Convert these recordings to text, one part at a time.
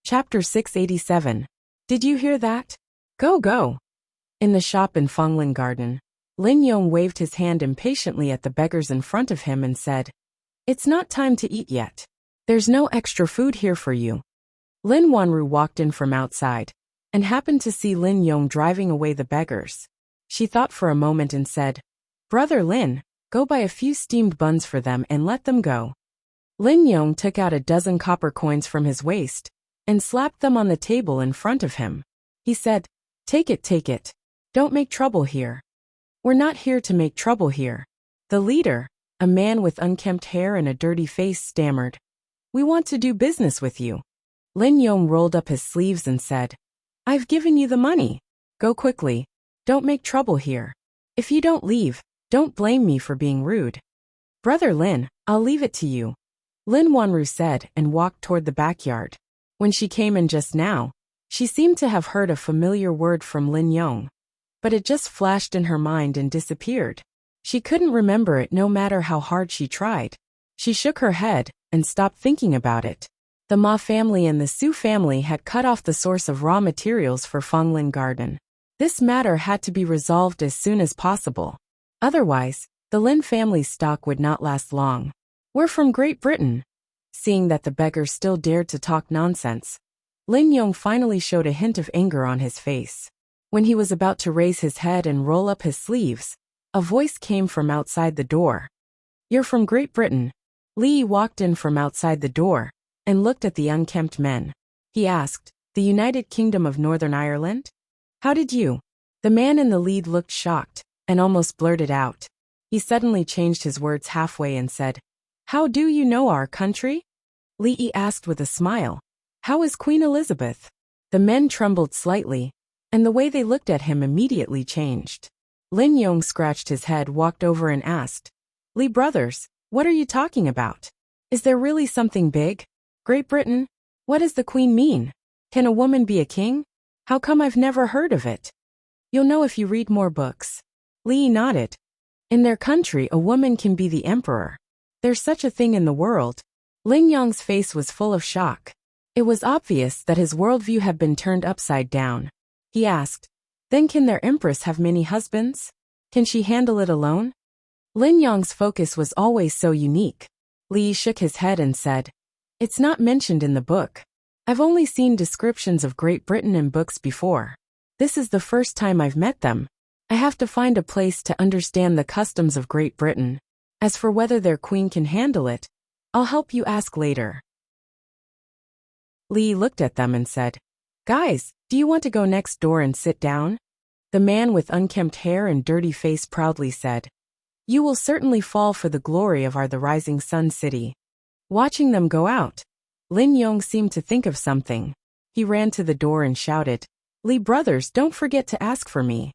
Chapter 687. Did you hear that? Go, go. In the shop in Fenglin Garden, Lin Yong waved his hand impatiently at the beggars in front of him and said, "It's not time to eat yet. There's no extra food here for you." Lin Wanru walked in from outside and happened to see Lin Yong driving away the beggars. She thought for a moment and said, "Brother Lin, go buy a few steamed buns for them and let them go." Lin Yong took out a dozen copper coins from his waist and slapped them on the table in front of him. He said, take it. Don't make trouble here." "We're not here to make trouble here." The leader, a man with unkempt hair and a dirty face, stammered, "We want to do business with you." Lin Yong rolled up his sleeves and said, "I've given you the money. Go quickly. Don't make trouble here. If you don't leave, don't blame me for being rude." "Brother Lin, I'll leave it to you," Lin Wanru said and walked toward the backyard. When she came in just now, she seemed to have heard a familiar word from Lin Yong, but it just flashed in her mind and disappeared. She couldn't remember it no matter how hard she tried. She shook her head and stopped thinking about it. The Ma family and the Su family had cut off the source of raw materials for Fenglin Garden. This matter had to be resolved as soon as possible. Otherwise, the Lin family's stock would not last long. "We're from Great Britain." Seeing that the beggars still dared to talk nonsense, Lin Yong finally showed a hint of anger on his face. When he was about to raise his head and roll up his sleeves, a voice came from outside the door. "You're from Great Britain." Li walked in from outside the door and looked at the unkempt men. He asked, "The United Kingdom of Northern Ireland? How did you?" The man in the lead looked shocked and almost blurted out. He suddenly changed his words halfway and said, "How do you know our country?" Li asked with a smile, "How is Queen Elizabeth?" The men trembled slightly, and the way they looked at him immediately changed. Lin Yong scratched his head, walked over and asked, "Li brothers, what are you talking about? Is there really something big? Great Britain? What does the Queen mean? Can a woman be a king? How come I've never heard of it?" "You'll know if you read more books." Li nodded. "In their country, a woman can be the emperor. There's such a thing in the world." Lin Yong's face was full of shock. It was obvious that his worldview had been turned upside down. He asked, "Then can their empress have many husbands? Can she handle it alone?" Lin Yong's focus was always so unique. Li shook his head and said, "It's not mentioned in the book. I've only seen descriptions of Great Britain in books before. This is the first time I've met them. I have to find a place to understand the customs of Great Britain. As for whether their queen can handle it, I'll help you ask later." Li looked at them and said, "Guys, do you want to go next door and sit down?" The man with unkempt hair and dirty face proudly said, "You will certainly fall for the glory of our the rising sun city." Watching them go out, Lin Yong seemed to think of something. He ran to the door and shouted, "Li brothers, don't forget to ask for me."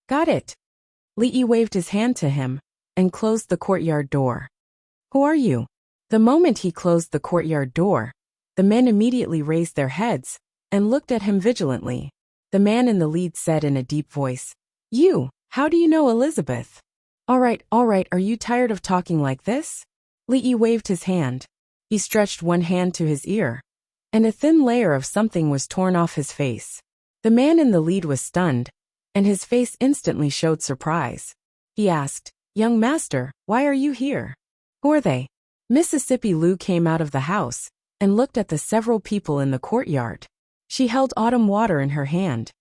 "Got it." Li waved his hand to him and closed the courtyard door. "Who are you?" The moment he closed the courtyard door, the men immediately raised their heads and looked at him vigilantly. The man in the lead said in a deep voice, "You, how do you know Elizabeth?" All right, are you tired of talking like this?" Li waved his hand. He stretched one hand to his ear, and a thin layer of something was torn off his face. The man in the lead was stunned, and his face instantly showed surprise. He asked, "Young master, why are you here?" "Who are they?" Mississippi Lu came out of the house and looked at the several people in the courtyard. She held autumn water in her hand.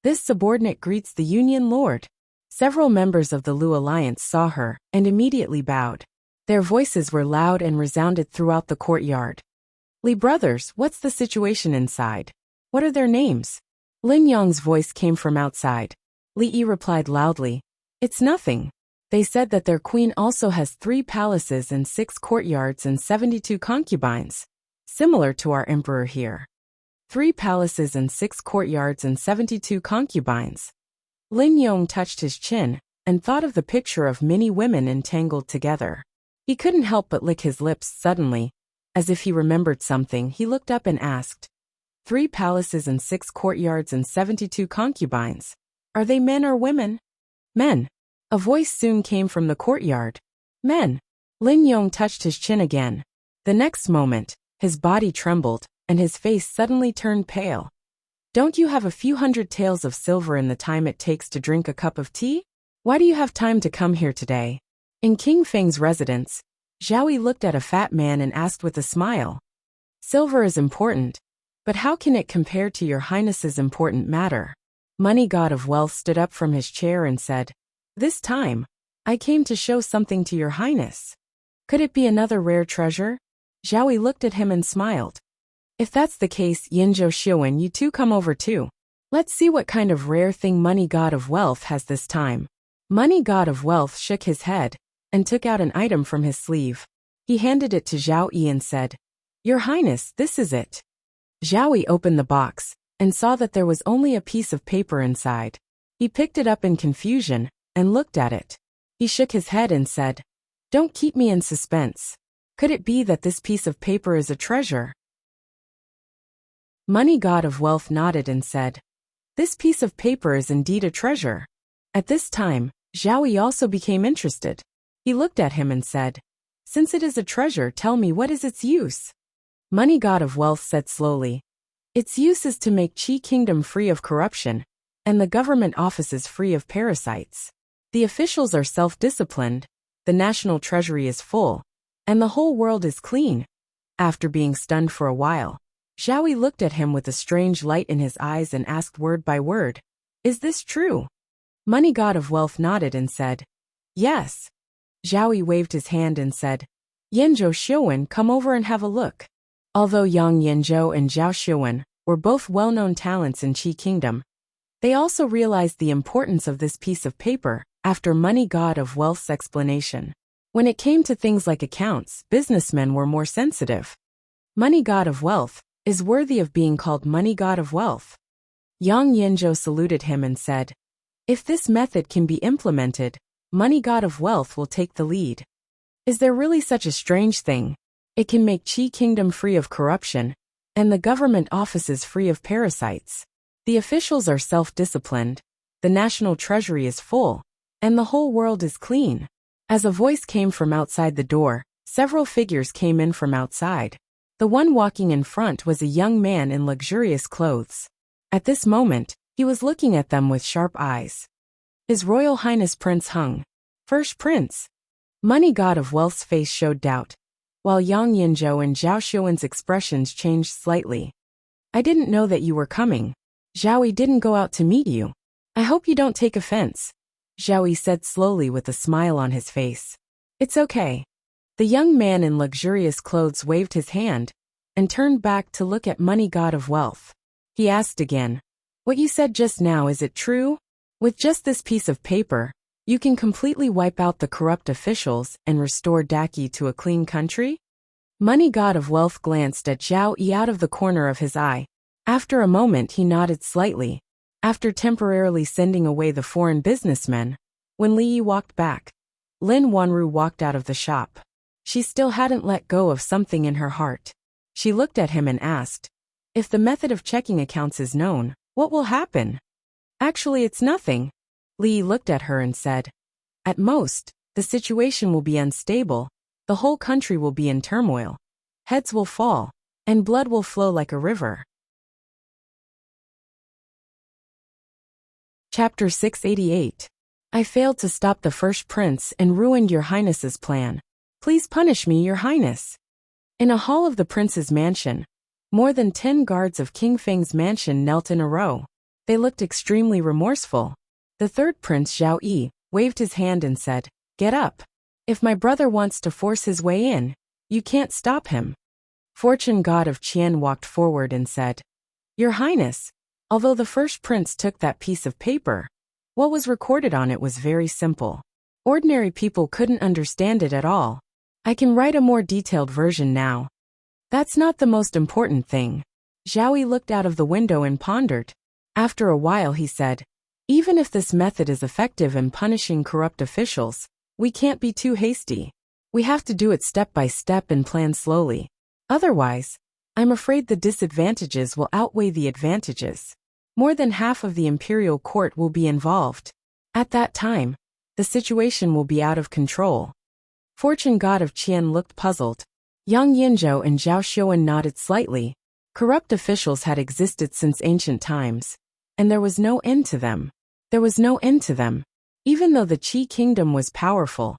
"This subordinate greets the Union Lord." Several members of the Lu alliance saw her and immediately bowed. Their voices were loud and resounded throughout the courtyard. "Li brothers, what's the situation inside? What are their names?" Lin Yong's voice came from outside. Li replied loudly, "It's nothing. They said that their queen also has 3 palaces and 6 courtyards and 72 concubines, similar to our emperor here." 3 palaces and 6 courtyards and 72 concubines. Lin Yong touched his chin and thought of the picture of many women entangled together. He couldn't help but lick his lips suddenly. As if he remembered something, he looked up and asked, 3 palaces and 6 courtyards and 72 concubines. Are they men or women?" "Men." A voice soon came from the courtyard. "Men." Lin Yong touched his chin again. The next moment, his body trembled, and his face suddenly turned pale. Don't you have a few hundred taels of silver in the time it takes to drink a cup of tea? Why do you have time to come here today? In King Feng's residence, Zhao Yi looked at a fat man and asked with a smile. Silver is important, but how can it compare to your highness's important matter? Money God of Wealth stood up from his chair and said, This time, I came to show something to your highness. Could it be another rare treasure? Zhao Yi looked at him and smiled. If that's the case, Yinzhou Xiuwen, you two come over too. Let's see what kind of rare thing Money God of Wealth has this time. Money God of Wealth shook his head and took out an item from his sleeve. He handed it to Zhao Yi and said, Your Highness, this is it. Zhao Yi opened the box and saw that there was only a piece of paper inside. He picked it up in confusion and looked at it. He shook his head and said, Don't keep me in suspense. Could it be that this piece of paper is a treasure? Money God of Wealth nodded and said, This piece of paper is indeed a treasure. At this time, Zhao Yi also became interested. He looked at him and said, Since it is a treasure, tell me what is its use? Money God of Wealth said slowly, Its use is to make Qi Kingdom free of corruption, and the government offices free of parasites. The officials are self-disciplined, the national treasury is full, and the whole world is clean. After being stunned for a while, Zhao Yi looked at him with a strange light in his eyes and asked word by word, Is this true? Money God of Wealth nodded and said, Yes. Zhao Yi waved his hand and said, Yinzhou Xiuwen, come over and have a look. Although Yang Yinzhou and Zhao Xiuwen were both well-known talents in Qi Kingdom, they also realized the importance of this piece of paper after Money God of Wealth's explanation. When it came to things like accounts, businessmen were more sensitive. Money God of Wealth is worthy of being called Money God of Wealth. Yang Yinzhou saluted him and said, If this method can be implemented, Money God of Wealth will take the lead. Is there really such a strange thing? It can make Qi Kingdom free of corruption, and the government offices free of parasites. The officials are self-disciplined, the national treasury is full, and the whole world is clean. As a voice came from outside the door, several figures came in from outside. The one walking in front was a young man in luxurious clothes. At this moment, he was looking at them with sharp eyes. His Royal Highness Prince Hung. First Prince. Money God of Wealth's face showed doubt, while Yang Yinzhou and Zhao Xiuwen's expressions changed slightly. I didn't know that you were coming. Zhao Yi didn't go out to meet you. I hope you don't take offense. Zhao Yi said slowly with a smile on his face. It's okay. The young man in luxurious clothes waved his hand and turned back to look at Money God of Wealth. He asked again, What you said just now, is it true? With just this piece of paper, you can completely wipe out the corrupt officials and restore Daqi to a clean country? Money God of Wealth glanced at Zhao Yi out of the corner of his eye. After a moment he nodded slightly. After temporarily sending away the foreign businessmen, when Li Yi walked back, Lin Wanru walked out of the shop. She still hadn't let go of something in her heart. She looked at him and asked, If the method of checking accounts is known, what will happen? Actually, it's nothing. Li Yi looked at her and said, At most, the situation will be unstable, the whole country will be in turmoil. Heads will fall, and blood will flow like a river. Chapter 688. I failed to stop the first prince and ruined your highness's plan. Please punish me, your highness. In a hall of the prince's mansion, more than 10 guards of King Feng's mansion knelt in a row. They looked extremely remorseful. The third prince, Zhao Yi, waved his hand and said, Get up. If my brother wants to force his way in, you can't stop him. Fortune God of Qian walked forward and said, Your highness, although the first prince took that piece of paper, what was recorded on it was very simple. Ordinary people couldn't understand it at all. I can write a more detailed version now. That's not the most important thing. Zhao Yi looked out of the window and pondered. After a while he said, Even if this method is effective in punishing corrupt officials, we can't be too hasty. We have to do it step by step and plan slowly. Otherwise, I'm afraid the disadvantages will outweigh the advantages. More than half of the imperial court will be involved. At that time, the situation will be out of control. Fortune God of Qian looked puzzled. Yang Yinzhou and Zhao Xiuwen nodded slightly. Corrupt officials had existed since ancient times, and there was no end to them. There was no end to them. Even though the Qi kingdom was powerful,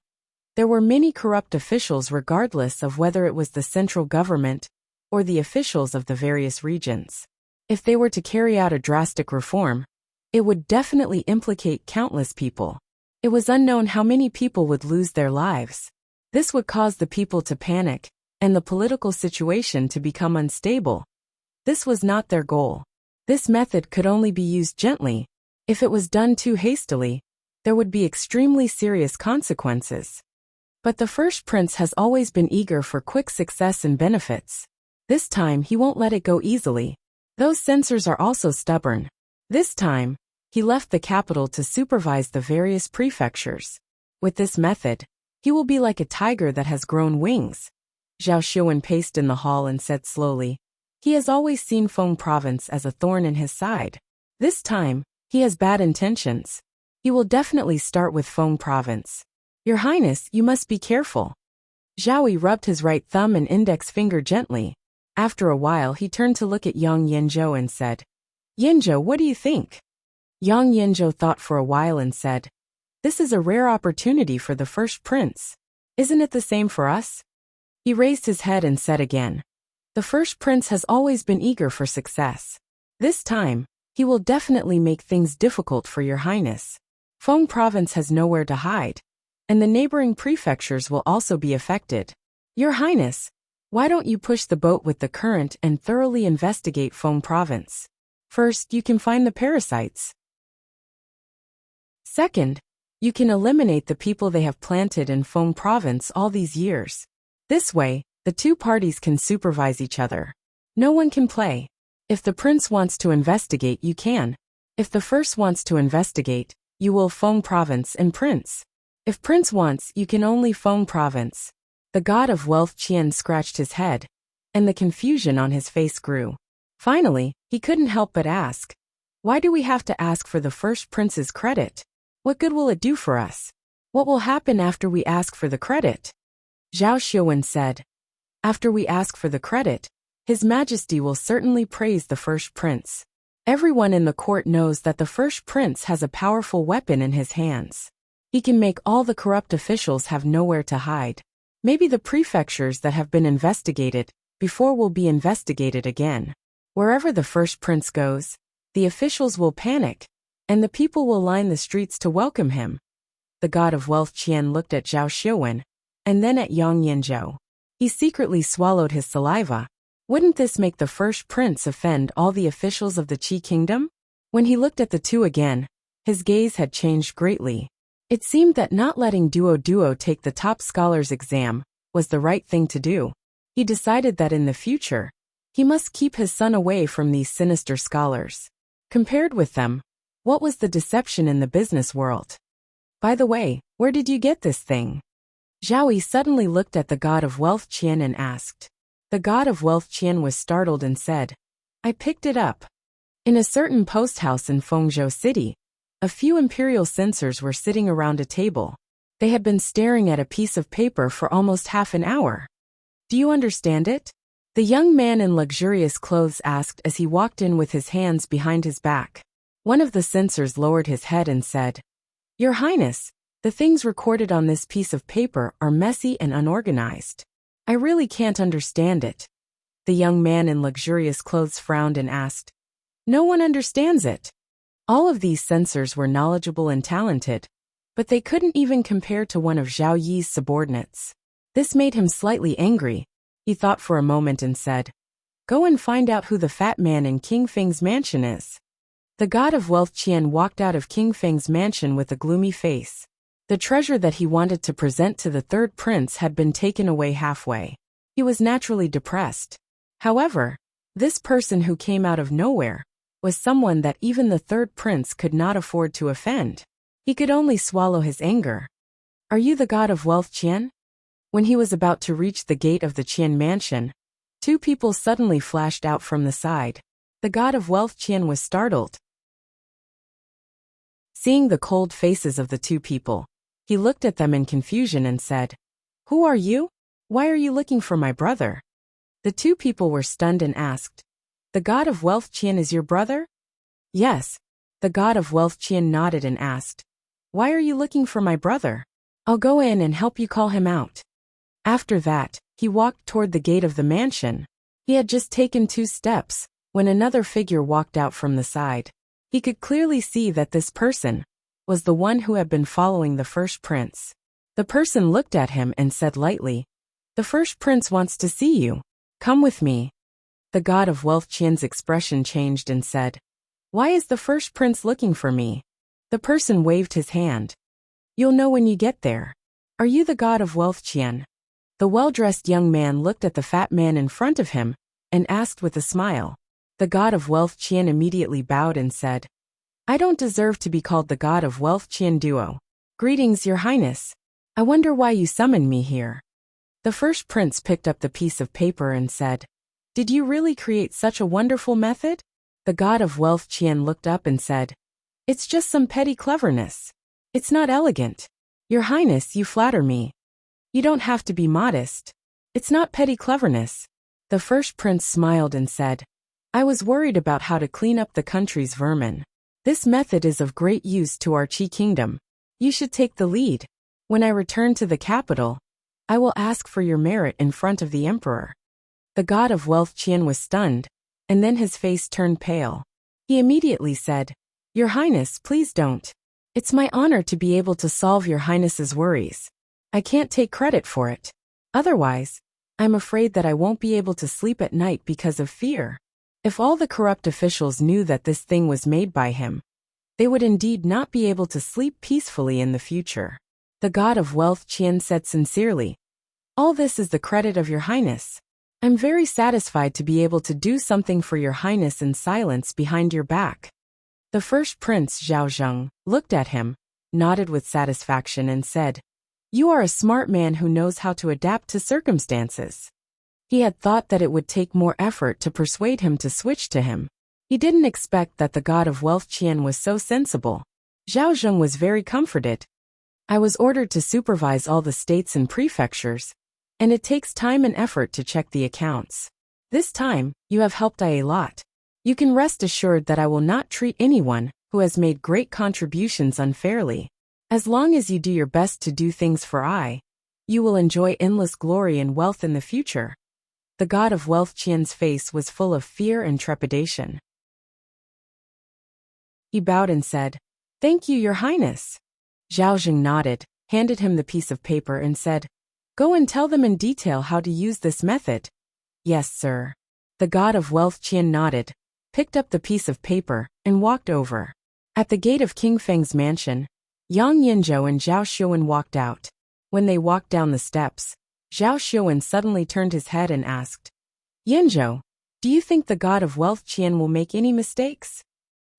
there were many corrupt officials regardless of whether it was the central government or the officials of the various regions. If they were to carry out a drastic reform, it would definitely implicate countless people. It was unknown how many people would lose their lives. This would cause the people to panic and the political situation to become unstable. This was not their goal. This method could only be used gently. If it was done too hastily, there would be extremely serious consequences. But the first prince has always been eager for quick success and benefits. This time he won't let it go easily. Those censors are also stubborn. This time, he left the capital to supervise the various prefectures. With this method, he will be like a tiger that has grown wings. Zhao Xiuwen paced in the hall and said slowly, he has always seen Feng province as a thorn in his side. This time, he has bad intentions. He will definitely start with Feng province. Your Highness, you must be careful. Zhao Yi rubbed his right thumb and index finger gently. After a while he turned to look at Yang Yanzhou and said, Yanzhou, what do you think? Yang Yanzhou thought for a while and said, this is a rare opportunity for the first prince. Isn't it the same for us? He raised his head and said again, the first prince has always been eager for success. This time, he will definitely make things difficult for your Highness. Feng province has nowhere to hide, and the neighboring prefectures will also be affected. Your Highness, why don't you push the boat with the current and thoroughly investigate Feng province? First, you can find the parasites. Second, you can eliminate the people they have planted in Feng province all these years. This way, the two parties can supervise each other. No one can play. If the prince wants to investigate, you can. If the first wants to investigate, you will Feng province and prince. If prince wants, you can only Feng province. The god of wealth Qian scratched his head, and the confusion on his face grew. Finally, he couldn't help but ask, why do we have to ask for the first prince's credit? What good will it do for us? What will happen after we ask for the credit? Zhao Xiuwen said, after we ask for the credit, His Majesty will certainly praise the first prince. Everyone in the court knows that the first prince has a powerful weapon in his hands. He can make all the corrupt officials have nowhere to hide. Maybe the prefectures that have been investigated before will be investigated again. Wherever the first prince goes, the officials will panic, and the people will line the streets to welcome him. The god of wealth Qian looked at Zhao Xiuwen, and then at Yang Yanzhou. He secretly swallowed his saliva. Wouldn't this make the first prince offend all the officials of the Qi kingdom? When he looked at the two again, his gaze had changed greatly. It seemed that not letting Duo take the top scholars exam was the right thing to do. He decided that in the future, he must keep his son away from these sinister scholars. Compared with them, what was the deception in the business world? By the way, where did you get this thing? Zhao Yi suddenly looked at the god of wealth Qian and asked. The god of wealth Qian was startled and said, I picked it up. In a certain post house in Fengzhou City, a few imperial censors were sitting around a table. They had been staring at a piece of paper for almost half an hour. Do you understand it? The young man in luxurious clothes asked as he walked in with his hands behind his back. One of the censors lowered his head and said, Your Highness, the things recorded on this piece of paper are messy and unorganized. I really can't understand it. The young man in luxurious clothes frowned and asked, No one understands it. All of these censors were knowledgeable and talented, but they couldn't even compare to one of Zhao Yi's subordinates. This made him slightly angry. He thought for a moment and said, Go and find out who the fat man in King Feng's mansion is. The god of wealth Qian walked out of King Feng's mansion with a gloomy face. The treasure that he wanted to present to the third prince had been taken away halfway. He was naturally depressed. However, this person who came out of nowhere was someone that even the third prince could not afford to offend. He could only swallow his anger. Are you the god of wealth Qian? When he was about to reach the gate of the Qian mansion, two people suddenly flashed out from the side. The god of wealth Qian was startled. Seeing the cold faces of the two people, he looked at them in confusion and said, Who are you? Why are you looking for my brother? The two people were stunned and asked, The god of wealth Qian is your brother? Yes. The god of wealth Qian nodded and asked, Why are you looking for my brother? I'll go in and help you call him out. After that, he walked toward the gate of the mansion. He had just taken 2 steps, when another figure walked out from the side. He could clearly see that this person was the one who had been following the first prince. The person looked at him and said lightly, The first prince wants to see you. Come with me. The god of wealth Qian's expression changed and said, Why is the first prince looking for me? The person waved his hand. You'll know when you get there. Are you the god of wealth Qian? The well-dressed young man looked at the fat man in front of him and asked with a smile. The god of wealth Qian immediately bowed and said, I don't deserve to be called the god of wealth Qian Duo. Greetings, your highness. I wonder why you summoned me here. The first prince picked up the piece of paper and said, Did you really create such a wonderful method? The god of wealth Qian looked up and said, It's just some petty cleverness. It's not elegant. Your highness, you flatter me. You don't have to be modest. It's not petty cleverness. The first prince smiled and said, I was worried about how to clean up the country's vermin. This method is of great use to our Qi kingdom. You should take the lead. When I return to the capital, I will ask for your merit in front of the emperor. The god of wealth Qian was stunned, and then his face turned pale. He immediately said, Your highness, please don't. It's my honor to be able to solve your highness's worries. I can't take credit for it. Otherwise, I'm afraid that I won't be able to sleep at night because of fear. If all the corrupt officials knew that this thing was made by him, they would indeed not be able to sleep peacefully in the future. The god of wealth Qian said sincerely, All this is the credit of your highness. I'm very satisfied to be able to do something for your highness in silence behind your back. The first prince, Zhao Zheng, looked at him, nodded with satisfaction and said, You are a smart man who knows how to adapt to circumstances. He had thought that it would take more effort to persuade him to switch to him. He didn't expect that the god of wealth Qian was so sensible. Zhao Zheng was very comforted. I was ordered to supervise all the states and prefectures, and it takes time and effort to check the accounts. This time, you have helped I a lot. You can rest assured that I will not treat anyone who has made great contributions unfairly. As long as you do your best to do things for I, you will enjoy endless glory and wealth in the future. The god of wealth Qian's face was full of fear and trepidation. He bowed and said, Thank you, your highness. Zhao Zheng nodded, handed him the piece of paper and said, Go and tell them in detail how to use this method. Yes, sir. The god of wealth Qian nodded, picked up the piece of paper, and walked over. At the gate of King Feng's mansion, Yang Yinzhou and Zhao Xuan walked out. When they walked down the steps, Zhao Xuan suddenly turned his head and asked, Yinzhou, do you think the god of wealth Qian will make any mistakes?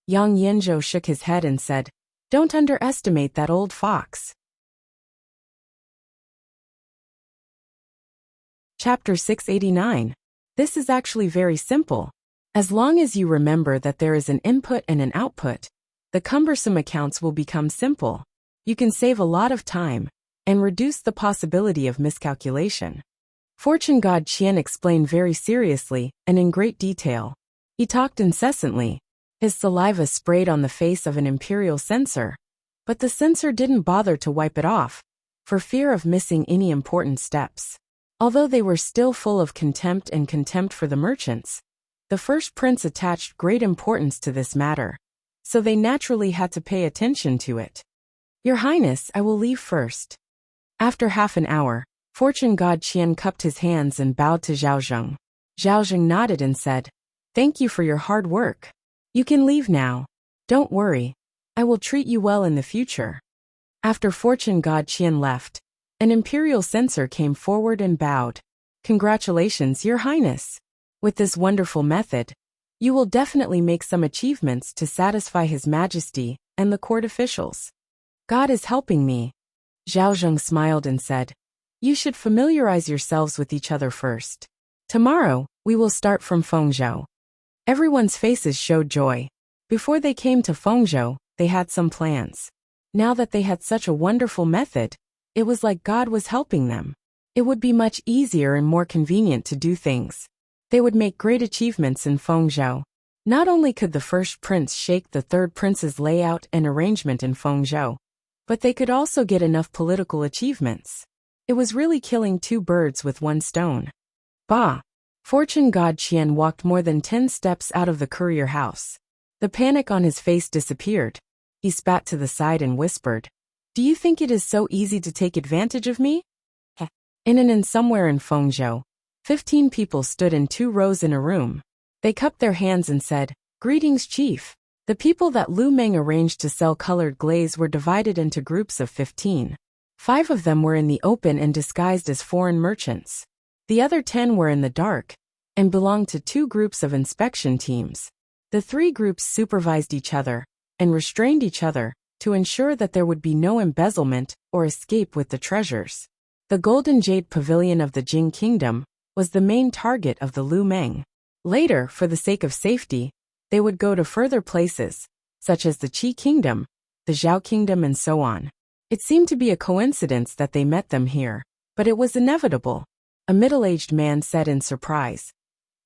Yang Yinzhou shook his head and said, Don't underestimate that old fox. Chapter 689. This is actually very simple. As long as you remember that there is an input and an output, the cumbersome accounts will become simple. You can save a lot of time and reduce the possibility of miscalculation. Fortune god Qian explained very seriously and in great detail. He talked incessantly. His saliva sprayed on the face of an imperial censor, but the censor didn't bother to wipe it off, for fear of missing any important steps. Although they were still full of contempt and contempt for the merchants, the first prince attached great importance to this matter, so they naturally had to pay attention to it. Your Highness, I will leave first. After half an hour, Fortune god Qian cupped his hands and bowed to Zhao Zheng. Zhao Zheng nodded and said, Thank you for your hard work. You can leave now. Don't worry. I will treat you well in the future. After Fortune god Qian left, an imperial censor came forward and bowed. Congratulations, Your Highness. With this wonderful method, you will definitely make some achievements to satisfy His Majesty and the court officials. God is helping me. Zhao Zheng smiled and said, You should familiarize yourselves with each other first. Tomorrow, we will start from Fengzhou. Everyone's faces showed joy. Before they came to Fengzhou, they had some plans. Now that they had such a wonderful method, it was like God was helping them. It would be much easier and more convenient to do things. They would make great achievements in Fengzhou. Not only could the first prince shake the third prince's layout and arrangement in Fengzhou, but they could also get enough political achievements. It was really killing two birds with one stone. Bah! Fortune god Qian walked more than 10 steps out of the courier house. The panic on his face disappeared. He spat to the side and whispered, "Do you think it is so easy to take advantage of me?" Somewhere in Fengzhou, 15 people stood in 2 rows in a room. They cupped their hands and said, "Greetings, chief." The people that Lu Meng arranged to sell colored glaze were divided into groups of 15. 5 of them were in the open and disguised as foreign merchants. The other 10 were in the dark and belonged to 2 groups of inspection teams. The 3 groups supervised each other and restrained each other to ensure that there would be no embezzlement or escape with the treasures. The Golden Jade Pavilion of the Jing Kingdom was the main target of the Lu Meng. Later, for the sake of safety, they would go to further places, such as the Qi Kingdom, the Zhao Kingdom, and so on. It seemed to be a coincidence that they met them here, but it was inevitable. A middle-aged man said in surprise,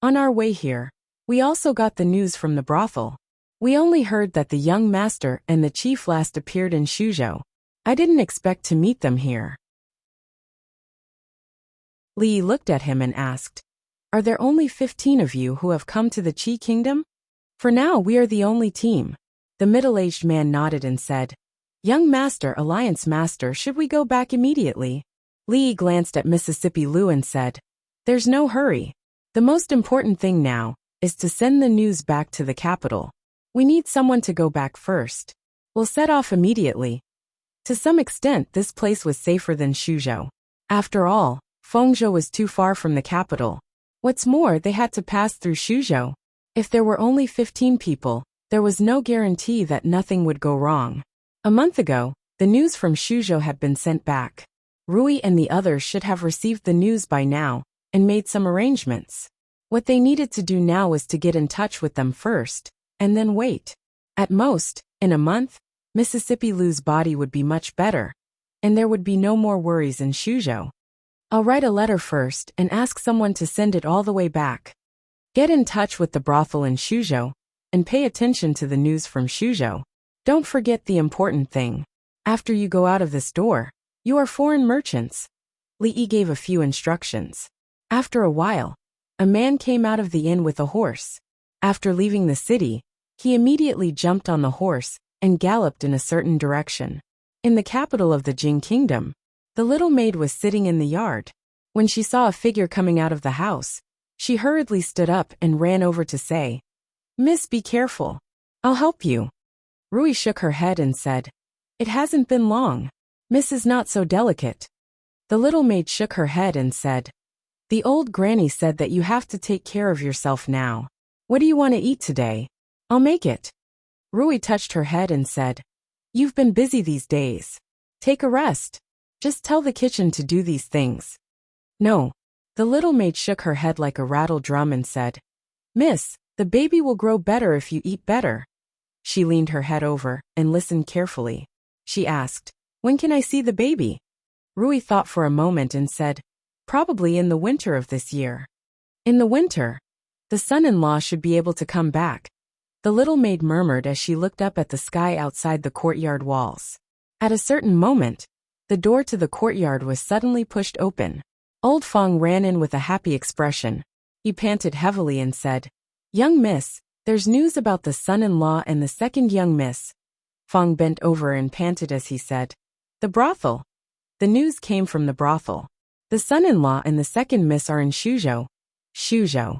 "On our way here, we also got the news from the brothel. We only heard that the young master and the chief last appeared in Shuzhou. I didn't expect to meet them here." Li looked at him and asked, "Are there only 15 of you who have come to the Qi Kingdom?" "For now, we are the only team." The middle-aged man nodded and said, "Young master, alliance master, should we go back immediately?" Li glanced at Mississippi Lu and said, "There's no hurry. The most important thing now is to send the news back to the capital. We need someone to go back first. We'll set off immediately." To some extent, this place was safer than Shuzhou. After all, Fengzhou was too far from the capital. What's more, they had to pass through Shuzhou. If there were only 15 people, there was no guarantee that nothing would go wrong. A month ago, the news from Shuzhou had been sent back. Rui and the others should have received the news by now and made some arrangements. What they needed to do now was to get in touch with them first, and then wait. At most, in a month, Mississippi Lu's body would be much better, and there would be no more worries in Shuzhou. "I'll write a letter first and ask someone to send it all the way back. Get in touch with the brothel in Shuzhou, and pay attention to the news from Shuzhou. Don't forget the important thing. After you go out of this door, you are foreign merchants." Li gave a few instructions. After a while, a man came out of the inn with a horse. After leaving the city, he immediately jumped on the horse and galloped in a certain direction. In the capital of the Jing Kingdom, the little maid was sitting in the yard. When she saw a figure coming out of the house, she hurriedly stood up and ran over to say, "Miss, be careful. I'll help you." Rui shook her head and said, "It hasn't been long. Miss is not so delicate." The little maid shook her head and said, "The old granny said that you have to take care of yourself now. What do you want to eat today? I'll make it." Rui touched her head and said, "You've been busy these days. Take a rest. Just tell the kitchen to do these things." "No." The little maid shook her head like a rattle drum and said, "Miss, the baby will grow better if you eat better." She leaned her head over and listened carefully. She asked, "When can I see the baby?" Rui thought for a moment and said, "Probably in the winter of this year." "In the winter? The son-in-law should be able to come back," the little maid murmured as she looked up at the sky outside the courtyard walls. At a certain moment, the door to the courtyard was suddenly pushed open. Old Feng ran in with a happy expression. He panted heavily and said, "Young miss, there's news about the son-in-law and the second young miss." Feng bent over and panted as he said, "The brothel." The news came from the brothel. "The son-in-law and the second miss are in Shuzhou." Shuzhou.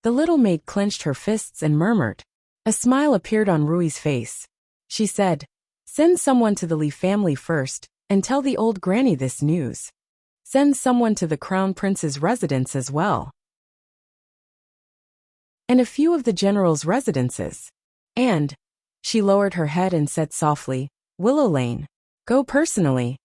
The little maid clenched her fists and murmured. A smile appeared on Rui's face. She said, "Send someone to the Li family first, and tell the old granny this news. Send someone to the crown prince's residence as well. And a few of the general's residences. And," she lowered her head and said softly, "Willow Lane. Go personally."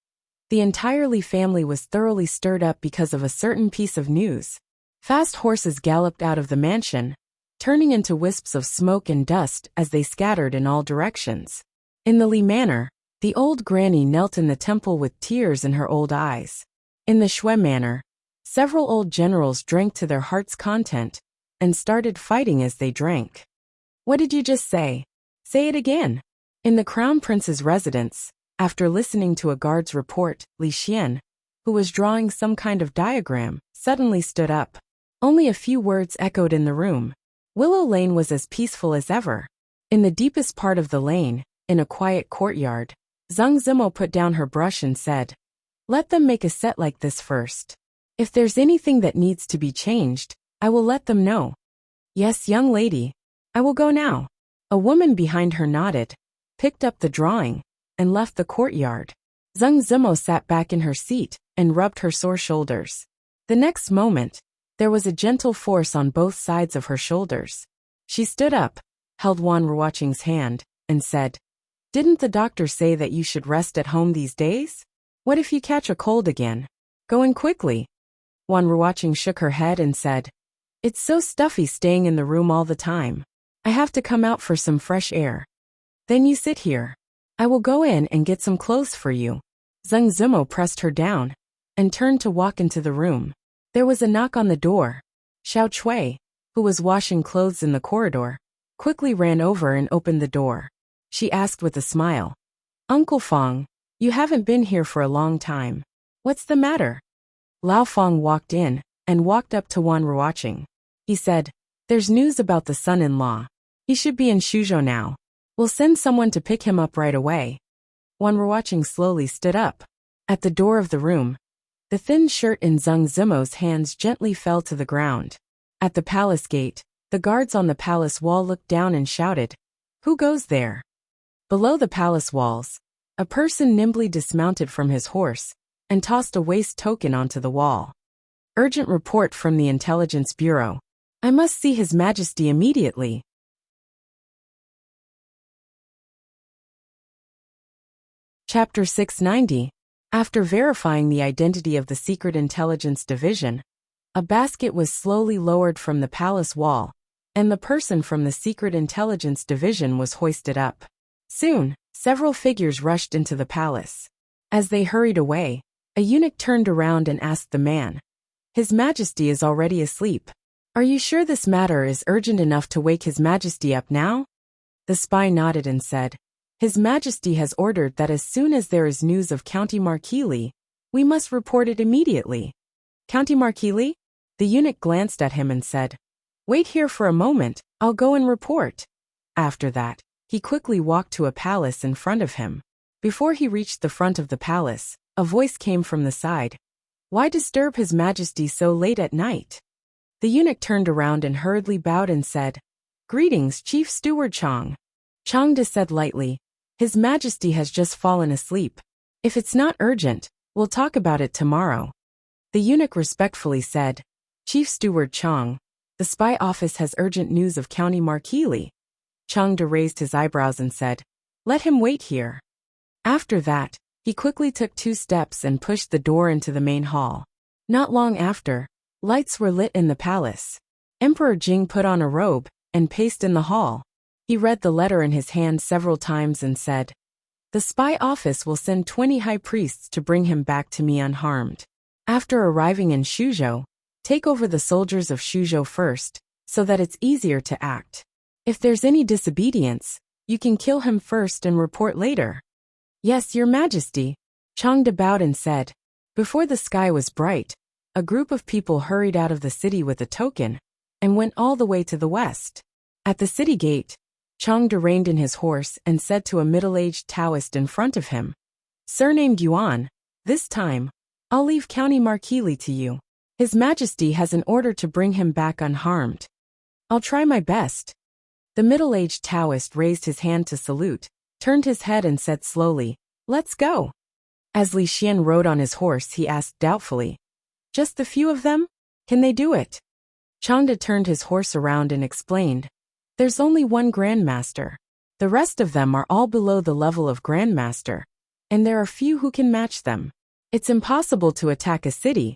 The entire Li family was thoroughly stirred up because of a certain piece of news. Fast horses galloped out of the mansion, turning into wisps of smoke and dust as they scattered in all directions. In the Li manor, the old granny knelt in the temple with tears in her old eyes. In the Shui manor, several old generals drank to their heart's content and started fighting as they drank. What did you just say? Say it again. In the Crown Prince's residence, after listening to a guard's report, Li Xian, who was drawing some kind of diagram, suddenly stood up. Only a few words echoed in the room. Willow Lane was as peaceful as ever. In the deepest part of the lane, in a quiet courtyard, Zhang Zimo put down her brush and said, "Let them make a set like this first. If there's anything that needs to be changed, I will let them know." "Yes, young lady. I will go now." A woman behind her nodded, picked up the drawing, and left the courtyard. Zhang Zimo sat back in her seat and rubbed her sore shoulders. The next moment, there was a gentle force on both sides of her shoulders. She stood up, held Wan Ruoqing's hand, and said, "Didn't the doctor say that you should rest at home these days? What if you catch a cold again? Go in quickly." Wan Ruoqing shook her head and said, "It's so stuffy staying in the room all the time. I have to come out for some fresh air." "Then you sit here. I will go in and get some clothes for you." Zhang Zimo pressed her down and turned to walk into the room. There was a knock on the door. Xiao Chui, who was washing clothes in the corridor, quickly ran over and opened the door. She asked with a smile, "Uncle Fong, you haven't been here for a long time. What's the matter?" Lao Fong walked in and walked up to Wan Ruoqing. He said, "There's news about the son-in-law. He should be in Shuzhou now. We'll send someone to pick him up right away." Wan Ruoqing slowly stood up. At the door of the room, the thin shirt in Zhang Zimo's hands gently fell to the ground. At the palace gate, the guards on the palace wall looked down and shouted, "Who goes there?" Below the palace walls, a person nimbly dismounted from his horse and tossed a waste token onto the wall. "Urgent report from the Intelligence Bureau. I must see His Majesty immediately." Chapter 690. After verifying the identity of the Secret Intelligence Division, a basket was slowly lowered from the palace wall, and the person from the Secret Intelligence Division was hoisted up. Soon, several figures rushed into the palace. As they hurried away, a eunuch turned around and asked the man, "His Majesty is already asleep. Are you sure this matter is urgent enough to wake His Majesty up now?" The spy nodded and said, "His Majesty has ordered that as soon as there is news of County Marquilly, we must report it immediately." "County Marquilly?" The eunuch glanced at him and said, "Wait here for a moment, I'll go and report." After that, he quickly walked to a palace in front of him. Before he reached the front of the palace, a voice came from the side. "Why disturb His Majesty so late at night?" The eunuch turned around and hurriedly bowed and said, "Greetings, Chief Steward Chang." Chang said lightly, "His Majesty has just fallen asleep. If it's not urgent, we'll talk about it tomorrow." The eunuch respectfully said, "Chief Steward Chang, the spy office has urgent news of County Marquilly." Chang raised his eyebrows and said, "Let him wait here." After that, he quickly took 2 steps and pushed the door into the main hall. Not long after, lights were lit in the palace. Emperor Jing put on a robe and paced in the hall. He read the letter in his hand several times and said, "The spy office will send 20 high priests to bring him back to me unharmed. After arriving in Shuzhou, take over the soldiers of Shuzhou first, so that it's easier to act. If there's any disobedience, you can kill him first and report later." "Yes, Your Majesty," Chang bowed and said. Before the sky was bright, a group of people hurried out of the city with a token and went all the way to the west. At the city gate, Chang reined in his horse and said to a middle-aged Taoist in front of him, "Surnamed Yuan, this time, I'll leave County Marquilly to you. His Majesty has an order to bring him back unharmed." "I'll try my best." The middle-aged Taoist raised his hand to salute, turned his head and said slowly, "Let's go." As Li Xian rode on his horse, he asked doubtfully, "Just the few of them? Can they do it?" Changde turned his horse around and explained, "There's only one Grandmaster. The rest of them are all below the level of Grandmaster, and there are few who can match them. It's impossible to attack a city,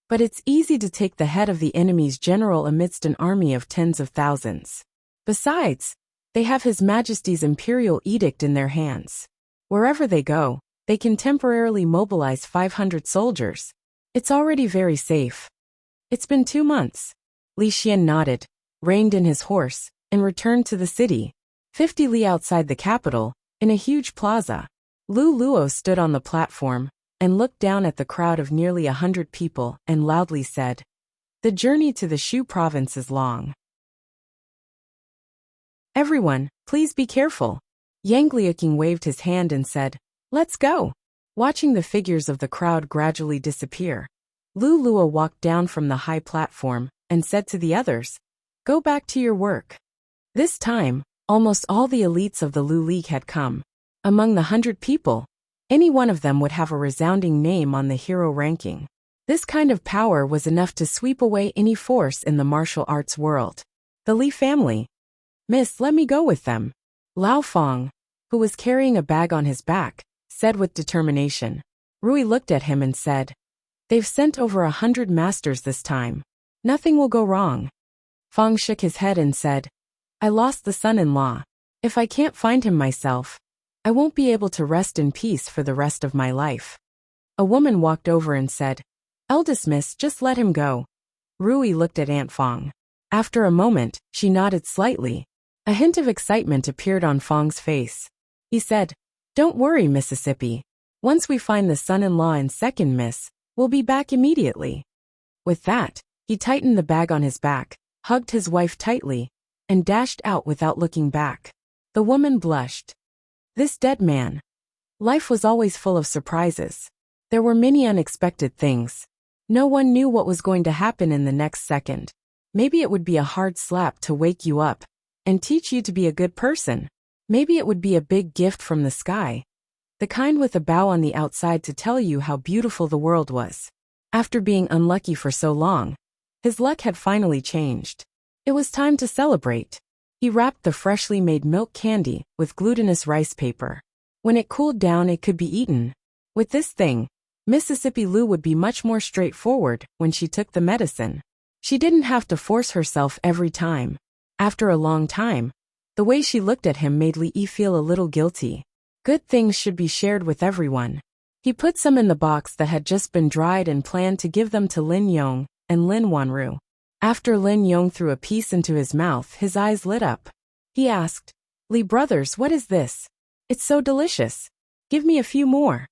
but it's easy to take the head of the enemy's general amidst an army of tens of thousands. Besides, they have His Majesty's imperial edict in their hands. Wherever they go, they can temporarily mobilize 500 soldiers. It's already very safe." "It's been 2 months." Li Xian nodded. reined in his horse, and returned to the city. 50 li outside the capital, in a huge plaza. Lu Luo stood on the platform and looked down at the crowd of nearly 100 people and loudly said, "The journey to the Shu province is long. Everyone, please be careful." Yang Liuqing waved his hand and said, "Let's go." Watching the figures of the crowd gradually disappear, Lu Luo walked down from the high platform and said to the others, "Go back to your work." This time, almost all the elites of the Lu League had come. Among the 100 people, any one of them would have a resounding name on the hero ranking. This kind of power was enough to sweep away any force in the martial arts world. The Li family. "Miss, let me go with them," Lao Fong, who was carrying a bag on his back, said with determination. Rui looked at him and said, "They've sent over 100 masters this time. Nothing will go wrong." Fong shook his head and said, "I lost the son-in-law. If I can't find him myself, I won't be able to rest in peace for the rest of my life." A woman walked over and said, "Eldest miss, just let him go." Rui looked at Aunt Fong. After a moment, she nodded slightly. A hint of excitement appeared on Fong's face. He said, "Don't worry, Mississippi. Once we find the son-in-law and second miss, we'll be back immediately." With that, he tightened the bag on his back, hugged his wife tightly, and dashed out without looking back. The woman blushed. This dead man. Life was always full of surprises. There were many unexpected things. No one knew what was going to happen in the next second. Maybe it would be a hard slap to wake you up and teach you to be a good person. Maybe it would be a big gift from the sky, the kind with a bow on the outside to tell you how beautiful the world was. After being unlucky for so long, his luck had finally changed. It was time to celebrate. He wrapped the freshly made milk candy with glutinous rice paper. When it cooled down, it could be eaten. With this thing, Mississippi Lu would be much more straightforward when she took the medicine. She didn't have to force herself every time. After a long time, the way she looked at him made Li Yi feel a little guilty. Good things should be shared with everyone. He put some in the box that had just been dried and planned to give them to Lin Yong and Lin Wanru. After Lin Yong threw a piece into his mouth, his eyes lit up. He asked, "Li brothers, what is this? It's so delicious. Give me a few more."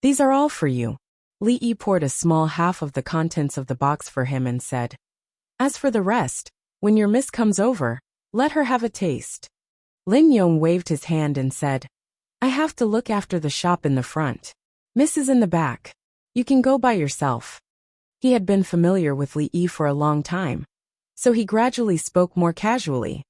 "These are all for you." Li Yi poured a small half of the contents of the box for him and said, "As for the rest, when your miss comes over, let her have a taste." Lin Yong waved his hand and said, "I have to look after the shop in the front. Miss is in the back. You can go by yourself." He had been familiar with Li Yi for a long time, so he gradually spoke more casually.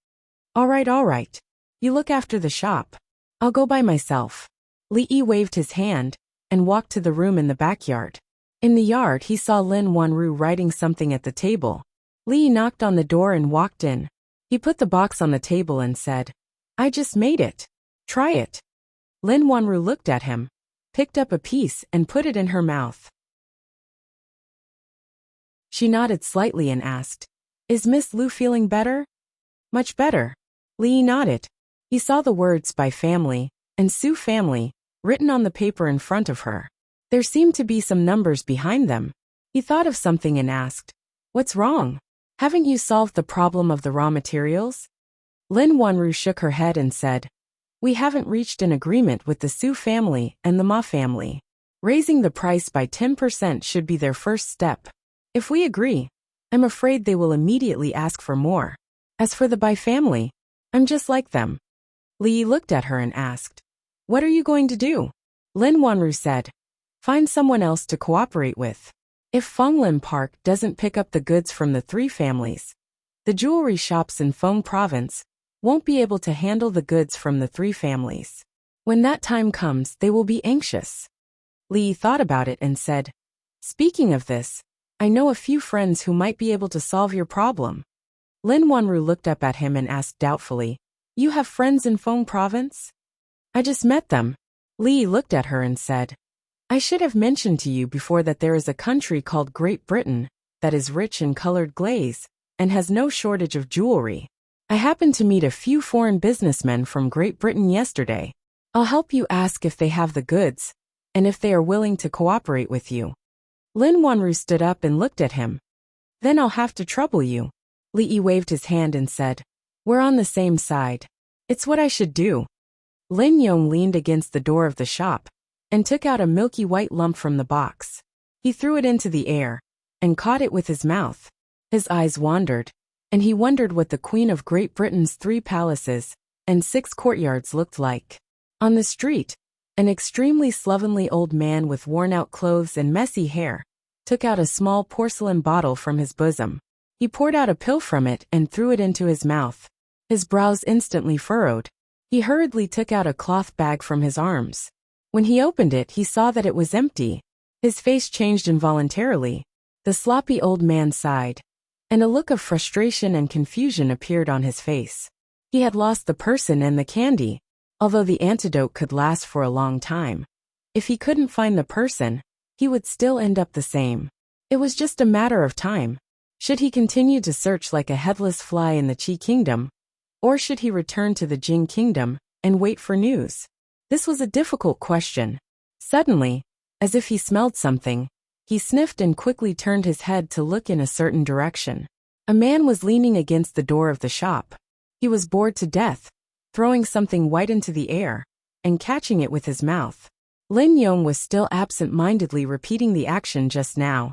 All right. You look after the shop. I'll go by myself." Li Yi waved his hand and walked to the room in the backyard. In the yard, he saw Lin Wanru writing something at the table. Li Yi knocked on the door and walked in. He put the box on the table and said, "I just made it. Try it." Lin Wanru looked at him, picked up a piece and put it in her mouth. She nodded slightly and asked, "Is Miss Lu feeling better?" "Much better." Li Yi nodded. He saw the words "by family" and "Su family" written on the paper in front of her. There seemed to be some numbers behind them. He thought of something and asked, "What's wrong? Haven't you solved the problem of the raw materials?" Lin Wanru shook her head and said, "We haven't reached an agreement with the Su family and the Ma family. Raising the price by 10% should be their first step. If we agree, I'm afraid they will immediately ask for more. As for the Bai family, I'm just like them." Li Yi looked at her and asked, "What are you going to do?" Lin Wanru said, "Find someone else to cooperate with. If Fonglin Park doesn't pick up the goods from the three families, the jewelry shops in Feng Province won't be able to handle the goods from the three families. When that time comes, they will be anxious." Li Yi thought about it and said, "Speaking of this, I know a few friends who might be able to solve your problem." Lin Wanru looked up at him and asked doubtfully, "You have friends in Feng Province?" "I just met them." Li Yi looked at her and said, "I should have mentioned to you before that there is a country called Great Britain that is rich in colored glaze and has no shortage of jewelry. I happened to meet a few foreign businessmen from Great Britain yesterday. I'll help you ask if they have the goods and if they are willing to cooperate with you." Lin Wanru stood up and looked at him. "Then I'll have to trouble you. Li waved his hand and said, "We're on the same side. It's what I should do." Lin Yong leaned against the door of the shop and took out a milky white lump from the box. He threw it into the air and caught it with his mouth. His eyes wandered, and he wondered what the Queen of Great Britain's 3 palaces and 6 courtyards looked like. On the street, an extremely slovenly old man with worn-out clothes and messy hair took out a small porcelain bottle from his bosom. He poured out a pill from it and threw it into his mouth. His brows instantly furrowed. He hurriedly took out a cloth bag from his arms. When he opened it, he saw that it was empty. His face changed involuntarily. The sloppy old man sighed, and a look of frustration and confusion appeared on his face. He had lost the person and the candy, although the antidote could last for a long time. If he couldn't find the person, he would still end up the same. It was just a matter of time. Should he continue to search like a headless fly in the Qi kingdom, or should he return to the Jing kingdom and wait for news? This was a difficult question. Suddenly, as if he smelled something, he sniffed and quickly turned his head to look in a certain direction. A man was leaning against the door of the shop. He was bored to death, throwing something white into the air and catching it with his mouth. Lin Yong was still absent-mindedly repeating the action just now.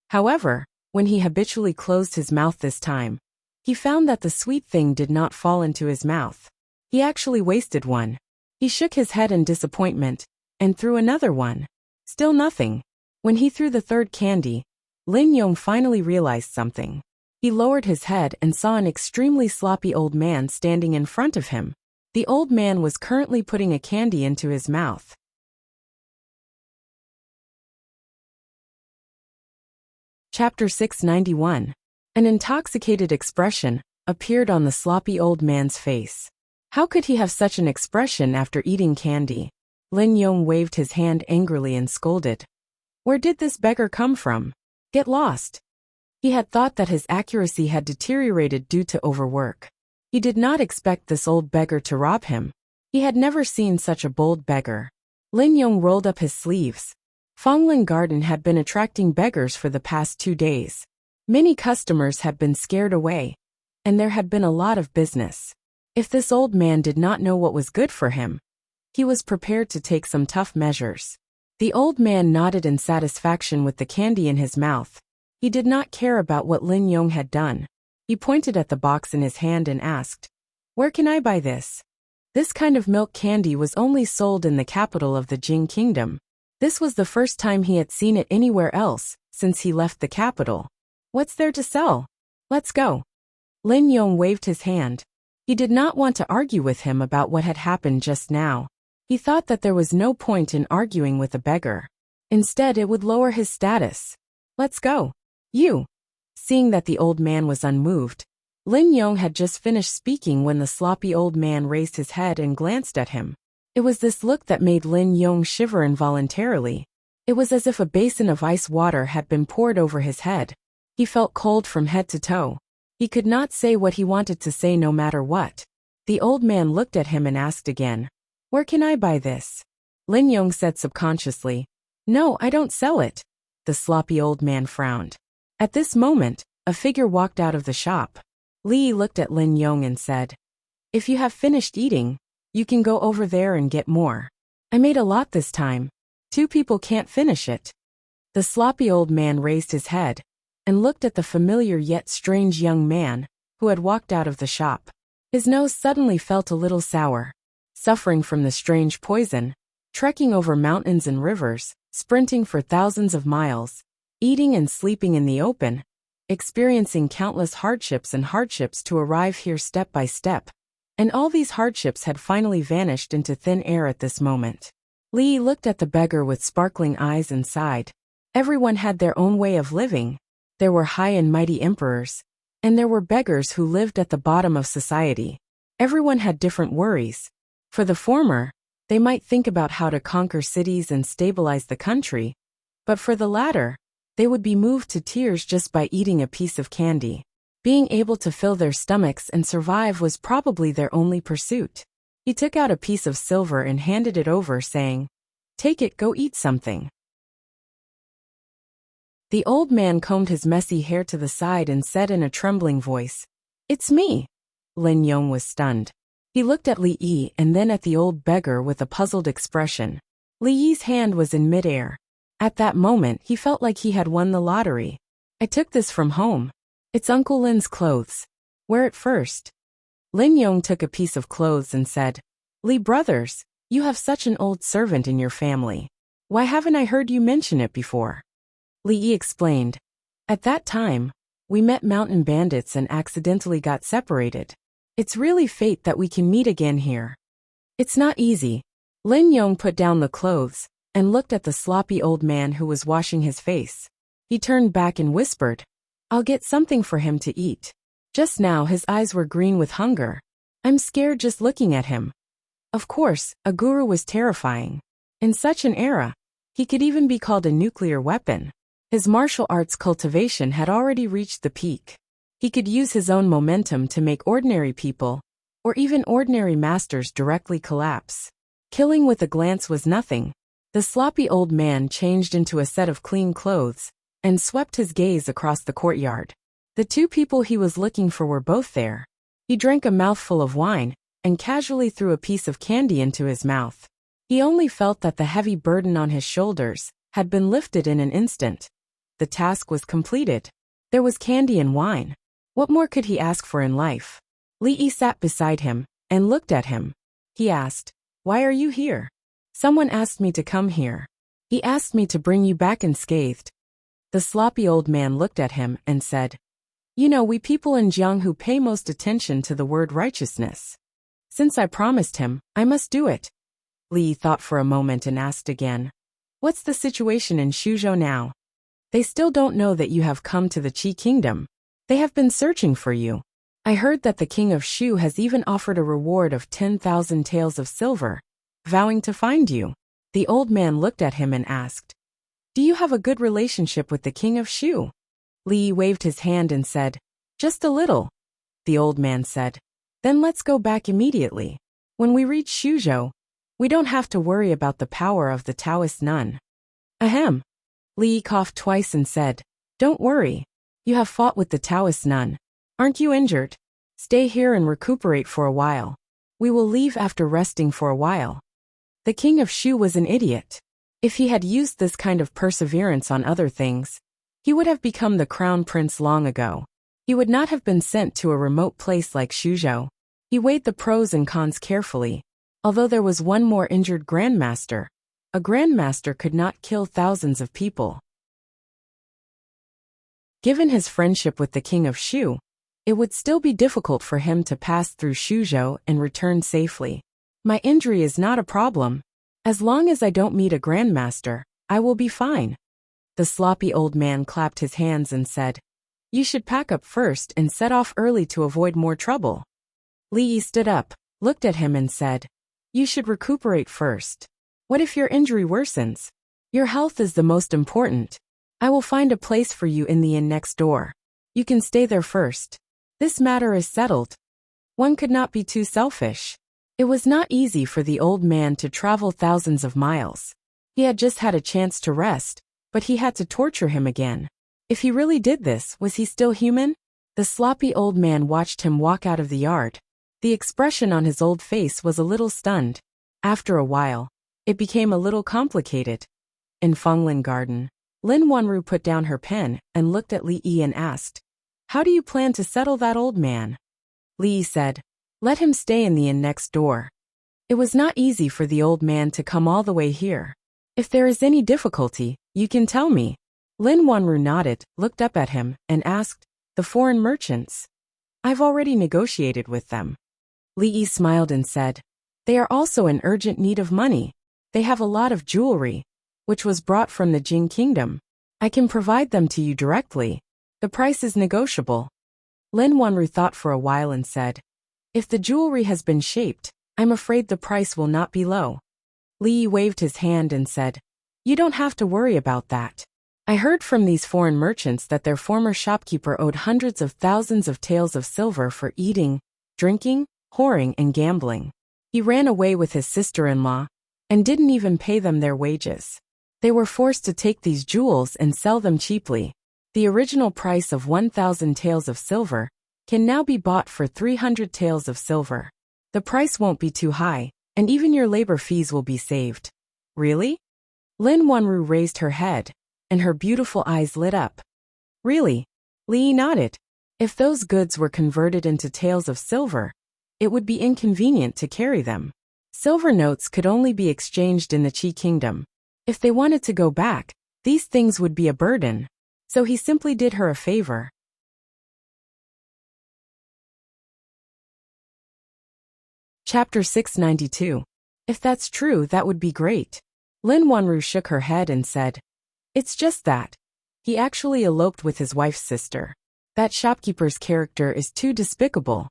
However, when he habitually closed his mouth this time, he found that the sweet thing did not fall into his mouth. He actually wasted one. He shook his head in disappointment and threw another one. Still nothing. When he threw the third candy, Lin Yong finally realized something. He lowered his head and saw an extremely sloppy old man standing in front of him. The old man was currently putting a candy into his mouth. Chapter 691. An intoxicated expression appeared on the sloppy old man's face. How could he have such an expression after eating candy? Lin Yong waved his hand angrily and scolded. Where did this beggar come from? Get lost. He had thought that his accuracy had deteriorated due to overwork. He did not expect this old beggar to rob him. He had never seen such a bold beggar. Lin Yong rolled up his sleeves. Fangling Garden had been attracting beggars for the past 2 days. Many customers had been scared away, and there had been a lot of business. If this old man did not know what was good for him, he was prepared to take some tough measures. The old man nodded in satisfaction with the candy in his mouth. He did not care about what Lin Yong had done. He pointed at the box in his hand and asked, "Where can I buy this?" This kind of milk candy was only sold in the capital of the Jing kingdom. This was the first time he had seen it anywhere else since he left the capital. What's there to sell? Let's go. Lin Yong waved his hand. He did not want to argue with him about what had happened just now. He thought that there was no point in arguing with a beggar. Instead, it would lower his status. Let's go. You. Seeing that the old man was unmoved, Lin Yong had just finished speaking when the sloppy old man raised his head and glanced at him. It was this look that made Lin Yong shiver involuntarily. It was as if a basin of ice water had been poured over his head. He felt cold from head to toe. He could not say what he wanted to say no matter what. The old man looked at him and asked again, "Where can I buy this?" Lin Yong said subconsciously, "No, I don't sell it." The sloppy old man frowned. At this moment, a figure walked out of the shop. Li looked at Lin Yong and said, "If you have finished eating, you can go over there and get more. I made a lot this time. 2 people can't finish it." The sloppy old man raised his head and looked at the familiar yet strange young man who had walked out of the shop. His nose suddenly felt a little sour. Suffering from the strange poison, trekking over mountains and rivers, sprinting for thousands of miles, eating and sleeping in the open, experiencing countless hardships to arrive here step by step. And all these hardships had finally vanished into thin air at this moment. Li looked at the beggar with sparkling eyes and sighed. Everyone had their own way of living. There were high and mighty emperors, and there were beggars who lived at the bottom of society. Everyone had different worries. For the former, they might think about how to conquer cities and stabilize the country, but for the latter, they would be moved to tears just by eating a piece of candy. Being able to fill their stomachs and survive was probably their only pursuit. He took out a piece of silver and handed it over, saying, "Take it, go eat something." The old man combed his messy hair to the side and said in a trembling voice, "It's me." Lin Yong was stunned. He looked at Li Yi and then at the old beggar with a puzzled expression. Li Yi's hand was in midair. At that moment, he felt like he had won the lottery. "I took this from home. It's Uncle Lin's clothes. Wear it first." Lin Yong took a piece of clothes and said, "Li brothers, you have such an old servant in your family. Why haven't I heard you mention it before?" Li Yi explained, "At that time, we met mountain bandits and accidentally got separated. It's really fate that we can meet again here. It's not easy." Lin Yong put down the clothes and looked at the sloppy old man who was washing his face. He turned back and whispered, "I'll get something for him to eat." Just now his eyes were green with hunger. "I'm scared just looking at him." Of course, a guru was terrifying. In such an era, he could even be called a nuclear weapon. His martial arts cultivation had already reached the peak. He could use his own momentum to make ordinary people, or even ordinary masters, directly collapse. Killing with a glance was nothing. The sloppy old man changed into a set of clean clothes and swept his gaze across the courtyard. The two people he was looking for were both there. He drank a mouthful of wine and casually threw a piece of candy into his mouth. He only felt that the heavy burden on his shoulders had been lifted in an instant. The task was completed. There was candy and wine. What more could he ask for in life? Li Yi sat beside him and looked at him. He asked, "Why are you here?" "Someone asked me to come here. He asked me to bring you back unscathed." The sloppy old man looked at him and said, "You know, we people in Jianghu pay most attention to the word righteousness. Since I promised him, I must do it." Li Yi thought for a moment and asked again, "What's the situation in Shuzhou now?" "They still don't know that you have come to the Qi Kingdom. They have been searching for you. I heard that the king of Shu has even offered a reward of 10,000 taels of silver, vowing to find you." The old man looked at him and asked, "Do you have a good relationship with the king of Shu?" Li Yi waved his hand and said, "Just a little." The old man said, "Then let's go back immediately. When we reach Shuzhou, we don't have to worry about the power of the Taoist nun." "Ahem." Li Yi coughed twice and said, "Don't worry. You have fought with the Taoist nun. Aren't you injured? Stay here and recuperate for a while. We will leave after resting for a while." The king of Shu was an idiot. If he had used this kind of perseverance on other things, he would have become the crown prince long ago. He would not have been sent to a remote place like Shuzhou. He weighed the pros and cons carefully. Although there was one more injured grandmaster, a grandmaster could not kill thousands of people. Given his friendship with the king of Shu, it would still be difficult for him to pass through Shuzhou and return safely. "My injury is not a problem. As long as I don't meet a grandmaster, I will be fine." The sloppy old man clapped his hands and said, "You should pack up first and set off early to avoid more trouble." Li Yi stood up, looked at him and said, "You should recuperate first. What if your injury worsens? Your health is the most important. I will find a place for you in the inn next door. You can stay there first. This matter is settled." One could not be too selfish. It was not easy for the old man to travel thousands of miles. He had just had a chance to rest, but he had to torture him again. If he really did this, was he still human? The sloppy old man watched him walk out of the yard. The expression on his old face was a little stunned. After a while, it became a little complicated. In Fenglin Garden, Lin Wanru put down her pen and looked at Li Yi and asked, "How do you plan to settle that old man?" Li Yi said, "Let him stay in the inn next door." It was not easy for the old man to come all the way here. "If there is any difficulty, you can tell me." Lin Wanru nodded, looked up at him, and asked, "The foreign merchants? I've already negotiated with them." Li Yi smiled and said, "They are also in urgent need of money. They have a lot of jewelry, which was brought from the Jing Kingdom. I can provide them to you directly. The price is negotiable." Lin Wanru thought for a while and said, "If the jewelry has been shaped, I'm afraid the price will not be low." Li Yi waved his hand and said, "You don't have to worry about that. I heard from these foreign merchants that their former shopkeeper owed hundreds of thousands of taels of silver for eating, drinking, whoring, and gambling. He ran away with his sister-in-law and didn't even pay them their wages. They were forced to take these jewels and sell them cheaply. The original price of 1,000 taels of silver can now be bought for 300 taels of silver. The price won't be too high, and even your labor fees will be saved. Really? Lin Wanru raised her head, and her beautiful eyes lit up. Really? Li nodded. If those goods were converted into taels of silver, it would be inconvenient to carry them. Silver notes could only be exchanged in the Qi Kingdom. If they wanted to go back, these things would be a burden. So he simply did her a favor. Chapter 692. If that's true, that would be great. Lin Wanru shook her head and said, "It's just that. He actually eloped with his wife's sister. That shopkeeper's character is too despicable.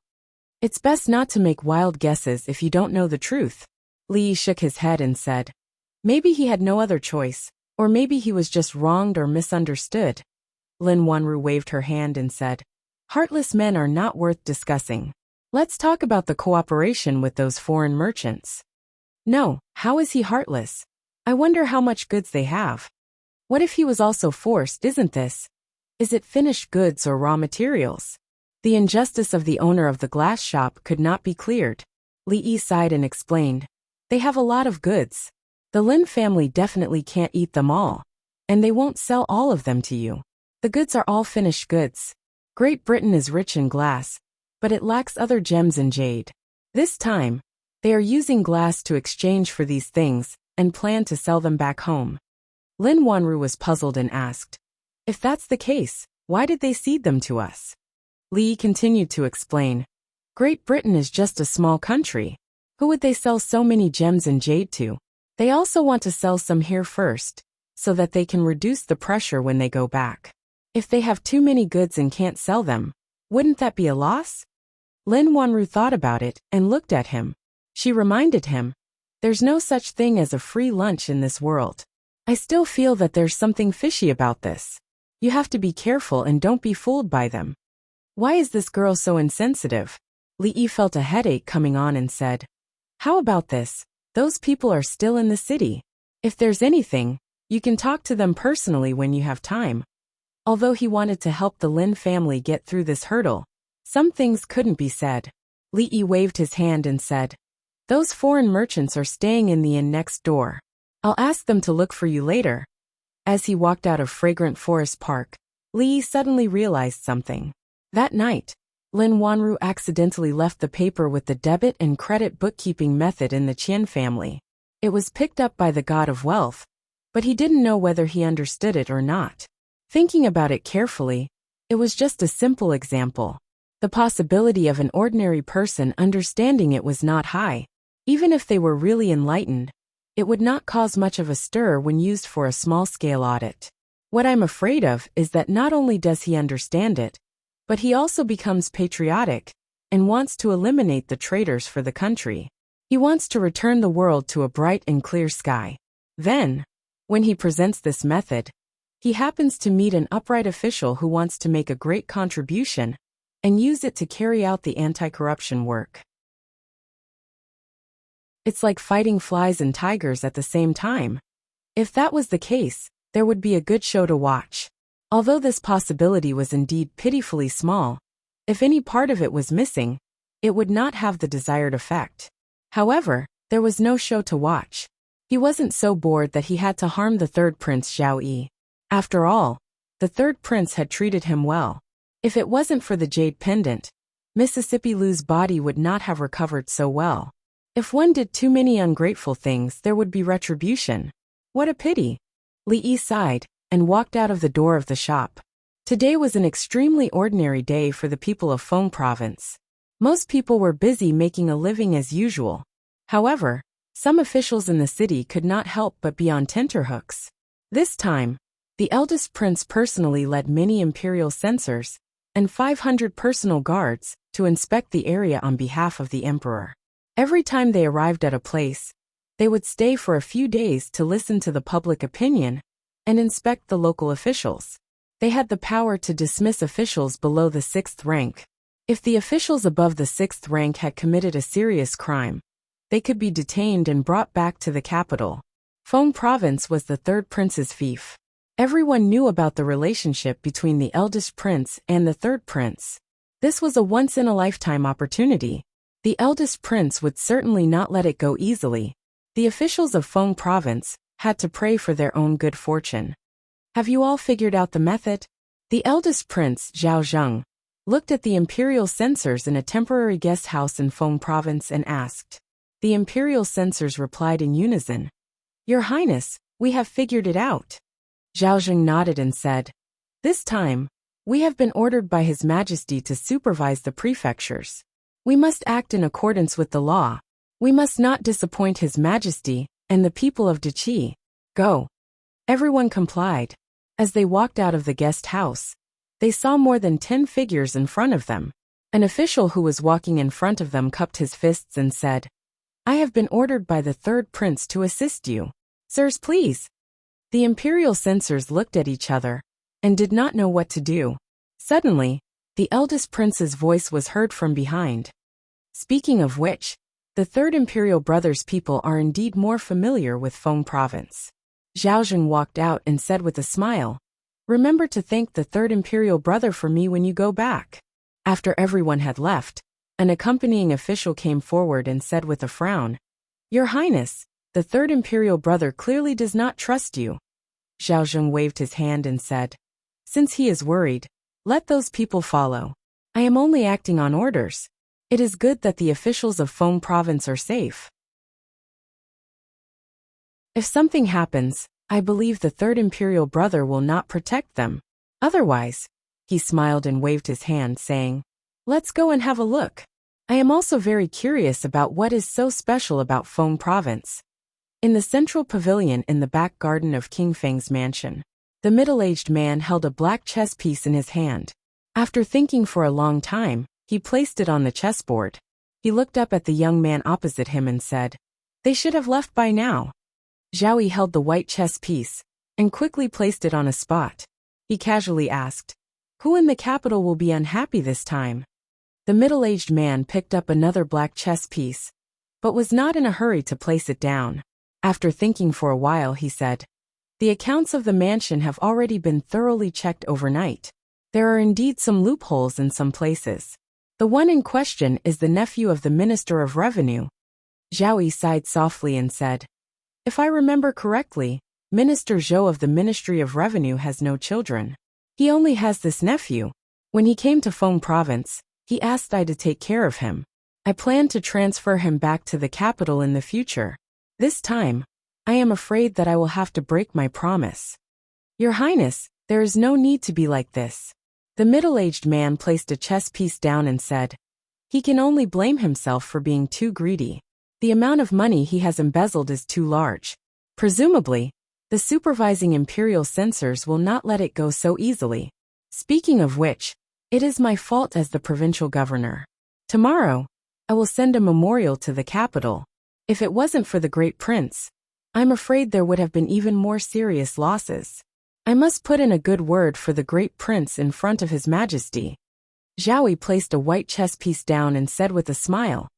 It's best not to make wild guesses if you don't know the truth." Li shook his head and said, "Maybe he had no other choice, or maybe he was just wronged or misunderstood." Lin Wanru waved her hand and said, "Heartless men are not worth discussing. Let's talk about the cooperation with those foreign merchants." "No, how is he heartless? I wonder how much goods they have. What if he was also forced, isn't this? Is it finished goods or raw materials?" The injustice of the owner of the glass shop could not be cleared. Li sighed and explained, "They have a lot of goods. The Lin family definitely can't eat them all, and they won't sell all of them to you. The goods are all finished goods. Great Britain is rich in glass, but it lacks other gems and jade. This time, they are using glass to exchange for these things and plan to sell them back home." Lin Wanru was puzzled and asked, "If that's the case, why did they cede them to us?" Li continued to explain, "Great Britain is just a small country. Who would they sell so many gems and jade to? They also want to sell some here first, so that they can reduce the pressure when they go back. If they have too many goods and can't sell them, wouldn't that be a loss?" Lin Wanru thought about it and looked at him. She reminded him, "There's no such thing as a free lunch in this world. I still feel that there's something fishy about this. You have to be careful and don't be fooled by them." "Why is this girl so insensitive?" Li felt a headache coming on and said, "How about this? Those people are still in the city. If there's anything, you can talk to them personally when you have time." Although he wanted to help the Lin family get through this hurdle, some things couldn't be said. Li waved his hand and said, "Those foreign merchants are staying in the inn next door. I'll ask them to look for you later." As he walked out of Fragrant Forest Park, Li suddenly realized something. That night, Lin Wanru accidentally left the paper with the debit and credit bookkeeping method in the Qian family. It was picked up by the god of wealth, but he didn't know whether he understood it or not. Thinking about it carefully, it was just a simple example. The possibility of an ordinary person understanding it was not high. Even if they were really enlightened, it would not cause much of a stir when used for a small-scale audit. What I'm afraid of is that not only does he understand it, but he also becomes patriotic and wants to eliminate the traitors for the country. He wants to return the world to a bright and clear sky. Then, when he presents this method, he happens to meet an upright official who wants to make a great contribution and use it to carry out the anti-corruption work. It's like fighting flies and tigers at the same time. If that was the case, there would be a good show to watch. Although this possibility was indeed pitifully small, if any part of it was missing, it would not have the desired effect. However, there was no show to watch. He wasn't so bored that he had to harm the third prince Zhao Yi. After all, the third prince had treated him well. If it wasn't for the jade pendant, Mississippi Lu's body would not have recovered so well. If one did too many ungrateful things, there would be retribution. What a pity. Li sighed and walked out of the door of the shop. Today was an extremely ordinary day for the people of Feng Province. Most people were busy making a living as usual. However, some officials in the city could not help but be on tenterhooks. This time, the eldest prince personally led many imperial censors and 500 personal guards to inspect the area on behalf of the emperor. Every time they arrived at a place, they would stay for a few days to listen to the public opinion and inspect the local officials. They had the power to dismiss officials below the 6th rank. If the officials above the 6th rank had committed a serious crime, they could be detained and brought back to the capital. Feng Province was the third prince's fief. Everyone knew about the relationship between the eldest prince and the third prince. This was a once-in-a-lifetime opportunity. The eldest prince would certainly not let it go easily. The officials of Feng Province had to pray for their own good fortune. Have you all figured out the method? The eldest prince, Zhao Zheng, looked at the imperial censors in a temporary guest house in Feng Province and asked. The imperial censors replied in unison. Your Highness, we have figured it out. Zhao Zheng nodded and said, This time, we have been ordered by His Majesty to supervise the prefectures. We must act in accordance with the law. We must not disappoint His Majesty and the people of Deqi. Go. Everyone complied. As they walked out of the guest house, they saw more than 10 figures in front of them. An official who was walking in front of them cupped his fists and said, I have been ordered by the third prince to assist you. Sirs, please. The imperial censors looked at each other and did not know what to do. Suddenly, the eldest prince's voice was heard from behind. Speaking of which, the third imperial brother's people are indeed more familiar with Feng Province. Zhao Zheng walked out and said with a smile, Remember to thank the third imperial brother for me when you go back. After everyone had left, an accompanying official came forward and said with a frown, Your Highness, the third imperial brother clearly does not trust you. Zhao Zheng waved his hand and said, Since he is worried, let those people follow. I am only acting on orders. It is good that the officials of Feng Province are safe. If something happens, I believe the third imperial brother will not protect them. Otherwise, he smiled and waved his hand, saying, Let's go and have a look. I am also very curious about what is so special about Feng Province. In the central pavilion in the back garden of King Feng's mansion, the middle-aged man held a black chess piece in his hand. After thinking for a long time, he placed it on the chessboard. He looked up at the young man opposite him and said, They should have left by now. Zhao Yi held the white chess piece and quickly placed it on a spot. He casually asked, Who in the capital will be unhappy this time? The middle-aged man picked up another black chess piece, but was not in a hurry to place it down. After thinking for a while, he said, The accounts of the mansion have already been thoroughly checked overnight. There are indeed some loopholes in some places. The one in question is the nephew of the Minister of Revenue. Zhao Yi sighed softly and said, If I remember correctly, Minister Zhou of the Ministry of Revenue has no children. He only has this nephew. When he came to Feng Province, he asked I to take care of him. I plan to transfer him back to the capital in the future. This time, I am afraid that I will have to break my promise. Your Highness, there is no need to be like this. The middle-aged man placed a chess piece down and said, He can only blame himself for being too greedy. The amount of money he has embezzled is too large. Presumably, the supervising imperial censors will not let it go so easily. Speaking of which, it is my fault as the provincial governor. Tomorrow, I will send a memorial to the capital. If it wasn't for the great prince, I'm afraid there would have been even more serious losses. I must put in a good word for the great prince in front of His Majesty. Zhao Yi placed a white chess piece down and said with a smile,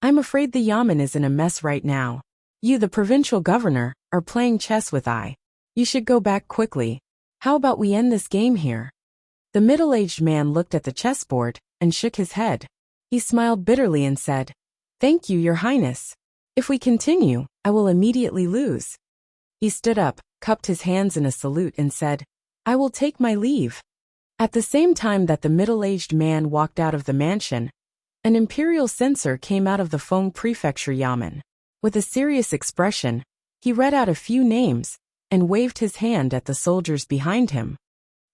I'm afraid the yamen is in a mess right now. You, the provincial governor, are playing chess with I. You should go back quickly. How about we end this game here? The middle-aged man looked at the chessboard and shook his head. He smiled bitterly and said, Thank you, Your Highness. If we continue, I will immediately lose. He stood up, cupped his hands in a salute and said, I will take my leave. At the same time that the middle-aged man walked out of the mansion, an imperial censor came out of the Feng Prefecture Yamen. With a serious expression, he read out a few names and waved his hand at the soldiers behind him.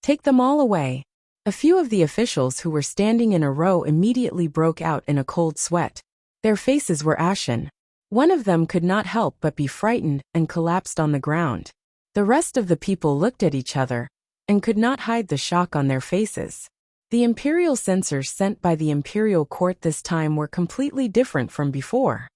Take them all away. A few of the officials who were standing in a row immediately broke out in a cold sweat. Their faces were ashen. One of them could not help but be frightened and collapsed on the ground. The rest of the people looked at each other and could not hide the shock on their faces. The imperial censors sent by the imperial court this time were completely different from before.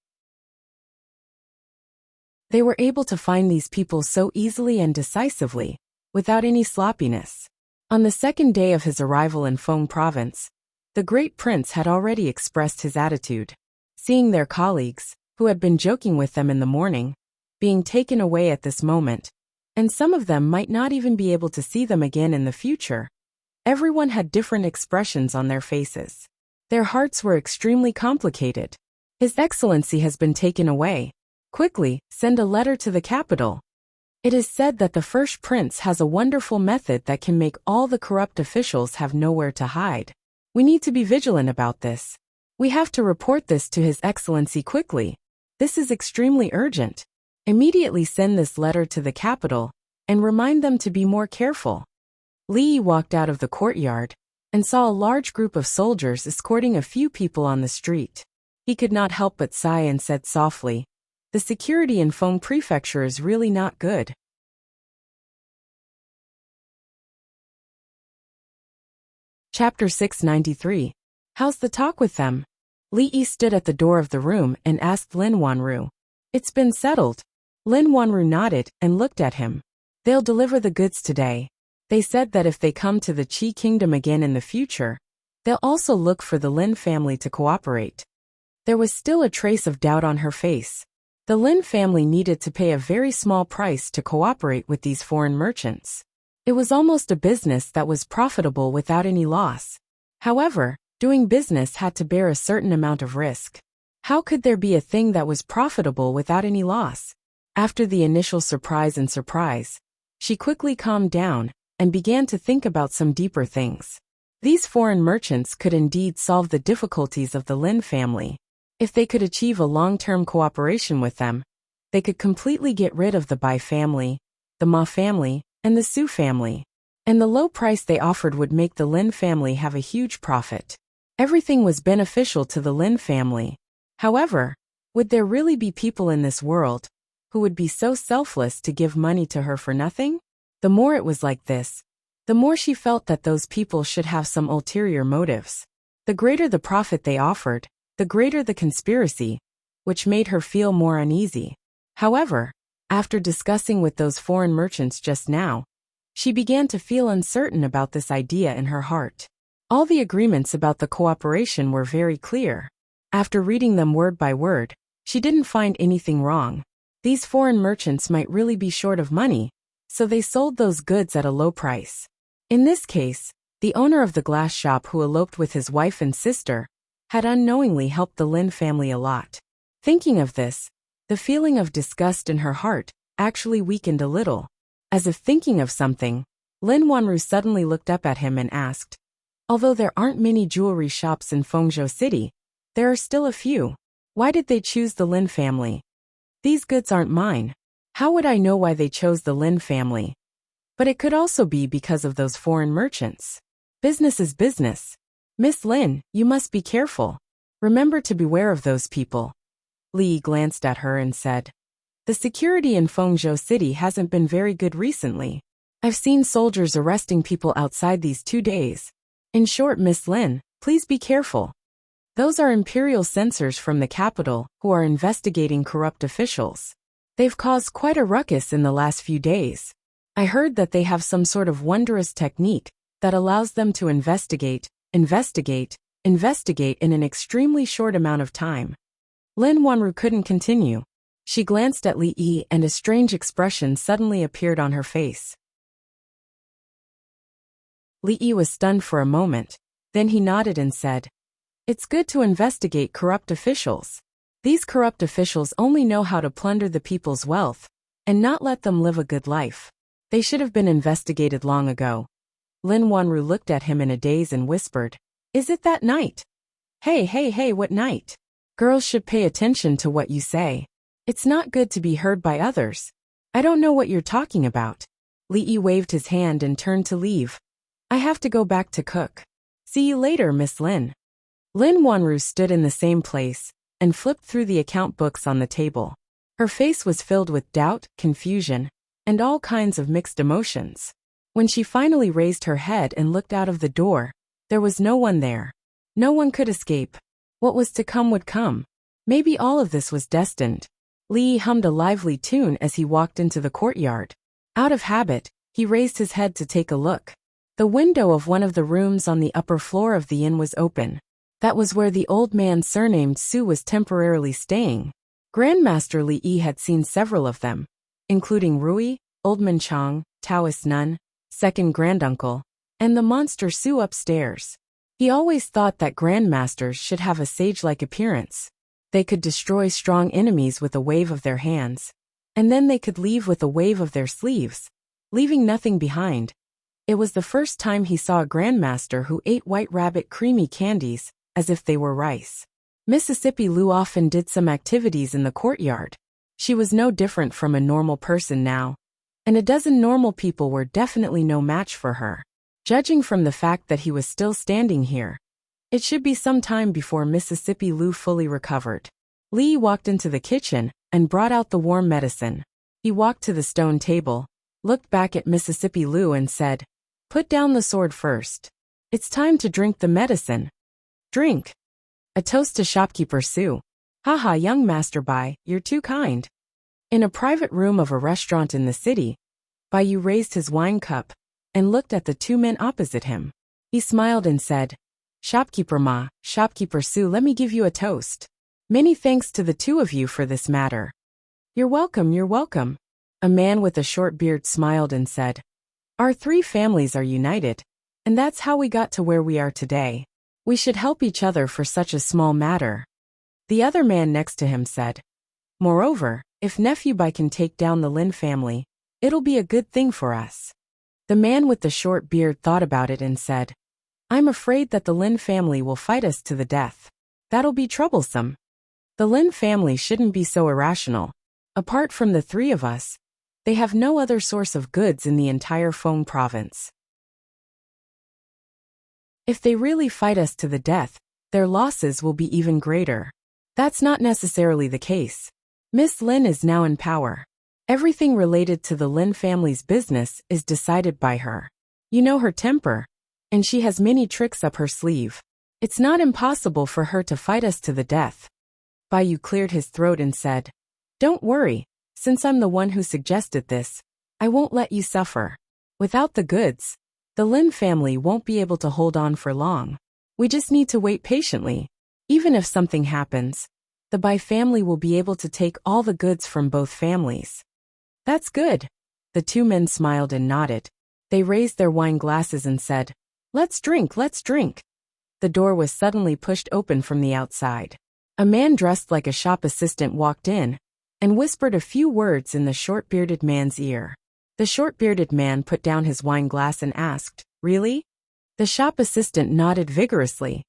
They were able to find these people so easily and decisively, without any sloppiness. On the second day of his arrival in Feng Province, the great prince had already expressed his attitude. Seeing their colleagues, who had been joking with them in the morning, being taken away at this moment, and some of them might not even be able to see them again in the future. Everyone had different expressions on their faces. Their hearts were extremely complicated. His Excellency has been taken away. Quickly, send a letter to the capital. It is said that the first prince has a wonderful method that can make all the corrupt officials have nowhere to hide. We need to be vigilant about this. We have to report this to His Excellency quickly. This is extremely urgent. Immediately send this letter to the capital, and remind them to be more careful. Li Yi walked out of the courtyard, and saw a large group of soldiers escorting a few people on the street. He could not help but sigh and said softly, "The security in Feng Prefecture is really not good." Chapter 693. How's the talk with them? Li Yi stood at the door of the room and asked Lin Wanru. It's been settled. Lin Wanru nodded and looked at him. They'll deliver the goods today. They said that if they come to the Qi Kingdom again in the future, they'll also look for the Lin family to cooperate. There was still a trace of doubt on her face. The Lin family needed to pay a very small price to cooperate with these foreign merchants. It was almost a business that was profitable without any loss. However, doing business had to bear a certain amount of risk. How could there be a thing that was profitable without any loss? After the initial surprise, she quickly calmed down and began to think about some deeper things. These foreign merchants could indeed solve the difficulties of the Lin family. If they could achieve a long-term cooperation with them, they could completely get rid of the Bai family, the Ma family, and the Su family. And the low price they offered would make the Lin family have a huge profit. Everything was beneficial to the Lin family. However, would there really be people in this world who would be so selfless to give money to her for nothing? The more it was like this, the more she felt that those people should have some ulterior motives. The greater the profit they offered, the greater the conspiracy, which made her feel more uneasy. However, after discussing with those foreign merchants just now, she began to feel uncertain about this idea in her heart. All the agreements about the cooperation were very clear. After reading them word by word, she didn't find anything wrong. These foreign merchants might really be short of money, so they sold those goods at a low price. In this case, the owner of the glass shop who eloped with his wife and sister had unknowingly helped the Lin family a lot. Thinking of this, the feeling of disgust in her heart actually weakened a little. As if thinking of something, Lin Wanru suddenly looked up at him and asked, "Although there aren't many jewelry shops in Fengzhou City, there are still a few. Why did they choose the Lin family? These goods aren't mine. How would I know why they chose the Lin family? But it could also be because of those foreign merchants. Business is business. Miss Lin, you must be careful. Remember to beware of those people." Li glanced at her and said, "The security in Fengzhou City hasn't been very good recently. I've seen soldiers arresting people outside these 2 days. In short, Miss Lin, please be careful. Those are imperial censors from the capital who are investigating corrupt officials. They've caused quite a ruckus in the last few days. I heard that they have some sort of wondrous technique that allows them to investigate in an extremely short amount of time." Lin Wanru couldn't continue. She glanced at Li Yi and a strange expression suddenly appeared on her face. Li Yi was stunned for a moment, then he nodded and said, "It's good to investigate corrupt officials. These corrupt officials only know how to plunder the people's wealth and not let them live a good life. They should have been investigated long ago." Lin Wanru looked at him in a daze and whispered, "Is it that night?" Hey, what night? Girls should pay attention to what you say. It's not good to be heard by others. I don't know what you're talking about." Li Yi waved his hand and turned to leave. "I have to go back to cook. See you later, Miss Lin." Lin Wanru stood in the same place and flipped through the account books on the table. Her face was filled with doubt, confusion, and all kinds of mixed emotions. When she finally raised her head and looked out of the door, there was no one there. No one could escape. What was to come would come. Maybe all of this was destined. Li Yi hummed a lively tune as he walked into the courtyard. Out of habit, he raised his head to take a look. The window of one of the rooms on the upper floor of the inn was open. That was where the old man surnamed Su was temporarily staying. Grandmaster Li Yi had seen several of them, including Rui, Old Man Chong, Taoist Nun, second granduncle, and the monster Su upstairs. He always thought that grandmasters should have a sage-like appearance. They could destroy strong enemies with a wave of their hands, and then they could leave with a wave of their sleeves, leaving nothing behind. It was the first time he saw a grandmaster who ate White Rabbit creamy candies, as if they were rice. Mississippi Lu often did some activities in the courtyard. She was no different from a normal person now, and a dozen normal people were definitely no match for her. Judging from the fact that he was still standing here, it should be some time before Mississippi Lu fully recovered. Lee walked into the kitchen and brought out the warm medicine. He walked to the stone table, looked back at Mississippi Lu and said, "Put down the sword first. It's time to drink the medicine." "Drink." A toast to shopkeeper Su. "Haha, young Master Bai, you're too kind." In a private room of a restaurant in the city, Bai Yu raised his wine cup and looked at the two men opposite him. He smiled and said, "Shopkeeper Ma, Shopkeeper Su, let me give you a toast. Many thanks to the two of you for this matter." You're welcome, you're welcome." A man with a short beard smiled and said, "Our three families are united, and that's how we got to where we are today. We should help each other for such a small matter." The other man next to him said, "Moreover, if Nephew Bai can take down the Lin family, it'll be a good thing for us." The man with the short beard thought about it and said, "I'm afraid that the Lin family will fight us to the death. That'll be troublesome. The Lin family shouldn't be so irrational. Apart from the three of us, they have no other source of goods in the entire Feng province. If they really fight us to the death, their losses will be even greater." That's not necessarily the case. Miss Lin is now in power. Everything related to the Lin family's business is decided by her. You know her temper, and she has many tricks up her sleeve. It's not impossible for her to fight us to the death. Bai Yu cleared his throat and said, "Don't worry, since I'm the one who suggested this, I won't let you suffer. Without the goods, the Lin family won't be able to hold on for long. We just need to wait patiently. Even if something happens, the Bai family will be able to take all the goods from both families." "That's good." The two men smiled and nodded. They raised their wine glasses and said, "Let's drink, let's drink." The door was suddenly pushed open from the outside. A man dressed like a shop assistant walked in and whispered a few words in the short-bearded man's ear. The short-bearded man put down his wine glass and asked, "Really?" The shop assistant nodded vigorously.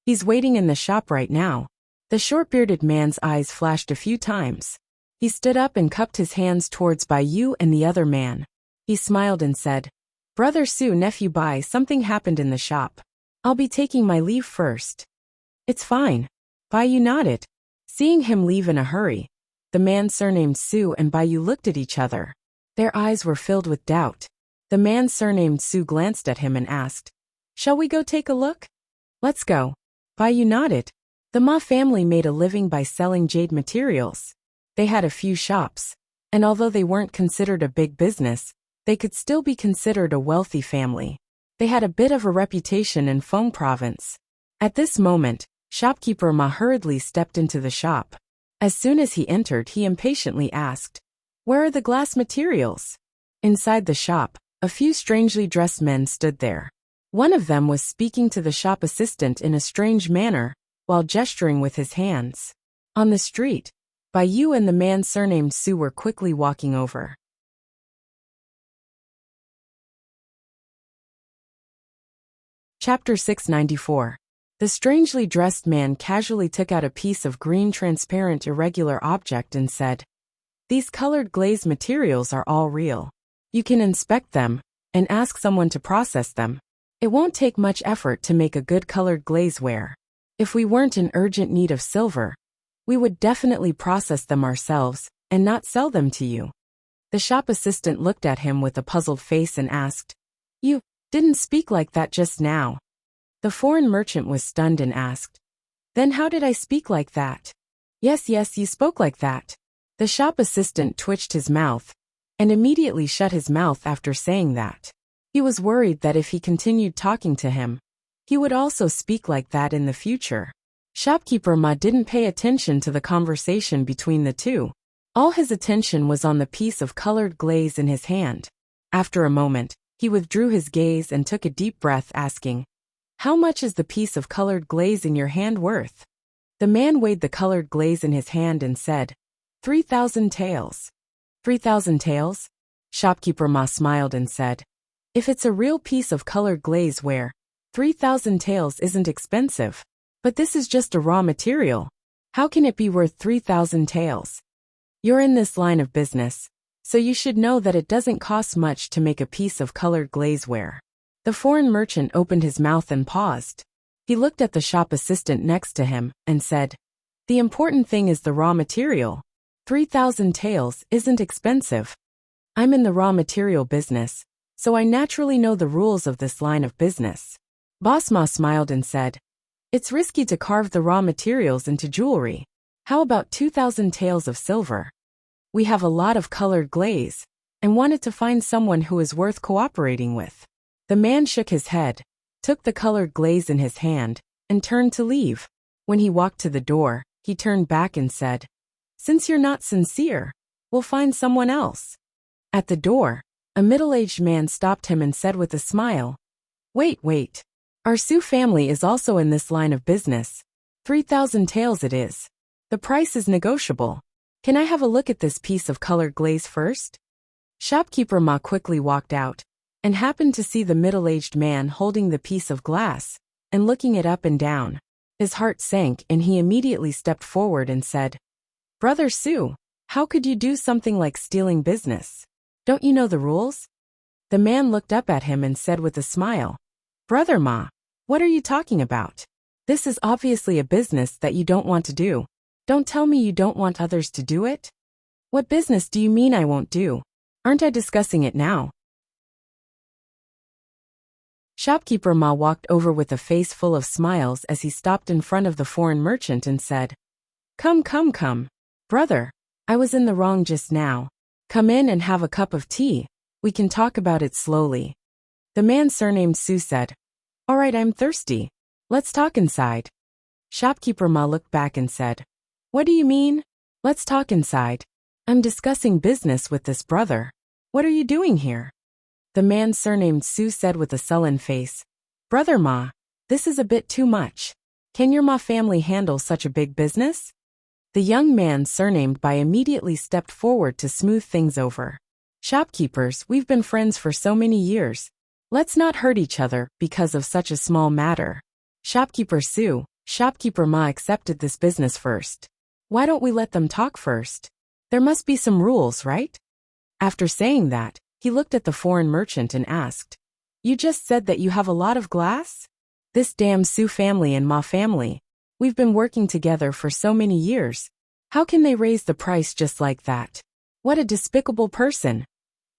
"He's waiting in the shop right now." The short-bearded man's eyes flashed a few times. He stood up and cupped his hands towards Bai Yu and the other man. He smiled and said, "Brother Su, Nephew Bai, something happened in the shop. I'll be taking my leave first." "It's fine." Bai Yu nodded. Seeing him leave in a hurry, the man surnamed Su and Bai Yu looked at each other. Their eyes were filled with doubt. The man surnamed Su glanced at him and asked, "Shall we go take a look?" "Let's go." Bai Yu nodded. The Ma family made a living by selling jade materials. They had a few shops, and although they weren't considered a big business, they could still be considered a wealthy family. They had a bit of a reputation in Feng province. At this moment, shopkeeper Ma hurriedly stepped into the shop. As soon as he entered, he impatiently asked, "Where are the glass materials?" Inside the shop, a few strangely dressed men stood there. One of them was speaking to the shop assistant in a strange manner, while gesturing with his hands. On the street, Bai Yu and the man surnamed Su were quickly walking over. Chapter 694. The strangely dressed man casually took out a piece of green transparent irregular object and said, "These colored glaze materials are all real. You can inspect them and ask someone to process them. It won't take much effort to make a good colored glazeware. If we weren't in urgent need of silver, we would definitely process them ourselves and not sell them to you." The shop assistant looked at him with a puzzled face and asked, "You didn't speak like that just now." The foreign merchant was stunned and asked, "Then how did I speak like that?" Yes, you spoke like that." The shop assistant twitched his mouth and immediately shut his mouth after saying that. He was worried that if he continued talking to him, he would also speak like that in the future. Shopkeeper Ma didn't pay attention to the conversation between the two. All his attention was on the piece of colored glaze in his hand. After a moment, he withdrew his gaze and took a deep breath, asking, "How much is the piece of colored glaze in your hand worth?" The man weighed the colored glaze in his hand and said, 3,000 taels. 3,000 taels? Shopkeeper Ma smiled and said, "If it's a real piece of colored glaze, where 3,000 taels isn't expensive. But this is just a raw material. How can it be worth 3,000 taels? You're in this line of business, so you should know that it doesn't cost much to make a piece of colored glazeware." The foreign merchant opened his mouth and paused. He looked at the shop assistant next to him and said, "The important thing is the raw material. 3,000 taels isn't expensive. I'm in the raw material business, so I naturally know the rules of this line of business." Boss Ma smiled and said, "It's risky to carve the raw materials into jewelry. How about 2,000 taels of silver? We have a lot of colored glaze, and wanted to find someone who is worth cooperating with." The man shook his head, took the colored glaze in his hand, and turned to leave. When he walked to the door, he turned back and said, "Since you're not sincere, we'll find someone else." At the door, a middle-aged man stopped him and said with a smile, Wait. Our Su family is also in this line of business. 3,000 taels it is. The price is negotiable. Can I have a look at this piece of colored glaze first?" Shopkeeper Ma quickly walked out, and happened to see the middle-aged man holding the piece of glass, and looking it up and down. His heart sank and he immediately stepped forward and said, "Brother Su, how could you do something like stealing business? Don't you know the rules?" The man looked up at him and said with a smile, "Brother Ma, what are you talking about? This is obviously a business that you don't want to do. Don't tell me you don't want others to do it. What business do you mean I won't do? Aren't I discussing it now?" Shopkeeper Ma walked over with a face full of smiles as he stopped in front of the foreign merchant and said, Come. Brother, I was in the wrong just now. Come in and have a cup of tea. We can talk about it slowly." The man surnamed Su said, "All right, I'm thirsty. Let's talk inside." Shopkeeper Ma looked back and said, "What do you mean? Let's talk inside. I'm discussing business with this brother. What are you doing here?" The man surnamed Su said with a sullen face, "Brother Ma, this is a bit too much. Can your Ma family handle such a big business?" The young man surnamed Bai immediately stepped forward to smooth things over. "Shopkeepers, we've been friends for so many years. Let's not hurt each other because of such a small matter. Shopkeeper Su, Shopkeeper Ma accepted this business first. Why don't we let them talk first? There must be some rules, right?" After saying that, he looked at the foreign merchant and asked, "You just said that you have a lot of glass? This damn Su family and Ma family. We've been working together for so many years. How can they raise the price just like that? What a despicable person."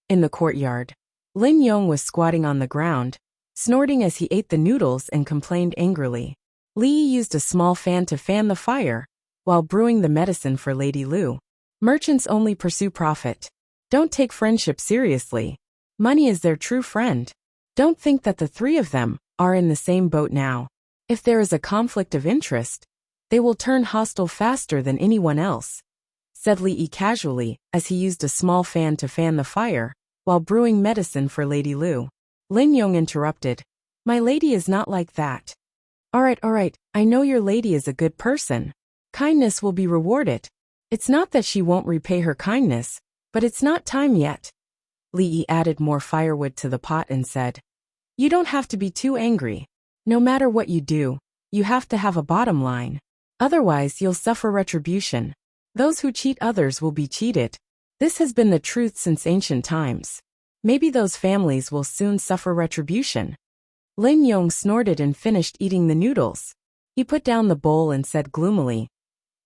In the courtyard, Lin Yong was squatting on the ground, snorting as he ate the noodles and complained angrily. Li used a small fan to fan the fire, while brewing the medicine for Lady Lu. Merchants only pursue profit. Don't take friendship seriously. Money is their true friend. Don't think that the three of them are in the same boat now. If there is a conflict of interest, they will turn hostile faster than anyone else," said Li casually as he used a small fan to fan the fire, while brewing medicine for Lady Lu. Lin Yong interrupted, "My lady is not like that." All right, I know your lady is a good person. Kindness will be rewarded. It's not that she won't repay her kindness, but it's not time yet." Li added more firewood to the pot and said, "You don't have to be too angry. No matter what you do, you have to have a bottom line. Otherwise you'll suffer retribution. Those who cheat others will be cheated. This has been the truth since ancient times. Maybe those families will soon suffer retribution." Lin Yong snorted and finished eating the noodles. He put down the bowl and said gloomily,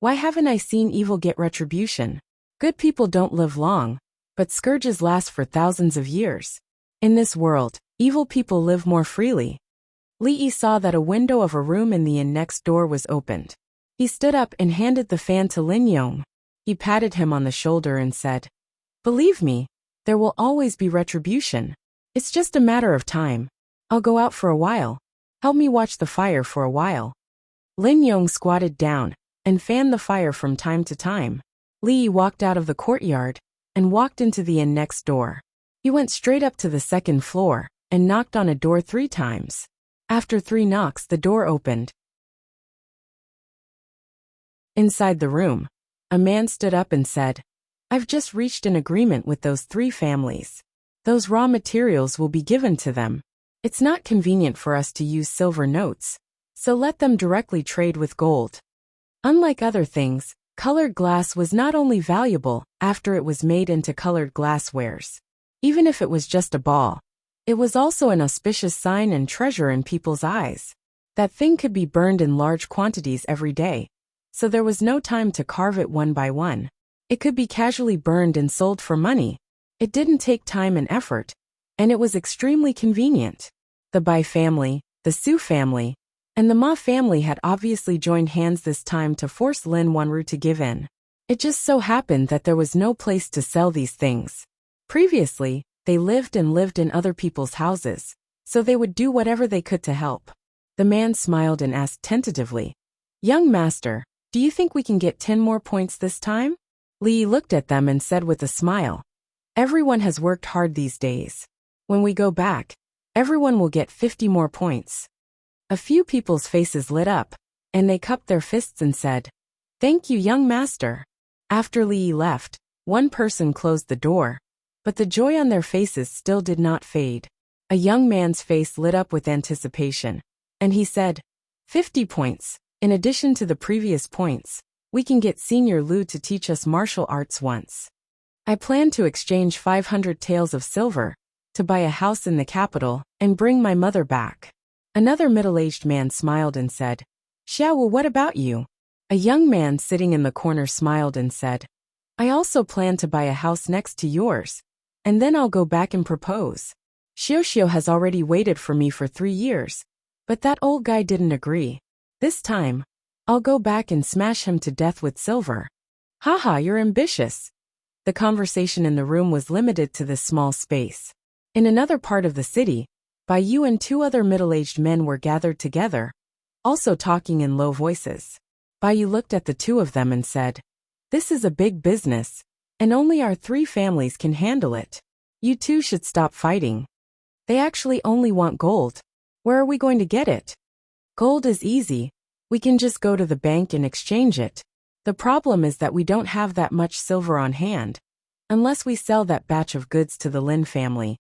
"Why haven't I seen evil get retribution? Good people don't live long, but scourges last for thousands of years. In this world, evil people live more freely." Li saw that a window of a room in the inn next door was opened. He stood up and handed the fan to Lin Yong. He patted him on the shoulder and said, "Believe me, there will always be retribution. It's just a matter of time. I'll go out for a while. Help me watch the fire for a while." Lin Yong squatted down and fanned the fire from time to time. Li Yi walked out of the courtyard and walked into the inn next door. He went straight up to the second floor and knocked on a door 3 times. After 3 knocks, the door opened. Inside the room, a man stood up and said, "I've just reached an agreement with those 3 families. Those raw materials will be given to them. It's not convenient for us to use silver notes, so let them directly trade with gold." Unlike other things, colored glass was not only valuable after it was made into colored glasswares. Even if it was just a ball, it was also an auspicious sign and treasure in people's eyes. That thing could be burned in large quantities every day, so there was no time to carve it one by one. It could be casually burned and sold for money. It didn't take time and effort, and it was extremely convenient. The Bai family, the Su family, and the Ma family had obviously joined hands this time to force Lin Wanru to give in. It just so happened that there was no place to sell these things. Previously, they lived in other people's houses, so they would do whatever they could to help. The man smiled and asked tentatively, "Young master, do you think we can get 10 more points this time?" Li looked at them and said with a smile, "Everyone has worked hard these days. When we go back, everyone will get 50 more points." A few people's faces lit up, and they cupped their fists and said, "Thank you, young master." After Li left, one person closed the door, but the joy on their faces still did not fade. A young man's face lit up with anticipation, and he said, 50 points. In addition to the previous points, we can get Senior Lu to teach us martial arts once. I plan to exchange 500 taels of silver to buy a house in the capital and bring my mother back." Another middle-aged man smiled and said, "Xiao, what about you?" A young man sitting in the corner smiled and said, "I also plan to buy a house next to yours, and then I'll go back and propose. Xiao has already waited for me for 3 years, but that old guy didn't agree. This time, I'll go back and smash him to death with silver." "Haha, you're ambitious." The conversation in the room was limited to this small space. In another part of the city, Bai Yu and 2 other middle-aged men were gathered together, also talking in low voices. Bai Yu looked at the 2 of them and said, "This is a big business, and only our 3 families can handle it. You 2 should stop fighting. They actually only want gold. Where are we going to get it? Gold is easy. We can just go to the bank and exchange it. The problem is that we don't have that much silver on hand, unless we sell that batch of goods to the Lin family.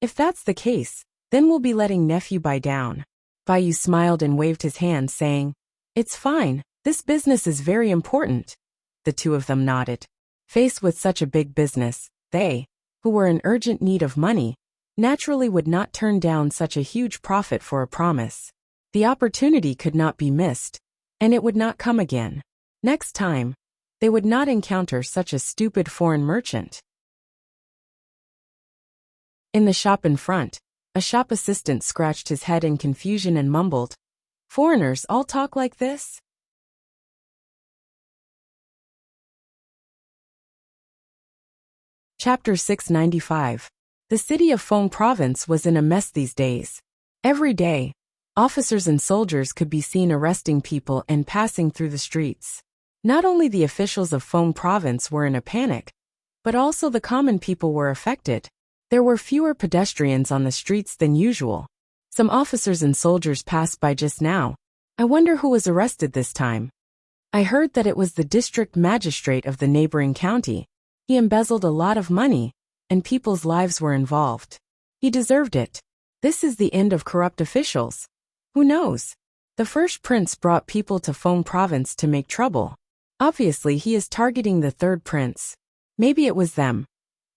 If that's the case, then we'll be letting nephew buy down." Bai Yu smiled and waved his hand, saying, "It's fine. This business is very important." The 2 of them nodded. Faced with such a big business, they, who were in urgent need of money, naturally would not turn down such a huge profit for a promise. The opportunity could not be missed, and it would not come again. Next time, they would not encounter such a stupid foreign merchant. In the shop in front, a shop assistant scratched his head in confusion and mumbled, "Foreigners all talk like this?" Chapter 695. The city of Feng Province was in a mess these days. Every day, officers and soldiers could be seen arresting people and passing through the streets. Not only the officials of Feng Province were in a panic, but also the common people were affected. There were fewer pedestrians on the streets than usual. Some officers and soldiers passed by just now. I wonder who was arrested this time. I heard that it was the district magistrate of the neighboring county. He embezzled a lot of money, and people's lives were involved. He deserved it. This is the end of corrupt officials. Who knows? The first prince brought people to Feng Province to make trouble. Obviously he is targeting the third prince. Maybe it was them.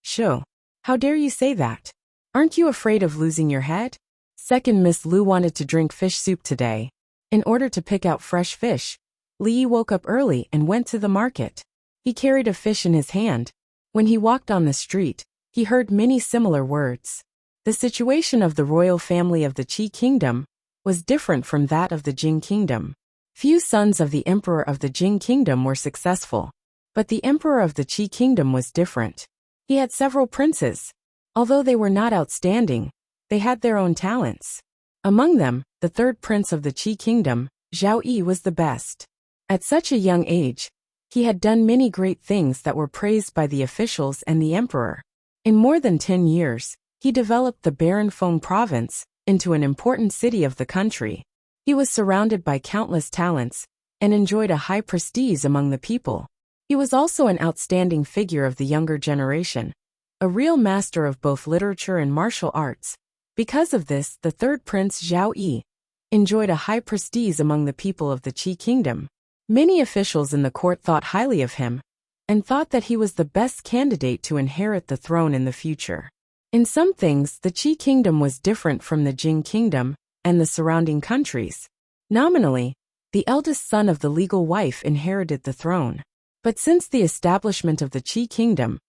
Sho. How dare you say that? Aren't you afraid of losing your head? Second Miss Lu wanted to drink fish soup today. In order to pick out fresh fish, Li woke up early and went to the market. He carried a fish in his hand. When he walked on the street, he heard many similar words. The situation of the royal family of the Qi kingdom was different from that of the Jing kingdom. Few sons of the emperor of the Jing kingdom were successful, but the emperor of the Qi kingdom was different. He had several princes. Although they were not outstanding, they had their own talents. Among them, the third prince of the Qi kingdom Zhao Yi was the best. At such a young age, he had done many great things that were praised by the officials and the emperor. In more than 10 years, he developed the barren Feng province into an important city of the country. He was surrounded by countless talents and enjoyed a high prestige among the people. He was also an outstanding figure of the younger generation, a real master of both literature and martial arts. Because of this, the third prince Zhao Yi enjoyed a high prestige among the people of the Qi kingdom. Many officials in the court thought highly of him and thought that he was the best candidate to inherit the throne in the future. In some things, the Qi kingdom was different from the Jing kingdom and the surrounding countries. Nominally, the eldest son of the legal wife inherited the throne. But since the establishment of the Qi kingdom,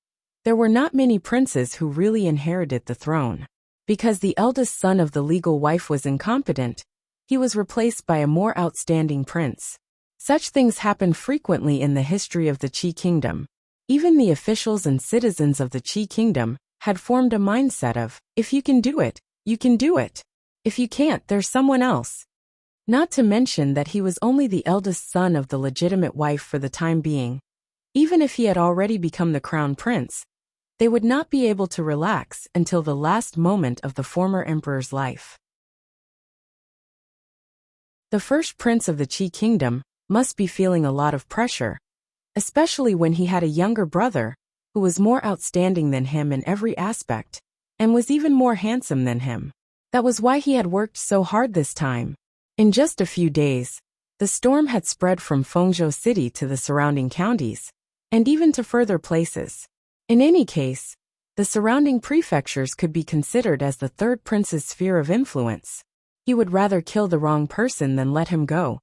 there were not many princes who really inherited the throne. Because the eldest son of the legal wife was incompetent, he was replaced by a more outstanding prince. Such things happen frequently in the history of the Qi kingdom. Even the officials and citizens of the Qi kingdom had formed a mindset of, if you can do it, you can do it. If you can't, there's someone else. Not to mention that he was only the eldest son of the legitimate wife for the time being. Even if he had already become the crown prince, they would not be able to relax until the last moment of the former emperor's life. The first prince of the Qi kingdom must be feeling a lot of pressure, especially when he had a younger brother who was more outstanding than him in every aspect and was even more handsome than him. That was why he had worked so hard this time. In just a few days, the storm had spread from Fengzhou city to the surrounding counties, and even to further places. In any case, the surrounding prefectures could be considered as the third prince's sphere of influence. He would rather kill the wrong person than let him go.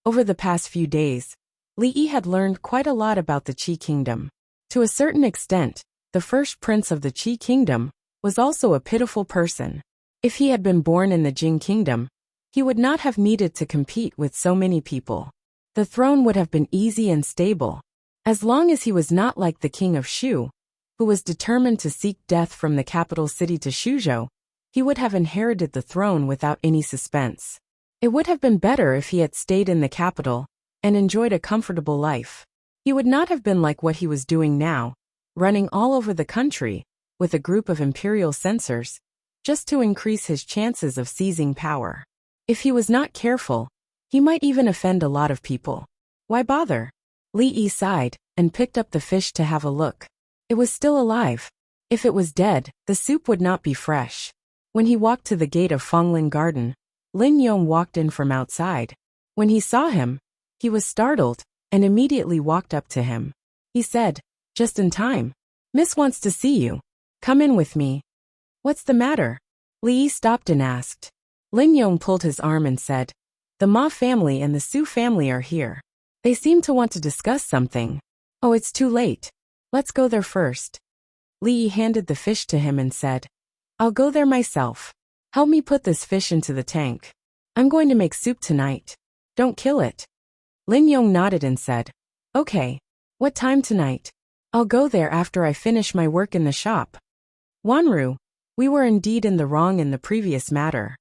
Over the past few days, Li Yi had learned quite a lot about the Qi kingdom. To a certain extent, the first prince of the Qi kingdom was also a pitiful person. If he had been born in the Jing kingdom, he would not have needed to compete with so many people. The throne would have been easy and stable. As long as he was not like the king of Shu, who was determined to seek death from the capital city to Shuzhou, he would have inherited the throne without any suspense. It would have been better if he had stayed in the capital and enjoyed a comfortable life. He would not have been like what he was doing now, running all over the country with a group of imperial censors, just to increase his chances of seizing power. If he was not careful, he might even offend a lot of people. Why bother? Li Yi sighed and picked up the fish to have a look. It was still alive. If it was dead, the soup would not be fresh. When he walked to the gate of Fenglin Garden, Lin Yong walked in from outside. When he saw him, he was startled and immediately walked up to him. He said, "Just in time. Miss wants to see you. Come in with me." "What's the matter?" Li Yi stopped and asked. Lin Yong pulled his arm and said, "The Ma family and the Su family are here. They seem to want to discuss something." "Oh, it's too late. Let's go there first." Li Yi handed the fish to him and said, "I'll go there myself. Help me put this fish into the tank. I'm going to make soup tonight. Don't kill it." Lin Yong nodded and said, "Okay. What time tonight?" "I'll go there after I finish my work in the shop." "Wanru, we were indeed in the wrong in the previous matter."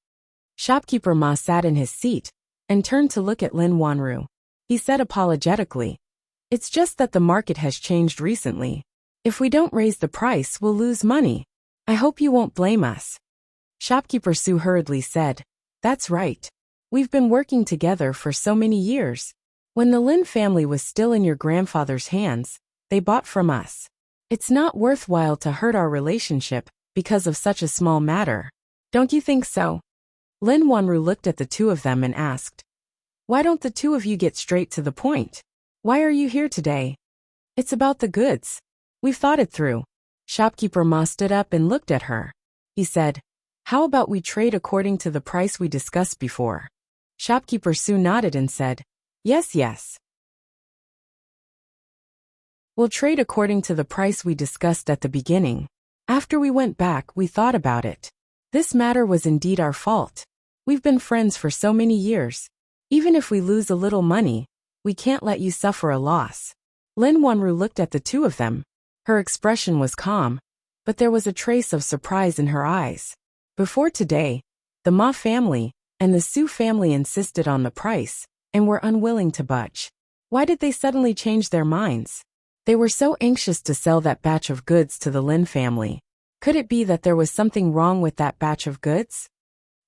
Shopkeeper Ma sat in his seat and turned to look at Lin Wanru. He said apologetically, "It's just that the market has changed recently. If we don't raise the price, we'll lose money. I hope you won't blame us." Shopkeeper Su hurriedly said, "That's right. We've been working together for so many years. When the Lin family was still in your grandfather's hands, they bought from us. It's not worthwhile to hurt our relationship because of such a small matter. Don't you think so?" Lin Wanru looked at the two of them and asked, "Why don't the two of you get straight to the point? Why are you here today?" "It's about the goods. We've thought it through." Shopkeeper Ma stood up and looked at her. He said, "How about we trade according to the price we discussed before?" Shopkeeper Su nodded and said, Yes. We'll trade according to the price we discussed at the beginning. After we went back, we thought about it. This matter was indeed our fault. We've been friends for so many years. Even if we lose a little money, we can't let you suffer a loss." Lin Wanru looked at the two of them. Her expression was calm, but there was a trace of surprise in her eyes. Before today, the Ma family and the Su family insisted on the price and were unwilling to budge. Why did they suddenly change their minds? They were so anxious to sell that batch of goods to the Lin family. Could it be that there was something wrong with that batch of goods?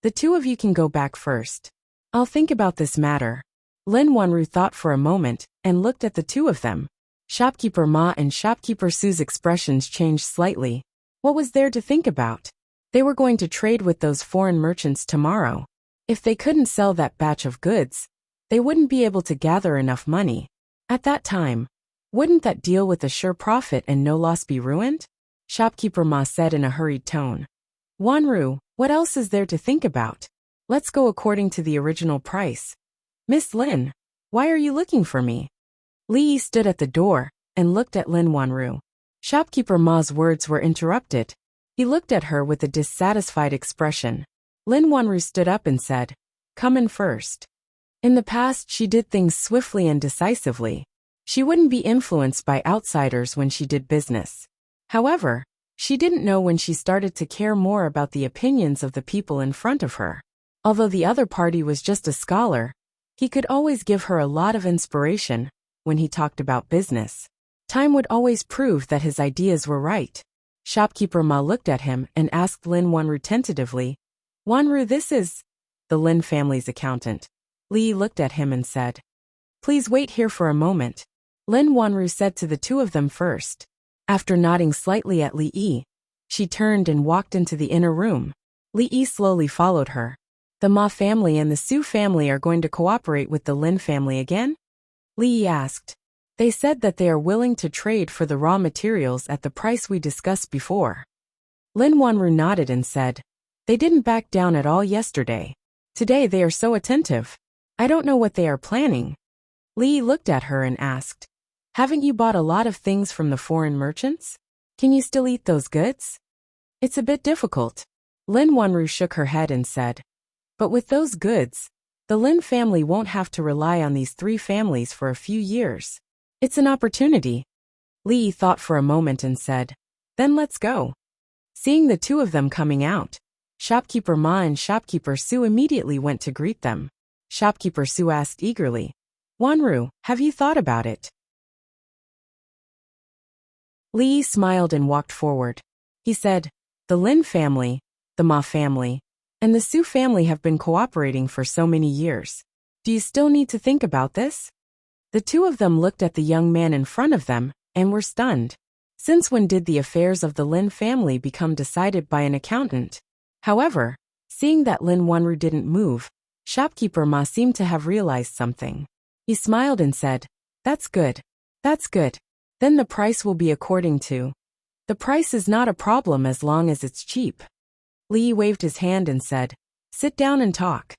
The two of you can go back first. I'll think about this matter. Lin Wanru thought for a moment and looked at the two of them. Shopkeeper Ma and Shopkeeper Su's expressions changed slightly. What was there to think about? They were going to trade with those foreign merchants tomorrow. If they couldn't sell that batch of goods, they wouldn't be able to gather enough money. At that time, wouldn't that deal with a sure profit and no loss be ruined? Shopkeeper Ma said in a hurried tone. Wanru, what else is there to think about? Let's go according to the original price. Miss Lin, why are you looking for me? Li Yi stood at the door and looked at Lin Wanru. Shopkeeper Ma's words were interrupted. He looked at her with a dissatisfied expression. Lin Wanru stood up and said, "Come in first." In the past, she did things swiftly and decisively. She wouldn't be influenced by outsiders when she did business. However, she didn't know when she started to care more about the opinions of the people in front of her. Although the other party was just a scholar, he could always give her a lot of inspiration when he talked about business. Time would always prove that his ideas were right. Shopkeeper Ma looked at him and asked Lin Wanru tentatively, "Wanru, this is the Lin family's accountant." Li looked at him and said, "Please wait here for a moment." Lin Wanru said to the two of them first. After nodding slightly at Li Yi, she turned and walked into the inner room. Li Yi slowly followed her. The Ma family and the Su family are going to cooperate with the Lin family again? Li Yi asked. They said that they are willing to trade for the raw materials at the price we discussed before. Lin Wanru nodded and said, "They didn't back down at all yesterday. Today they are so attentive. I don't know what they are planning." Li looked at her and asked, "Haven't you bought a lot of things from the foreign merchants? Can you still eat those goods?" "It's a bit difficult." Lin Wanru shook her head and said, "But with those goods, the Lin family won't have to rely on these three families for a few years. It's an opportunity." Li thought for a moment and said, "Then let's go." Seeing the two of them coming out, Shopkeeper Ma and Shopkeeper Su immediately went to greet them. Shopkeeper Su asked eagerly, "Wanru, have you thought about it?" Li smiled and walked forward. He said, "The Lin family, the Ma family, and the Su family have been cooperating for so many years. Do you still need to think about this?" The two of them looked at the young man in front of them and were stunned. Since when did the affairs of the Lin family become decided by an accountant? However, seeing that Lin Wanru didn't move, Shopkeeper Ma seemed to have realized something. He smiled and said, "That's good. That's good. Then the price will be according to." "The price is not a problem as long as it's cheap." Li waved his hand and said, "Sit down and talk."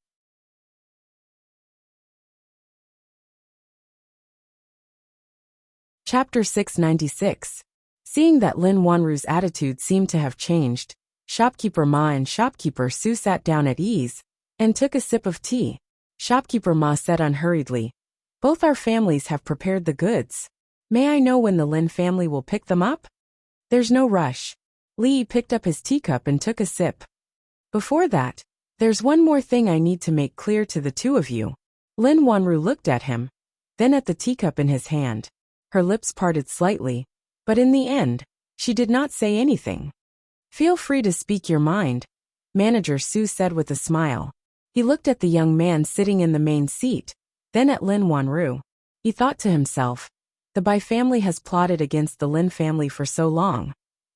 Chapter 696. Seeing that Lin Wanru's attitude seemed to have changed, Shopkeeper Ma and Shopkeeper Su sat down at ease and took a sip of tea. Shopkeeper Ma said unhurriedly, "Both our families have prepared the goods. May I know when the Lin family will pick them up?" "There's no rush." Li picked up his teacup and took a sip. "Before that, there's one more thing I need to make clear to the two of you." Lin Wanru looked at him, then at the teacup in his hand. Her lips parted slightly, but in the end, she did not say anything. "Feel free to speak your mind," Manager Su said with a smile. He looked at the young man sitting in the main seat, then at Lin Wanru. He thought to himself, the Bai family has plotted against the Lin family for so long.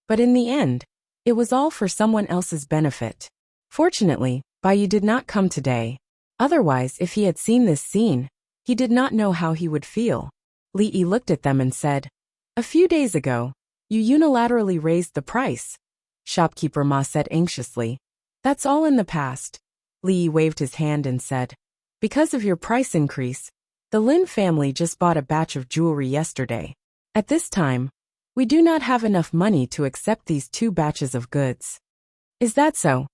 But in the end, it was all for someone else's benefit. Fortunately, Bai did not come today. Otherwise, if he had seen this scene, he did not know how he would feel. Li Yi looked at them and said, "A few days ago, you unilaterally raised the price." Shopkeeper Ma said anxiously, "That's all in the past." Li Yi waved his hand and said, "Because of your price increase, the Lin family just bought a batch of jewelry yesterday. At this time, we do not have enough money to accept these two batches of goods." "Is that so?"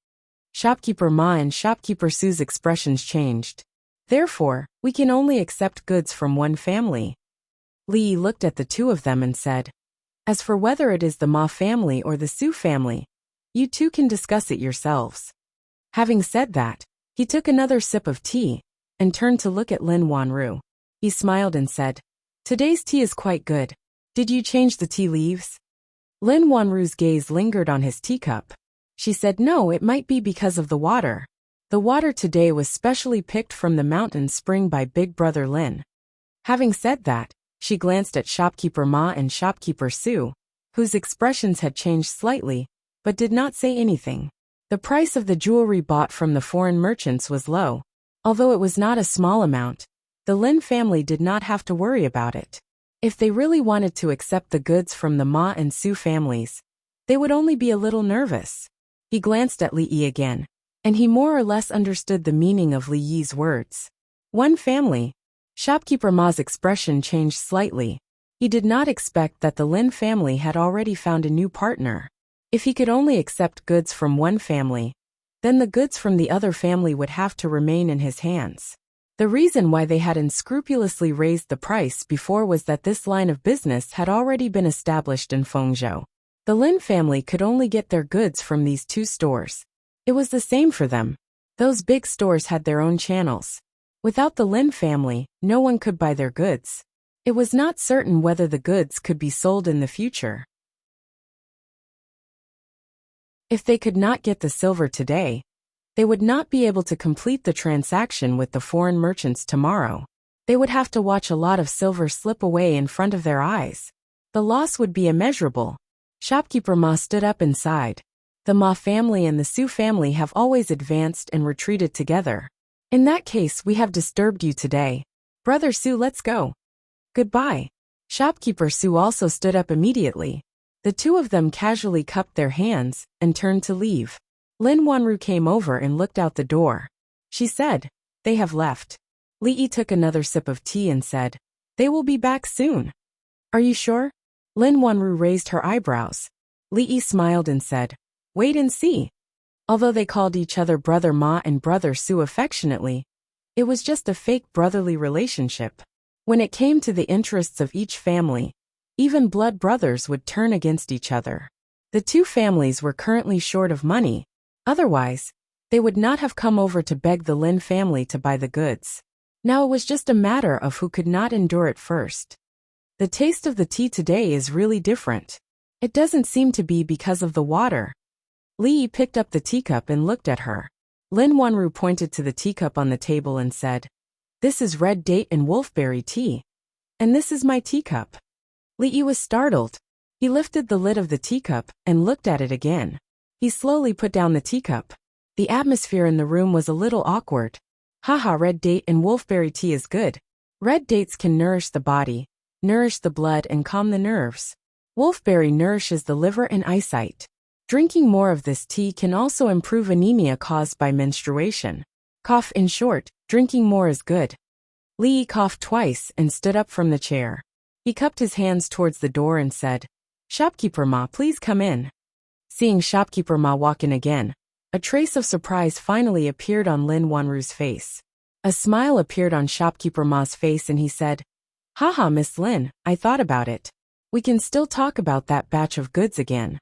Shopkeeper Ma and Shopkeeper Su's expressions changed. "Therefore, we can only accept goods from one family." Li looked at the two of them and said, "As for whether it is the Ma family or the Su family, you two can discuss it yourselves." Having said that, He took another sip of tea and turned to look at Lin Wanru. He smiled and said, "Today's tea is quite good. Did you change the tea leaves?" Lin Wanru's gaze lingered on his teacup. She said no, it might be because of the water. The water today was specially picked from the mountain spring by Big Brother Lin. Having said that, she glanced at shopkeeper Ma and shopkeeper Sue, whose expressions had changed slightly, but did not say anything. The price of the jewelry bought from the foreign merchants was low. Although it was not a small amount, the Lin family did not have to worry about it. If they really wanted to accept the goods from the Ma and Sue families, they would only be a little nervous. He glanced at Li Yi again, and he more or less understood the meaning of Li Yi's words. One family. Shopkeeper Ma's expression changed slightly. He did not expect that the Lin family had already found a new partner. If he could only accept goods from one family, then the goods from the other family would have to remain in his hands. The reason why they had unscrupulously raised the price before was that this line of business had already been established in Fengzhou. The Lin family could only get their goods from these two stores. It was the same for them. Those big stores had their own channels. Without the Lin family, no one could buy their goods. It was not certain whether the goods could be sold in the future. If they could not get the silver today, they would not be able to complete the transaction with the foreign merchants tomorrow. They would have to watch a lot of silver slip away in front of their eyes. The loss would be immeasurable. Shopkeeper Ma stood up and sighed. The Ma family and the Su family have always advanced and retreated together. In that case, we have disturbed you today. Brother Su, let's go. Goodbye. Shopkeeper Su also stood up immediately. The two of them casually cupped their hands and turned to leave. Lin Wanru came over and looked out the door. She said, "They have left." Li Yi took another sip of tea and said, "They will be back soon." "Are you sure?" Lin Wanru raised her eyebrows. Li Yi smiled and said, "Wait and see." Although they called each other Brother Ma and Brother Su affectionately, it was just a fake brotherly relationship. When it came to the interests of each family, even blood brothers would turn against each other. The two families were currently short of money. Otherwise, they would not have come over to beg the Lin family to buy the goods. Now it was just a matter of who could not endure it first. The taste of the tea today is really different. It doesn't seem to be because of the water. Li Yi picked up the teacup and looked at her. Lin Wanru pointed to the teacup on the table and said, "This is red date and wolfberry tea. And this is my teacup." Li Yi was startled. He lifted the lid of the teacup and looked at it again. He slowly put down the teacup. The atmosphere in the room was a little awkward. Haha, red date and wolfberry tea is good. Red dates can nourish the body, nourish the blood and calm the nerves. Wolfberry nourishes the liver and eyesight. Drinking more of this tea can also improve anemia caused by menstruation. Cough, in short, drinking more is good. Li Yi coughed twice and stood up from the chair. He cupped his hands towards the door and said, "Shopkeeper Ma, please come in." Seeing Shopkeeper Ma walk in again, a trace of surprise finally appeared on Lin Wanru's face. A smile appeared on Shopkeeper Ma's face and he said, "Haha, Miss Lin, I thought about it. We can still talk about that batch of goods again."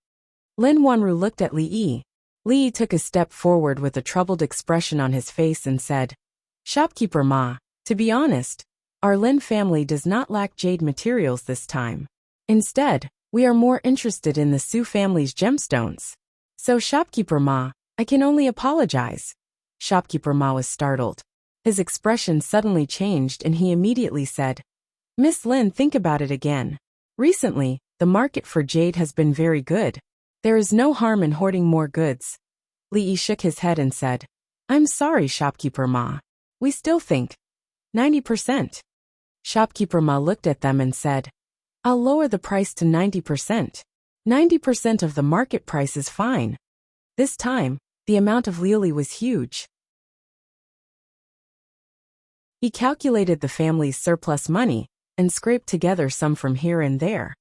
Lin Wanru looked at Li Yi. Li Yi took a step forward with a troubled expression on his face and said, "Shopkeeper Ma, to be honest, our Lin family does not lack jade materials this time. Instead, we are more interested in the Su family's gemstones. So Shopkeeper Ma, I can only apologize." Shopkeeper Ma was startled. His expression suddenly changed and he immediately said, "Miss Lin, think about it again. Recently, the market for jade has been very good. There is no harm in hoarding more goods." Li Yi shook his head and said, "I'm sorry, Shopkeeper Ma. We still think 90%. Shopkeeper Ma looked at them and said, "I'll lower the price to 90%. 90% of the market price is fine." This time, the amount of liuli was huge. He calculated the family's surplus money and scraped together some from here and there.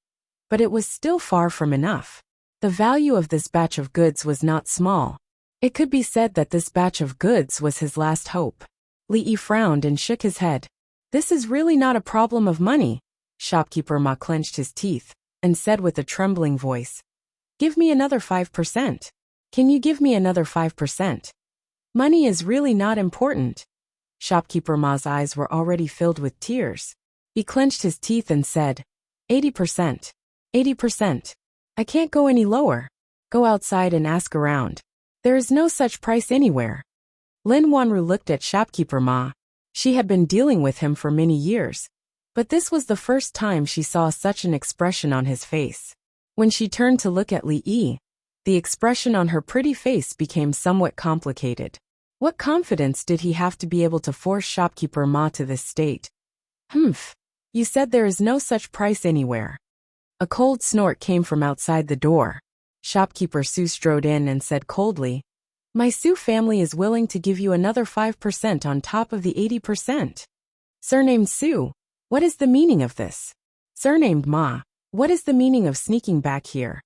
But it was still far from enough. The value of this batch of goods was not small. It could be said that this batch of goods was his last hope. Li Yi frowned and shook his head. "This is really not a problem of money." Shopkeeper Ma clenched his teeth and said with a trembling voice, "Give me another 5%. Can you give me another 5%? Money is really not important. Shopkeeper Ma's eyes were already filled with tears. He clenched his teeth and said, 80%. 80%. I can't go any lower. Go outside and ask around. There is no such price anywhere. Lin Wanru looked at Shopkeeper Ma. She had been dealing with him for many years, but this was the first time she saw such an expression on his face. When she turned to look at Li Yi, the expression on her pretty face became somewhat complicated. What confidence did he have to be able to force Shopkeeper Ma to this state? Humph. You said there is no such price anywhere. A cold snort came from outside the door. Shopkeeper Su strode in and said coldly, My Su family is willing to give you another 5% on top of the 80%. Surnamed Su, what is the meaning of this? Surnamed Ma, what is the meaning of sneaking back here?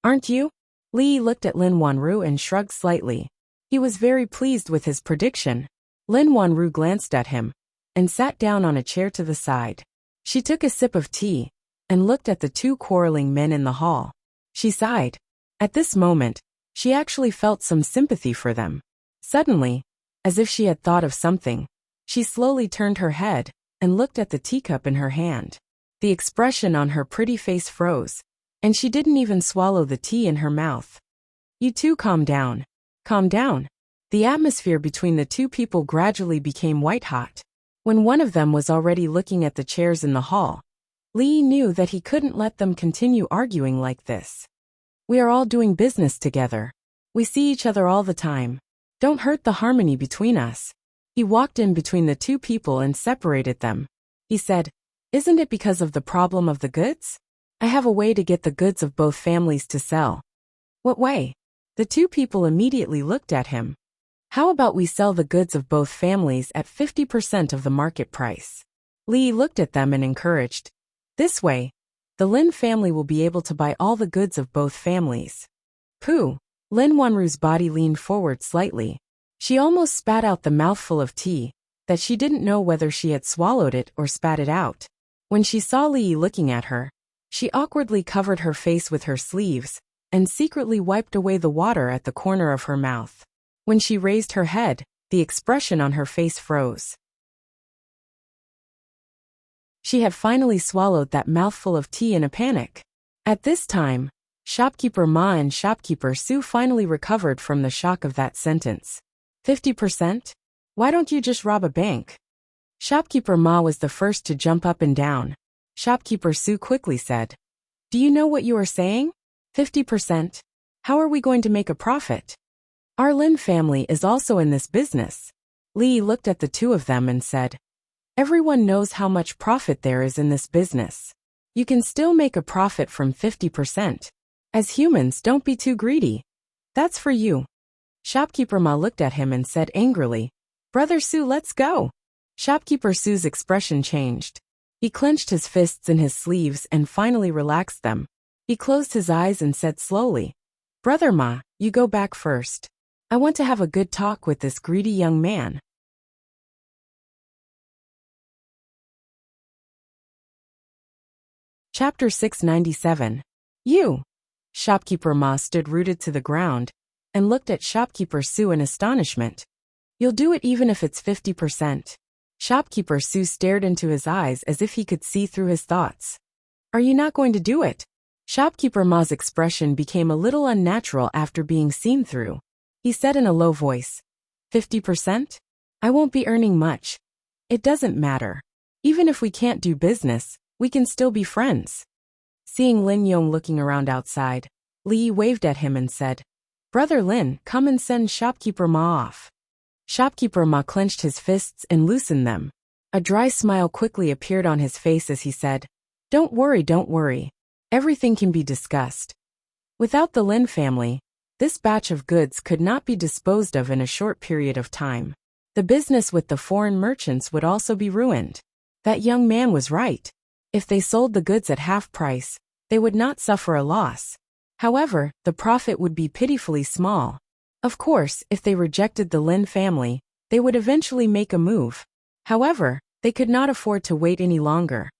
Aren't you? Li looked at Lin Wanru and shrugged slightly. He was very pleased with his prediction. Lin Wanru glanced at him and sat down on a chair to the side. She took a sip of tea and looked at the two quarreling men in the hall. She sighed. At this moment, she actually felt some sympathy for them. Suddenly, as if she had thought of something, she slowly turned her head and looked at the teacup in her hand. The expression on her pretty face froze, and she didn't even swallow the tea in her mouth. You two calm down. Calm down. The atmosphere between the two people gradually became white-hot. When one of them was already looking at the chairs in the hall, Li knew that he couldn't let them continue arguing like this. We are all doing business together. We see each other all the time. Don't hurt the harmony between us. He walked in between the two people and separated them. He said, Isn't it because of the problem of the goods? I have a way to get the goods of both families to sell. What way? The two people immediately looked at him. How about we sell the goods of both families at 50% of the market price? Li looked at them and encouraged. This way, the Lin family will be able to buy all the goods of both families. Pooh! Lin Wanru's body leaned forward slightly. She almost spat out the mouthful of tea, that she didn't know whether she had swallowed it or spat it out. When she saw Li looking at her, she awkwardly covered her face with her sleeves and secretly wiped away the water at the corner of her mouth. When she raised her head, the expression on her face froze. She had finally swallowed that mouthful of tea in a panic. At this time, Shopkeeper Ma and Shopkeeper Su finally recovered from the shock of that sentence. 50%? Why don't you just rob a bank? Shopkeeper Ma was the first to jump up and down. Shopkeeper Su quickly said, Do you know what you are saying? 50%? How are we going to make a profit? Our Lin family is also in this business. Li looked at the two of them and said, Everyone knows how much profit there is in this business. You can still make a profit from 50%. As humans, don't be too greedy. That's for you. Shopkeeper Ma looked at him and said angrily, Brother Su, let's go. Shopkeeper Su's expression changed. He clenched his fists in his sleeves and finally relaxed them. He closed his eyes and said slowly, Brother Ma, you go back first. I want to have a good talk with this greedy young man. Chapter 697. You! Shopkeeper Ma stood rooted to the ground and looked at Shopkeeper Su in astonishment. You'll do it even if it's 50%. Shopkeeper Su stared into his eyes as if he could see through his thoughts. Are you not going to do it? Shopkeeper Ma's expression became a little unnatural after being seen through. He said in a low voice, 50%? I won't be earning much. It doesn't matter. Even if we can't do business, we can still be friends. Seeing Lin Yong looking around outside, Li waved at him and said, Brother Lin, come and send Shopkeeper Ma off. Shopkeeper Ma clenched his fists and loosened them. A dry smile quickly appeared on his face as he said, Don't worry. Everything can be discussed. Without the Lin family, this batch of goods could not be disposed of in a short period of time. The business with the foreign merchants would also be ruined. That young man was right. If they sold the goods at half price, they would not suffer a loss. However, the profit would be pitifully small. Of course, if they rejected the Lin family, they would eventually make a move. However, they could not afford to wait any longer.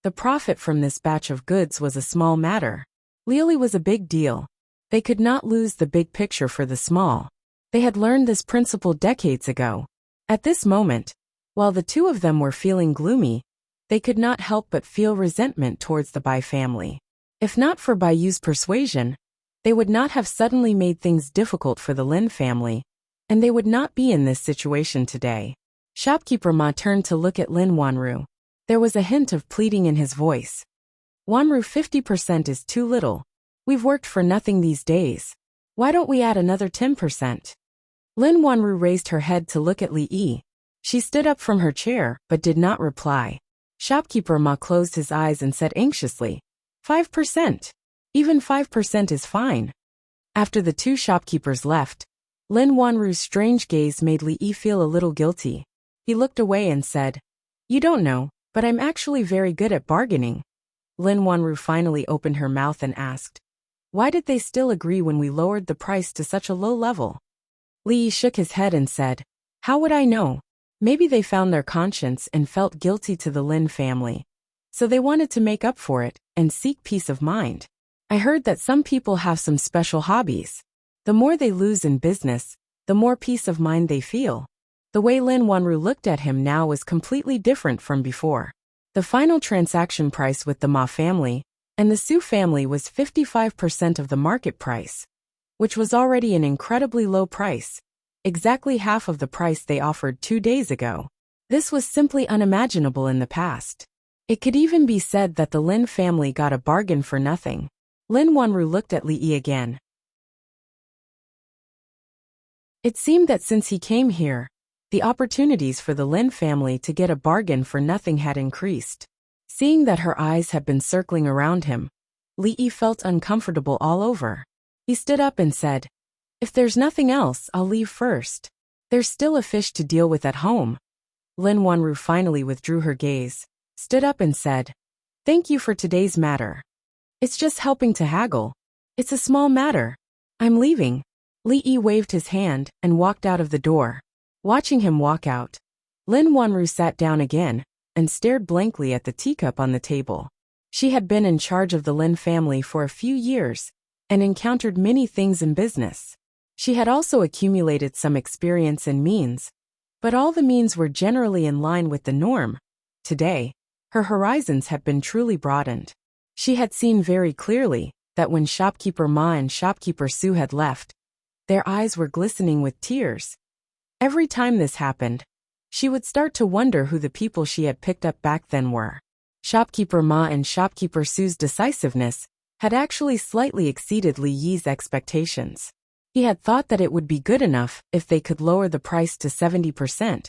The profit from this batch of goods was a small matter. Really was a big deal. They could not lose the big picture for the small. They had learned this principle decades ago. At this moment, while the two of them were feeling gloomy, they could not help but feel resentment towards the Bai family. If not for Baiyu's persuasion, they would not have suddenly made things difficult for the Lin family, and they would not be in this situation today. Shopkeeper Ma turned to look at Lin Wanru. There was a hint of pleading in his voice. Wanru, 50% is too little. We've worked for nothing these days. Why don't we add another 10%? Lin Wanru raised her head to look at Li Yi. She stood up from her chair, but did not reply. Shopkeeper Ma closed his eyes and said anxiously, 5%. Even 5% is fine. After the two shopkeepers left, Lin Wanru's strange gaze made Li Yi feel a little guilty. He looked away and said, You don't know, but I'm actually very good at bargaining. Lin Wanru finally opened her mouth and asked, Why did they still agree when we lowered the price to such a low level? Li Yi shook his head and said, How would I know? Maybe they found their conscience and felt guilty to the Lin family. So they wanted to make up for it and seek peace of mind. I heard that some people have some special hobbies. The more they lose in business, the more peace of mind they feel. The way Lin Wanru looked at him now was completely different from before. The final transaction price with the Ma family and the Su family was 55% of the market price, which was already an incredibly low price, exactly half of the price they offered 2 days ago. This was simply unimaginable in the past. It could even be said that the Lin family got a bargain for nothing. Lin Wanru looked at Li Yi again. It seemed that since he came here, the opportunities for the Lin family to get a bargain for nothing had increased. Seeing that her eyes had been circling around him, Li Yi felt uncomfortable all over. He stood up and said, If there's nothing else, I'll leave first. There's still a fish to deal with at home. Lin Wanru finally withdrew her gaze, stood up and said, Thank you for today's matter. It's just helping to haggle. It's a small matter. I'm leaving. Li Yi waved his hand and walked out of the door. Watching him walk out, Lin Wanru sat down again and stared blankly at the teacup on the table. She had been in charge of the Lin family for a few years and encountered many things in business. She had also accumulated some experience and means, but all the means were generally in line with the norm. Today, her horizons had been truly broadened. She had seen very clearly that when Shopkeeper Ma and Shopkeeper Su had left, their eyes were glistening with tears. Every time this happened, she would start to wonder who the people she had picked up back then were. Shopkeeper Ma and Shopkeeper Su's decisiveness had actually slightly exceeded Li Yi's expectations. He had thought that it would be good enough if they could lower the price to 70%,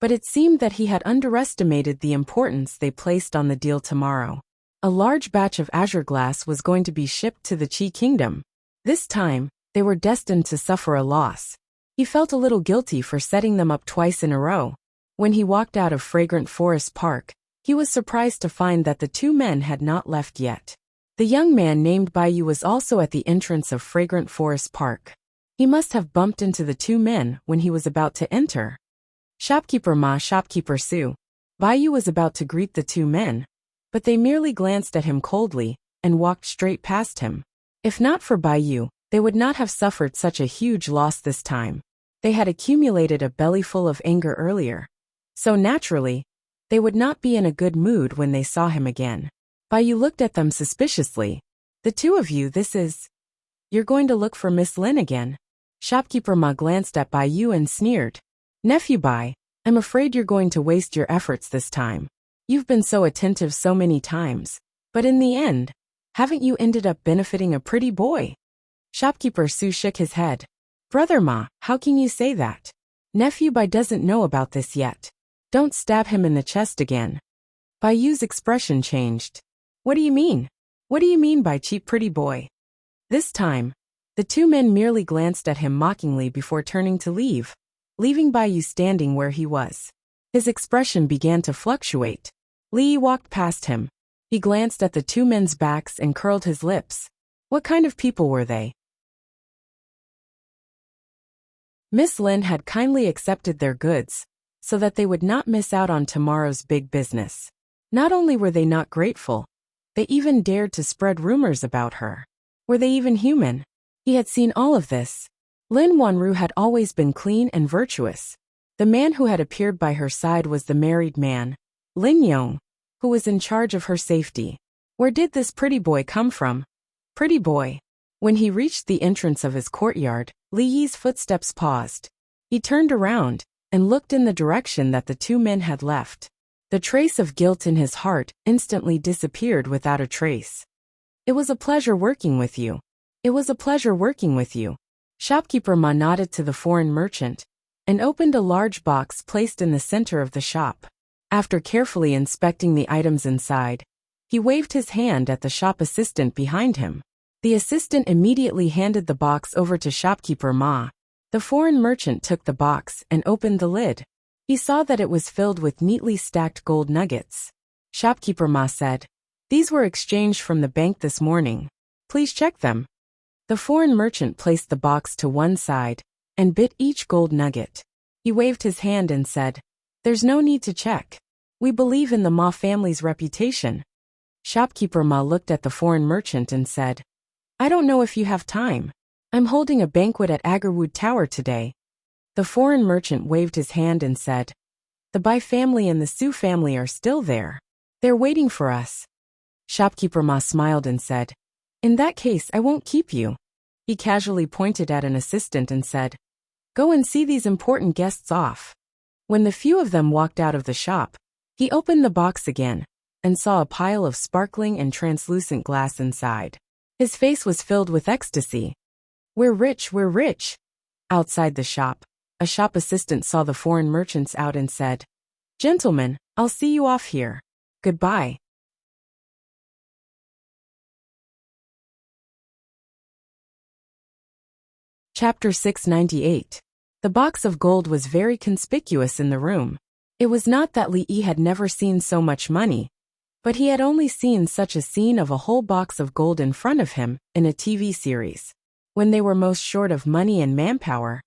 but it seemed that he had underestimated the importance they placed on the deal tomorrow. A large batch of azure glass was going to be shipped to the Qi Kingdom. This time, they were destined to suffer a loss. He felt a little guilty for setting them up twice in a row. When he walked out of Fragrant Forest Park, he was surprised to find that the two men had not left yet. The young man named Baiyu was also at the entrance of Fragrant Forest Park. He must have bumped into the two men when he was about to enter. Shopkeeper Ma, Shopkeeper Su. Baiyu was about to greet the two men, but they merely glanced at him coldly and walked straight past him. If not for Baiyu, they would not have suffered such a huge loss this time. They had accumulated a bellyful of anger earlier. So naturally, they would not be in a good mood when they saw him again. Baiyu looked at them suspiciously. The two of you, this is... You're going to look for Miss Lin again? Shopkeeper Ma glanced at Baiyu and sneered. Nephew Bai, I'm afraid you're going to waste your efforts this time. You've been so attentive so many times, but in the end, haven't you ended up benefiting a pretty boy? Shopkeeper Su shook his head. Brother Ma, how can you say that? Nephew Bai doesn't know about this yet. Don't stab him in the chest again. Baiyu's expression changed. What do you mean? What do you mean by cheap pretty boy? This time, the two men merely glanced at him mockingly before turning to leave, leaving Baiyu standing where he was. His expression began to fluctuate. Li walked past him. He glanced at the two men's backs and curled his lips. What kind of people were they? Miss Lin had kindly accepted their goods, so that they would not miss out on tomorrow's big business. Not only were they not grateful, they even dared to spread rumors about her. Were they even human? He had seen all of this. Lin Wanru had always been clean and virtuous. The man who had appeared by her side was the married man, Lin Yong, who was in charge of her safety. Where did this pretty boy come from? Pretty boy. When he reached the entrance of his courtyard, Li Yi's footsteps paused. He turned around and looked in the direction that the two men had left. The trace of guilt in his heart instantly disappeared without a trace. It was a pleasure working with you. It was a pleasure working with you. Shopkeeper Ma nodded to the foreign merchant and opened a large box placed in the center of the shop. After carefully inspecting the items inside, he waved his hand at the shop assistant behind him. The assistant immediately handed the box over to Shopkeeper Ma. The foreign merchant took the box and opened the lid. He saw that it was filled with neatly stacked gold nuggets. Shopkeeper Ma said, "These were exchanged from the bank this morning. Please check them." The foreign merchant placed the box to one side and bit each gold nugget. He waved his hand and said, "There's no need to check. We believe in the Ma family's reputation." Shopkeeper Ma looked at the foreign merchant and said, "I don't know if you have time. I'm holding a banquet at Agarwood Tower today." The foreign merchant waved his hand and said, "The Bai family and the Su family are still there. They're waiting for us." Shopkeeper Ma smiled and said, "In that case, I won't keep you." He casually pointed at an assistant and said, "Go and see these important guests off." When the few of them walked out of the shop, he opened the box again and saw a pile of sparkling and translucent glass inside. His face was filled with ecstasy. "We're rich, we're rich." Outside the shop, a shop assistant saw the foreign merchants out and said, "Gentlemen, I'll see you off here. Goodbye." Chapter 698. The box of gold was very conspicuous in the room. It was not that Li Yi had never seen so much money, but he had only seen such a scene of a whole box of gold in front of him in a TV series. When they were most short of money and manpower,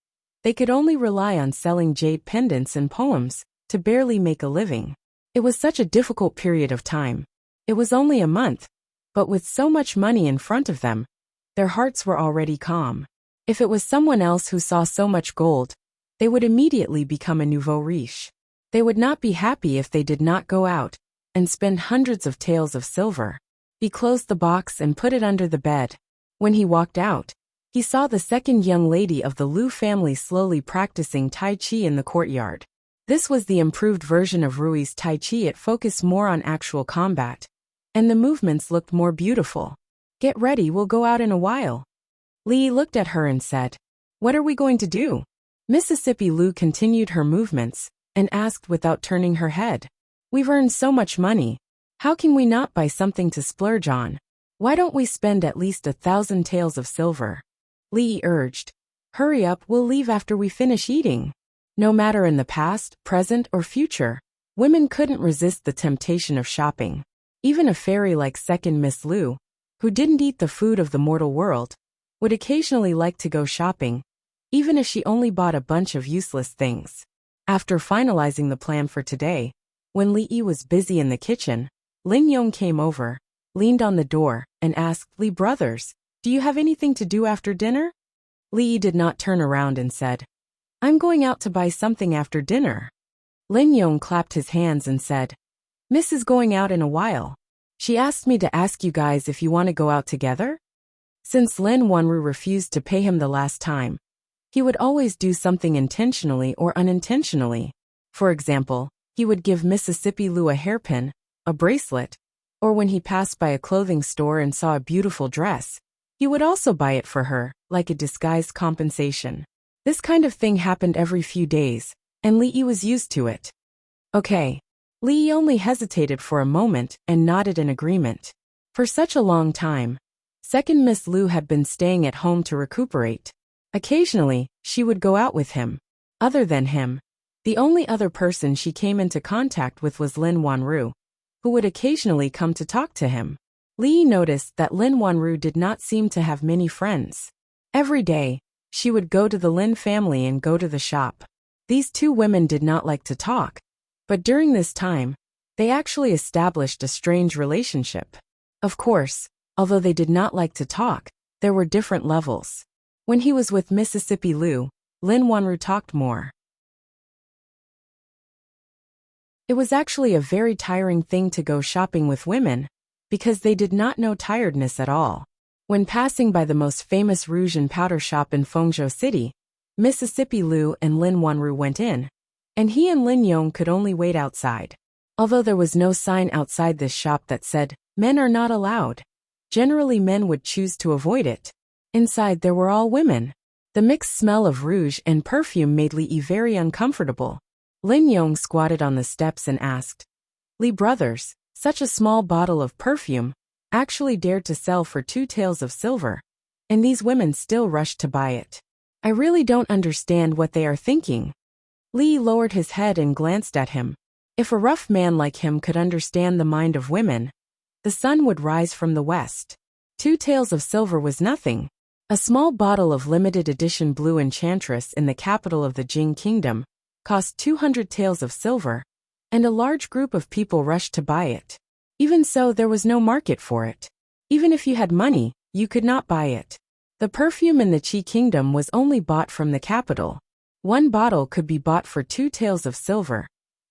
they could only rely on selling jade pendants and poems to barely make a living. It was such a difficult period of time. It was only a month, but with so much money in front of them, their hearts were already calm. If it was someone else who saw so much gold, they would immediately become a nouveau riche. They would not be happy if they did not go out and spend hundreds of taels of silver. He closed the box and put it under the bed. When he walked out, he saw the second young lady of the Lu family slowly practicing Tai Chi in the courtyard. This was the improved version of Rui's Tai Chi. It focused more on actual combat, and the movements looked more beautiful. "Get ready, we'll go out in a while." Li looked at her and said, "What are we going to do?" Mississippi Lu continued her movements and asked without turning her head, "We've earned so much money. How can we not buy something to splurge on? Why don't we spend at least 1,000 taels of silver?" Li urged, "Hurry up, we'll leave after we finish eating." No matter in the past, present, or future, women couldn't resist the temptation of shopping. Even a fairy like Second Miss Lu, who didn't eat the food of the mortal world, would occasionally like to go shopping, even if she only bought a bunch of useless things. After finalizing the plan for today, when Li Yi was busy in the kitchen, Lin Yong came over, leaned on the door, and asked, "Li brothers, do you have anything to do after dinner?" Li Yi did not turn around and said, "I'm going out to buy something after dinner." Lin Yong clapped his hands and said, "Miss is going out in a while. She asked me to ask you guys if you want to go out together?" Since Lin Wanru refused to pay him the last time, he would always do something intentionally or unintentionally. For example, he would give Mississippi Lu a hairpin, a bracelet, or when he passed by a clothing store and saw a beautiful dress, he would also buy it for her, like a disguised compensation. This kind of thing happened every few days, and Li Yi was used to it. "Okay." Li Yi only hesitated for a moment and nodded in agreement. For such a long time, Second Miss Lu had been staying at home to recuperate. Occasionally, she would go out with him. Other than him, the only other person she came into contact with was Lin Wanru, who would occasionally come to talk to him. Li noticed that Lin Wanru did not seem to have many friends. Every day, she would go to the Lin family and go to the shop. These two women did not like to talk, but during this time, they actually established a strange relationship. Of course, although they did not like to talk, there were different levels. When he was with Mississippi Lou, Lin Wanru talked more. It was actually a very tiring thing to go shopping with women, because they did not know tiredness at all. When passing by the most famous rouge and powder shop in Fengzhou City, Mississippi Lou and Lin Wanru went in, and he and Lin Yong could only wait outside. Although there was no sign outside this shop that said, "Men are not allowed," generally men would choose to avoid it. Inside there were all women. The mixed smell of rouge and perfume made Li Yi very uncomfortable. Lin Yong squatted on the steps and asked, "Li brothers, such a small bottle of perfume, actually dared to sell for 2 taels of silver, and these women still rushed to buy it. I really don't understand what they are thinking." Li lowered his head and glanced at him. If a rough man like him could understand the mind of women, the sun would rise from the west. 2 taels of silver was nothing. A small bottle of limited edition Blue Enchantress in the capital of the Jing Kingdom cost 200 taels of silver, and a large group of people rushed to buy it. Even so, there was no market for it. Even if you had money, you could not buy it. The perfume in the Qi Kingdom was only bought from the capital. 1 bottle could be bought for 2 taels of silver,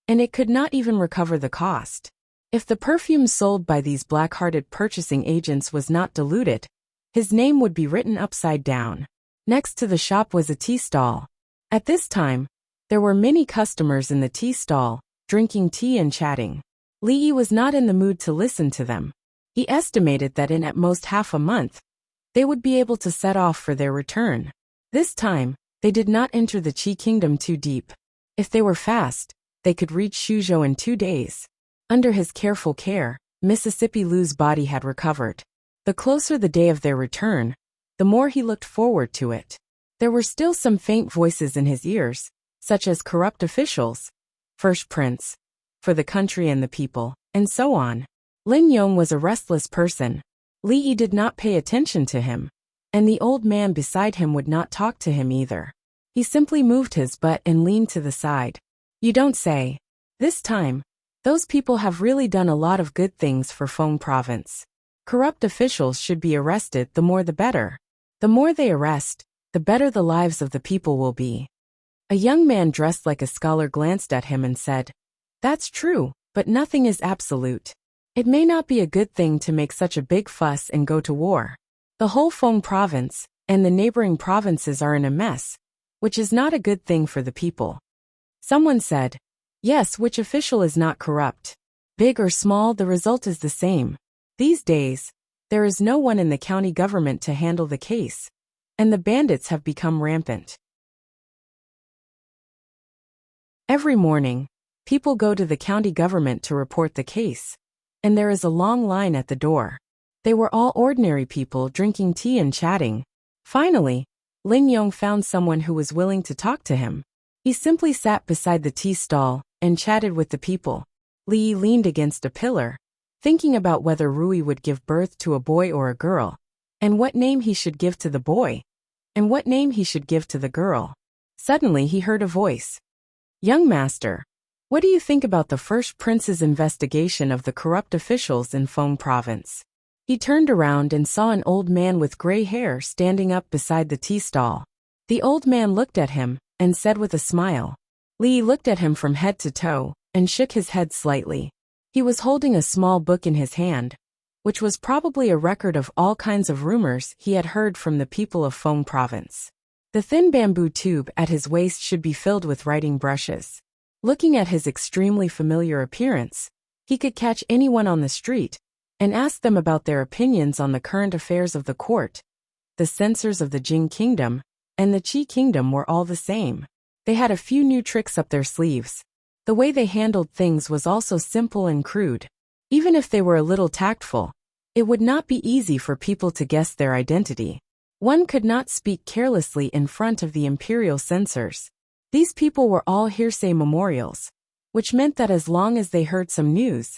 and it could not even recover the cost. If the perfume sold by these black-hearted purchasing agents was not diluted, his name would be written upside down. Next to the shop was a tea stall. At this time, there were many customers in the tea stall, drinking tea and chatting. Li Yi was not in the mood to listen to them. He estimated that in at most half a month, they would be able to set off for their return. This time, they did not enter the Qi Kingdom too deep. If they were fast, they could reach Suzhou in 2 days. Under his careful care, Mississippi Lou's body had recovered. The closer the day of their return, the more he looked forward to it. There were still some faint voices in his ears, such as corrupt officials, first prince, for the country and the people, and so on. Lin Yong was a restless person. Li Yi did not pay attention to him, and the old man beside him would not talk to him either. He simply moved his butt and leaned to the side. You don't say. This time, those people have really done a lot of good things for Feng Province. Corrupt officials should be arrested, the more the better. The more they arrest, the better the lives of the people will be. A young man dressed like a scholar glanced at him and said, "That's true, but nothing is absolute. It may not be a good thing to make such a big fuss and go to war. The whole Feng Province and the neighboring provinces are in a mess, which is not a good thing for the people." Someone said, "Yes, which official is not corrupt? Big or small, the result is the same. These days, there is no one in the county government to handle the case, and the bandits have become rampant." Every morning, people go to the county government to report the case, and there is a long line at the door. They were all ordinary people drinking tea and chatting. Finally, Lin Yong found someone who was willing to talk to him. He simply sat beside the tea stall and chatted with the people. Li Yi leaned against a pillar, thinking about whether Rui would give birth to a boy or a girl, and what name he should give to the boy, and what name he should give to the girl. Suddenly he heard a voice. "Young master, what do you think about the first prince's investigation of the corrupt officials in Feng Province?" He turned around and saw an old man with gray hair standing up beside the tea stall. The old man looked at him and said with a smile. Li looked at him from head to toe and shook his head slightly. He was holding a small book in his hand, which was probably a record of all kinds of rumors he had heard from the people of Feng Province. The thin bamboo tube at his waist should be filled with writing brushes. Looking at his extremely familiar appearance, he could catch anyone on the street and ask them about their opinions on the current affairs of the court. The censors of the Jing Kingdom and the Qi Kingdom were all the same. They had a few new tricks up their sleeves. The way they handled things was also simple and crude. Even if they were a little tactful, it would not be easy for people to guess their identity. One could not speak carelessly in front of the imperial censors. These people were all hearsay memorials, which meant that as long as they heard some news,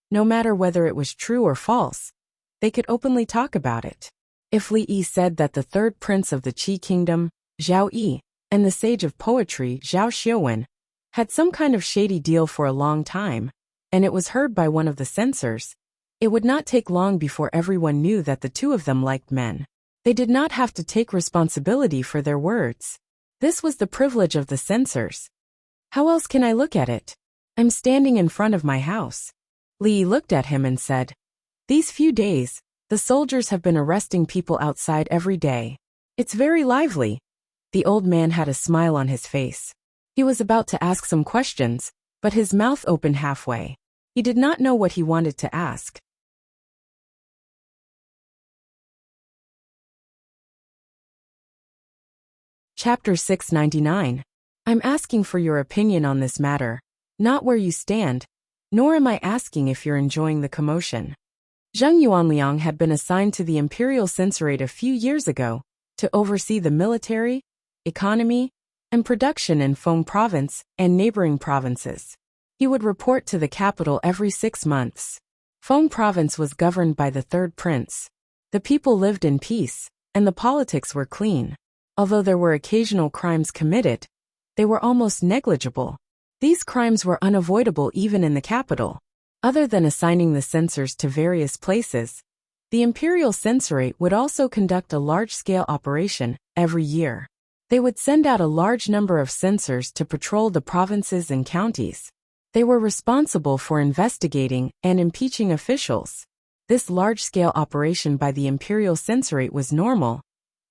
no matter whether it was true or false, they could openly talk about it. If Li Yi said that the third prince of the Qi Kingdom, Zhao Yi, and the sage of poetry, Zhao Xiuwen, had some kind of shady deal for a long time, and it was heard by one of the censors, it would not take long before everyone knew that the two of them liked men. They did not have to take responsibility for their words. This was the privilege of the censors. How else can I look at it? I'm standing in front of my house. Li looked at him and said, "These few days, the soldiers have been arresting people outside every day. It's very lively." The old man had a smile on his face. He was about to ask some questions, but his mouth opened halfway. He did not know what he wanted to ask. Chapter 699. I'm asking for your opinion on this matter, not where you stand, nor am I asking if you're enjoying the commotion. Zheng Yuanliang had been assigned to the imperial censorate a few years ago to oversee the military, economy, and production in Feng province and neighboring provinces. He would report to the capital every 6 months. Feng province was governed by the third prince. The people lived in peace, and the politics were clean. Although there were occasional crimes committed, they were almost negligible. These crimes were unavoidable even in the capital. Other than assigning the censors to various places, the imperial censorate would also conduct a large-scale operation every year. They would send out a large number of censors to patrol the provinces and counties. They were responsible for investigating and impeaching officials. This large-scale operation by the imperial censorate was normal,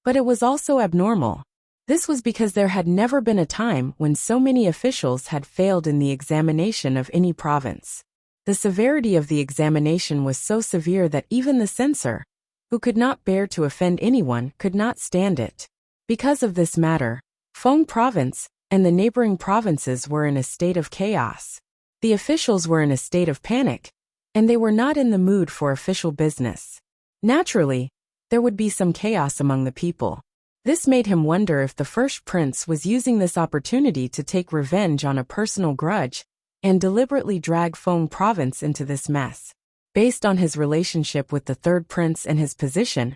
but it was also abnormal. This was because there had never been a time when so many officials had failed in the examination of any province. The severity of the examination was so severe that even the censor, who could not bear to offend anyone, could not stand it. Because of this matter, Feng province and the neighboring provinces were in a state of chaos. The officials were in a state of panic, and they were not in the mood for official business. Naturally, there would be some chaos among the people. This made him wonder if the first prince was using this opportunity to take revenge on a personal grudge and deliberately drag Feng province into this mess. Based on his relationship with the third prince and his position,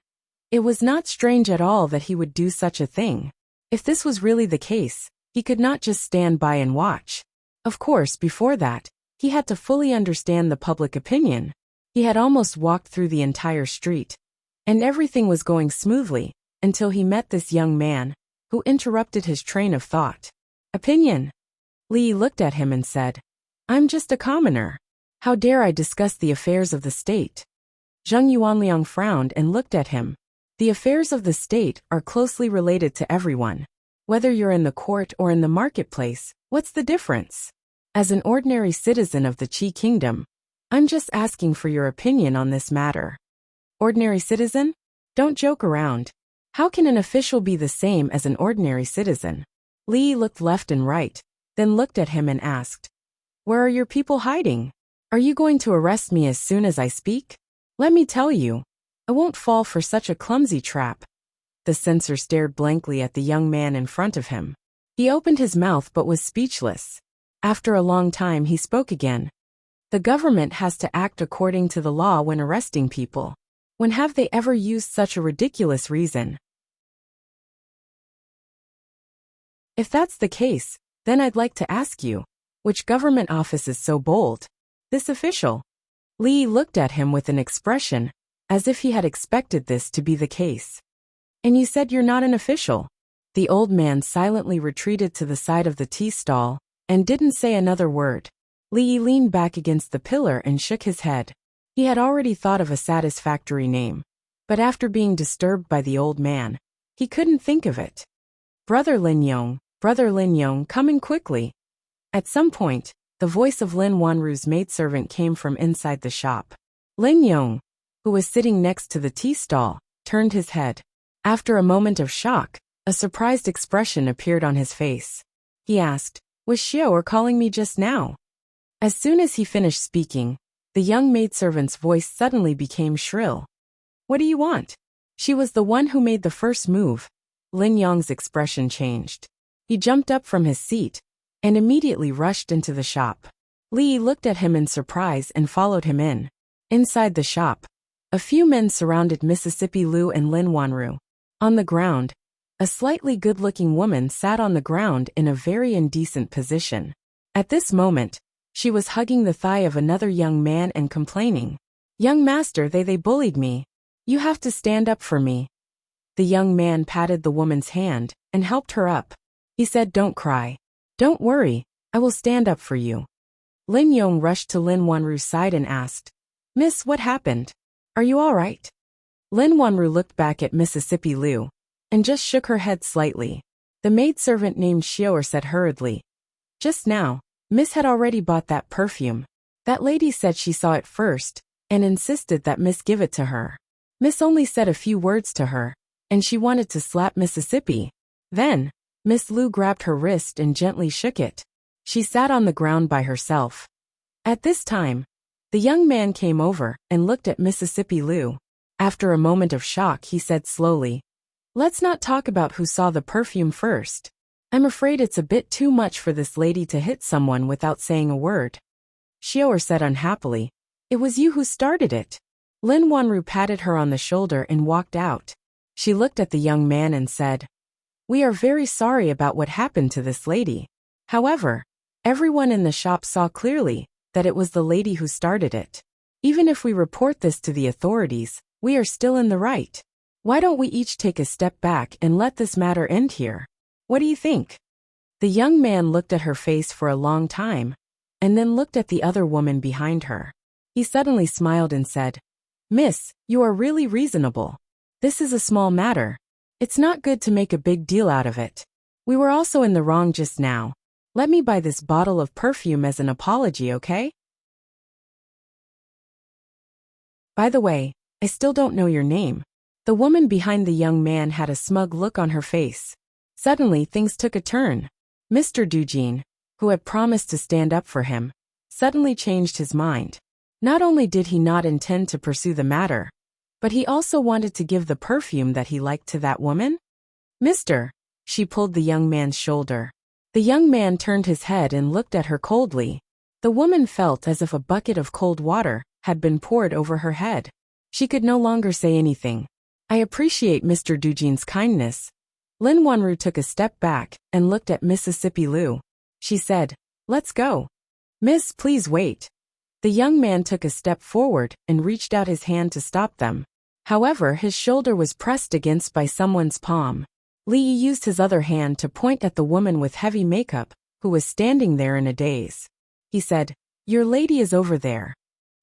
it was not strange at all that he would do such a thing. If this was really the case, he could not just stand by and watch. Of course, before that, he had to fully understand the public opinion. He had almost walked through the entire street, and everything was going smoothly, until he met this young man, who interrupted his train of thought. Opinion? Li looked at him and said, "I'm just a commoner. How dare I discuss the affairs of the state?" Zheng Yuanliang frowned and looked at him. The affairs of the state are closely related to everyone. Whether you're in the court or in the marketplace, what's the difference? As an ordinary citizen of the Qi Kingdom, I'm just asking for your opinion on this matter. Ordinary citizen? Don't joke around. How can an official be the same as an ordinary citizen? Li looked left and right, then looked at him and asked, "Where are your people hiding? Are you going to arrest me as soon as I speak? Let me tell you, I won't fall for such a clumsy trap." The censor stared blankly at the young man in front of him. He opened his mouth but was speechless. After a long time he spoke again. "The government has to act according to the law when arresting people. When have they ever used such a ridiculous reason? If that's the case, then I'd like to ask you, which government office is so bold? This official?" Li looked at him with an expression, as if he had expected this to be the case. "And you said you're not an official?" The old man silently retreated to the side of the tea stall, and didn't say another word. Li leaned back against the pillar and shook his head. He had already thought of a satisfactory name, but after being disturbed by the old man, he couldn't think of it. Brother Lin Yong, come in quickly." At some point, the voice of Lin Wanru's maidservant came from inside the shop. Lin Yong, who was sitting next to the tea stall, turned his head. After a moment of shock, a surprised expression appeared on his face. He asked, "Was Xiao calling me just now?" As soon as he finished speaking, the young maidservant's voice suddenly became shrill. "What do you want?" She was the one who made the first move. Lin Yong's expression changed. He jumped up from his seat and immediately rushed into the shop. Li looked at him in surprise and followed him in. Inside the shop, a few men surrounded Mississippi Liu and Lin Wanru. On the ground, a slightly good-looking woman sat on the ground in a very indecent position. At this moment, she was hugging the thigh of another young man and complaining, "Young master, they bullied me. You have to stand up for me." The young man patted the woman's hand and helped her up. He said, "Don't cry. Don't worry, I will stand up for you." Lin Yong rushed to Lin Wanru's side and asked, "Miss, what happened? Are you all right?" Lin Wanru looked back at Mississippi Liu and just shook her head slightly. The maidservant named Xiao said hurriedly, "Just now, Miss had already bought that perfume. That lady said she saw it first and insisted that Miss give it to her. Miss only said a few words to her, and she wanted to slap Mississippi. Then, Miss Liu grabbed her wrist and gently shook it. She sat on the ground by herself." At this time, the young man came over and looked at Mississippi Liu. After a moment of shock, he said slowly, "Let's not talk about who saw the perfume first. I'm afraid it's a bit too much for this lady to hit someone without saying a word." Xiao said unhappily, "It was you who started it." Lin Wanru patted her on the shoulder and walked out. She looked at the young man and said, "We are very sorry about what happened to this lady. However, everyone in the shop saw clearly that it was the lady who started it. Even if we report this to the authorities, we are still in the right. Why don't we each take a step back and let this matter end here? What do you think?" The young man looked at her face for a long time, and then looked at the other woman behind her. He suddenly smiled and said, "Miss, you are really reasonable. This is a small matter. It's not good to make a big deal out of it. We were also in the wrong just now. Let me buy this bottle of perfume as an apology, okay? By the way, I still don't know your name." The woman behind the young man had a smug look on her face. Suddenly things took a turn. Mr. Dujin, who had promised to stand up for him, suddenly changed his mind. Not only did he not intend to pursue the matter, but he also wanted to give the perfume that he liked to that woman. "Mister," she pulled the young man's shoulder. The young man turned his head and looked at her coldly. The woman felt as if a bucket of cold water had been poured over her head. She could no longer say anything. "I appreciate Mr. Dujin's kindness." Lin Wanru took a step back and looked at Mississippi Liu. She said, "Let's go." "Miss, please wait." The young man took a step forward and reached out his hand to stop them. However, his shoulder was pressed against by someone's palm. Li used his other hand to point at the woman with heavy makeup, who was standing there in a daze. He said, "Your lady is over there.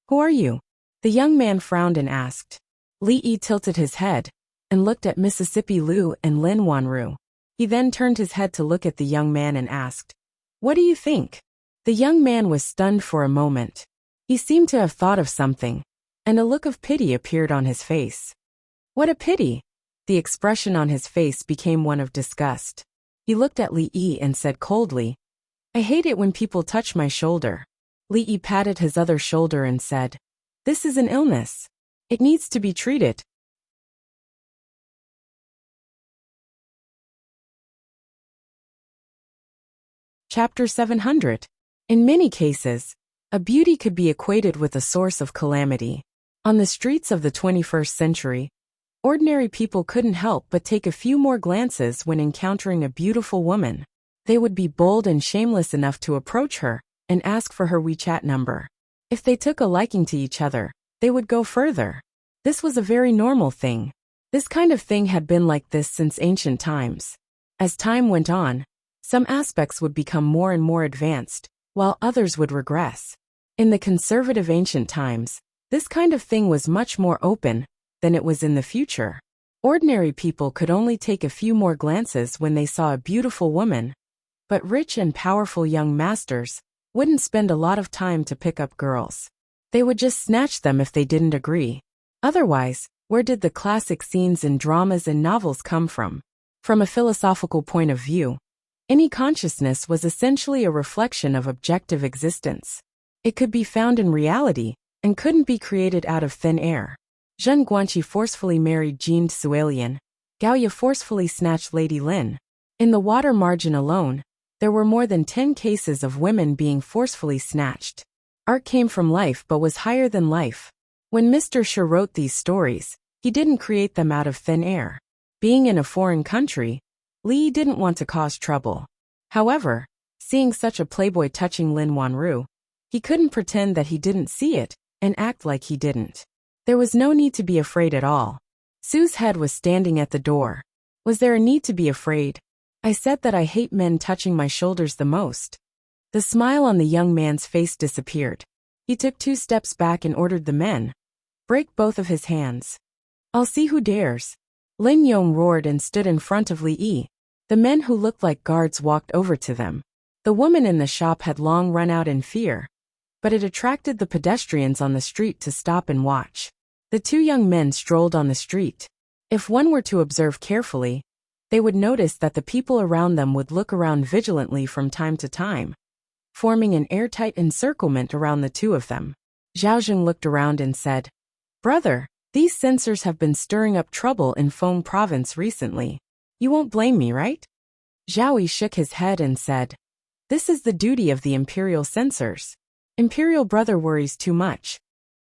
Who are you?" The young man frowned and asked. Li tilted his head and looked at Mississippi Liu and Lin Wanru. He then turned his head to look at the young man and asked, "What do you think?" The young man was stunned for a moment. He seemed to have thought of something, and a look of pity appeared on his face. "What a pity!" The expression on his face became one of disgust. He looked at Li and said coldly, "I hate it when people touch my shoulder." Li patted his other shoulder and said, "This is an illness. It needs to be treated." Chapter 700. In many cases, a beauty could be equated with a source of calamity. On the streets of the 21st century, ordinary people couldn't help but take a few more glances when encountering a beautiful woman. They would be bold and shameless enough to approach her and ask for her WeChat number. If they took a liking to each other, they would go further. This was a very normal thing. This kind of thing had been like this since ancient times. As time went on, some aspects would become more and more advanced, while others would regress. In the conservative ancient times, this kind of thing was much more open than it was in the future. Ordinary people could only take a few more glances when they saw a beautiful woman, but rich and powerful young masters wouldn't spend a lot of time to pick up girls. They would just snatch them if they didn't agree. Otherwise, where did the classic scenes in dramas and novels come from? From a philosophical point of view, any consciousness was essentially a reflection of objective existence. It could be found in reality and couldn't be created out of thin air. Zhen Guanqi forcefully married Jean Suelian. Gao Ye forcefully snatched Lady Lin. In the water margin alone, there were more than 10 cases of women being forcefully snatched. Art came from life but was higher than life. When Mr. Shi wrote these stories, he didn't create them out of thin air. Being in a foreign country, Li didn't want to cause trouble. However, seeing such a playboy touching Lin Wanru, he couldn't pretend that he didn't see it and act like he didn't. There was no need to be afraid at all. Sue's head was standing at the door. Was there a need to be afraid? I said that I hate men touching my shoulders the most. The smile on the young man's face disappeared. He took 2 steps back and ordered the men, break both of his hands. I'll see who dares. Lin Yong roared and stood in front of Li Yi. The men who looked like guards walked over to them. The woman in the shop had long run out in fear, but it attracted the pedestrians on the street to stop and watch. The 2 young men strolled on the street. If one were to observe carefully, they would notice that the people around them would look around vigilantly from time to time, forming an airtight encirclement around the 2 of them. Zhao Zheng looked around and said, "Brother, these censors have been stirring up trouble in Feng province recently. You won't blame me, right?" Zhao Yi shook his head and said, "This is the duty of the imperial censors. Imperial brother worries too much."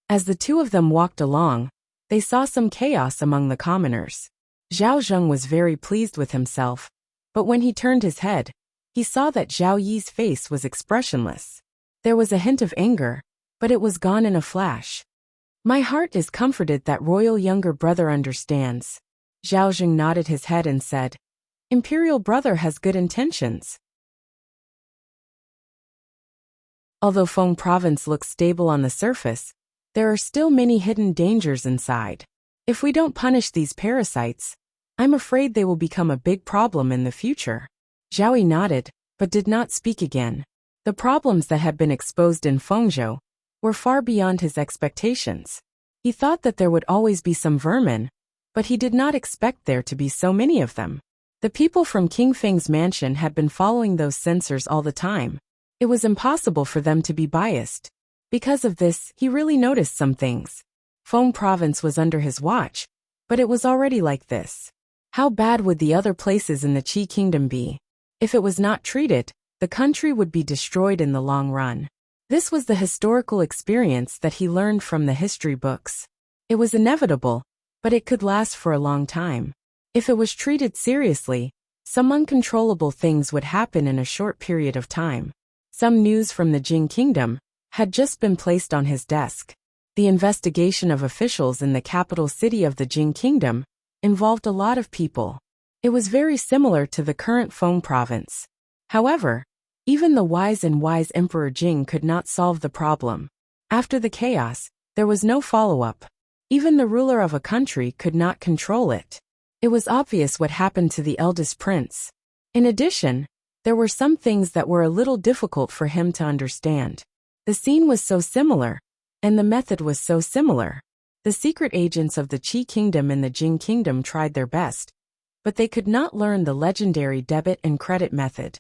As the 2 of them walked along, they saw some chaos among the commoners. Zhao Zheng was very pleased with himself, but when he turned his head, he saw that Zhao Yi's face was expressionless. There was a hint of anger, but it was gone in a flash. "My heart is comforted that royal younger brother understands." Zhao Zheng nodded his head and said, "Imperial brother has good intentions." Although Feng province looks stable on the surface, there are still many hidden dangers inside. If we don't punish these parasites, I'm afraid they will become a big problem in the future. Zhao Yi nodded, but did not speak again. The problems that had been exposed in Fengzhou were far beyond his expectations. He thought that there would always be some vermin, but he did not expect there to be so many of them. The people from King Feng's mansion had been following those censors all the time. It was impossible for them to be biased. Because of this, he really noticed some things. Feng province was under his watch, but it was already like this. How bad would the other places in the Qi kingdom be? If it was not treated, the country would be destroyed in the long run. This was the historical experience that he learned from the history books. It was inevitable, but it could last for a long time. If it was treated seriously, some uncontrollable things would happen in a short period of time. Some news from the Jing kingdom had just been placed on his desk. The investigation of officials in the capital city of the Jing kingdom involved a lot of people. It was very similar to the current Feng province. However, even the wise Emperor Jing could not solve the problem. After the chaos, there was no follow-up. Even the ruler of a country could not control it. It was obvious what happened to the eldest prince. In addition, there were some things that were a little difficult for him to understand. The scene was so similar, and the method was so similar. The secret agents of the Qi kingdom and the Jing kingdom tried their best, but they could not learn the legendary debit and credit method.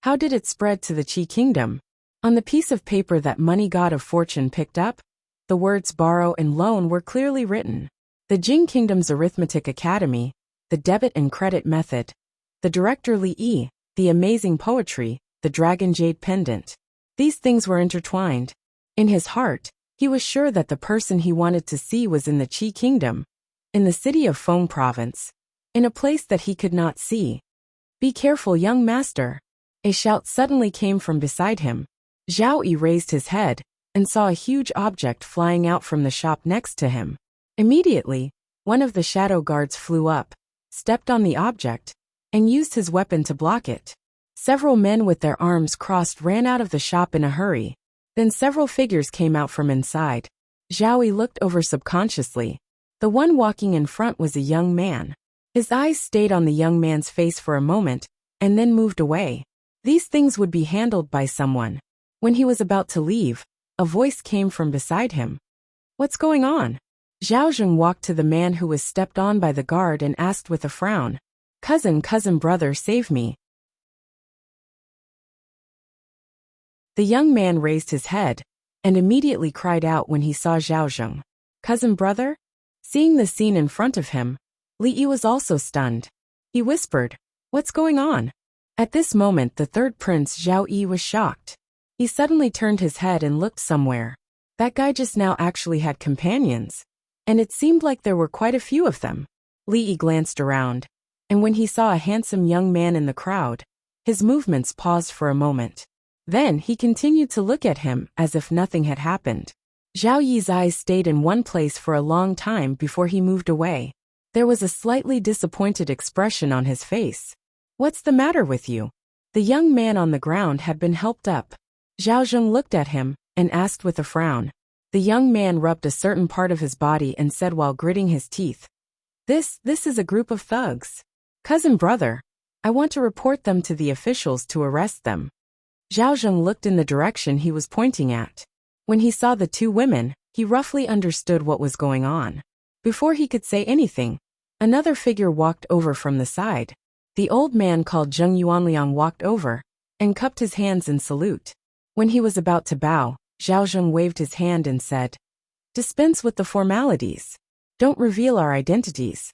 How did it spread to the Qi kingdom? On the piece of paper that Money God of Fortune picked up, the words borrow and loan were clearly written. The Jing kingdom's arithmetic academy, the debit and credit method, the director Li Yi, the amazing poetry, the dragon jade pendant. These things were intertwined. In his heart, he was sure that the person he wanted to see was in the Qi kingdom, in the city of Feng province, in a place that he could not see. "Be careful, young master." A shout suddenly came from beside him. Zhao Yi raised his head and saw a huge object flying out from the shop next to him. Immediately, one of the shadow guards flew up, stepped on the object, and used his weapon to block it. Several men with their arms crossed ran out of the shop in a hurry. Then several figures came out from inside. Zhao Yi looked over subconsciously. The one walking in front was a young man. His eyes stayed on the young man's face for a moment, and then moved away. These things would be handled by someone. When he was about to leave, a voice came from beside him. "What's going on?" Zhao Zheng walked to the man who was stepped on by the guard and asked with a frown, Cousin brother, save me." The young man raised his head, and immediately cried out when he saw Zhao Zheng. "Cousin brother?" Seeing the scene in front of him, Li Yi was also stunned. He whispered, "What's going on?" At this moment the third prince Zhao Yi was shocked. He suddenly turned his head and looked somewhere. That guy just now actually had companions, and it seemed like there were quite a few of them. Li Yi glanced around, and when he saw a handsome young man in the crowd, his movements paused for a moment. Then he continued to look at him as if nothing had happened. Zhao Yi's eyes stayed in one place for a long time before he moved away. There was a slightly disappointed expression on his face. What's the matter with you? The young man on the ground had been helped up. Zhao Zheng looked at him and asked with a frown. The young man rubbed a certain part of his body and said while gritting his teeth, This is a group of thugs. Cousin brother, I want to report them to the officials to arrest them. Zhao Zheng looked in the direction he was pointing at. When he saw the two women, he roughly understood what was going on. Before he could say anything, another figure walked over from the side. The old man called Zheng Yuanliang walked over and cupped his hands in salute. When he was about to bow, Zhao Zheng waved his hand and said, Dispense with the formalities. Don't reveal our identities.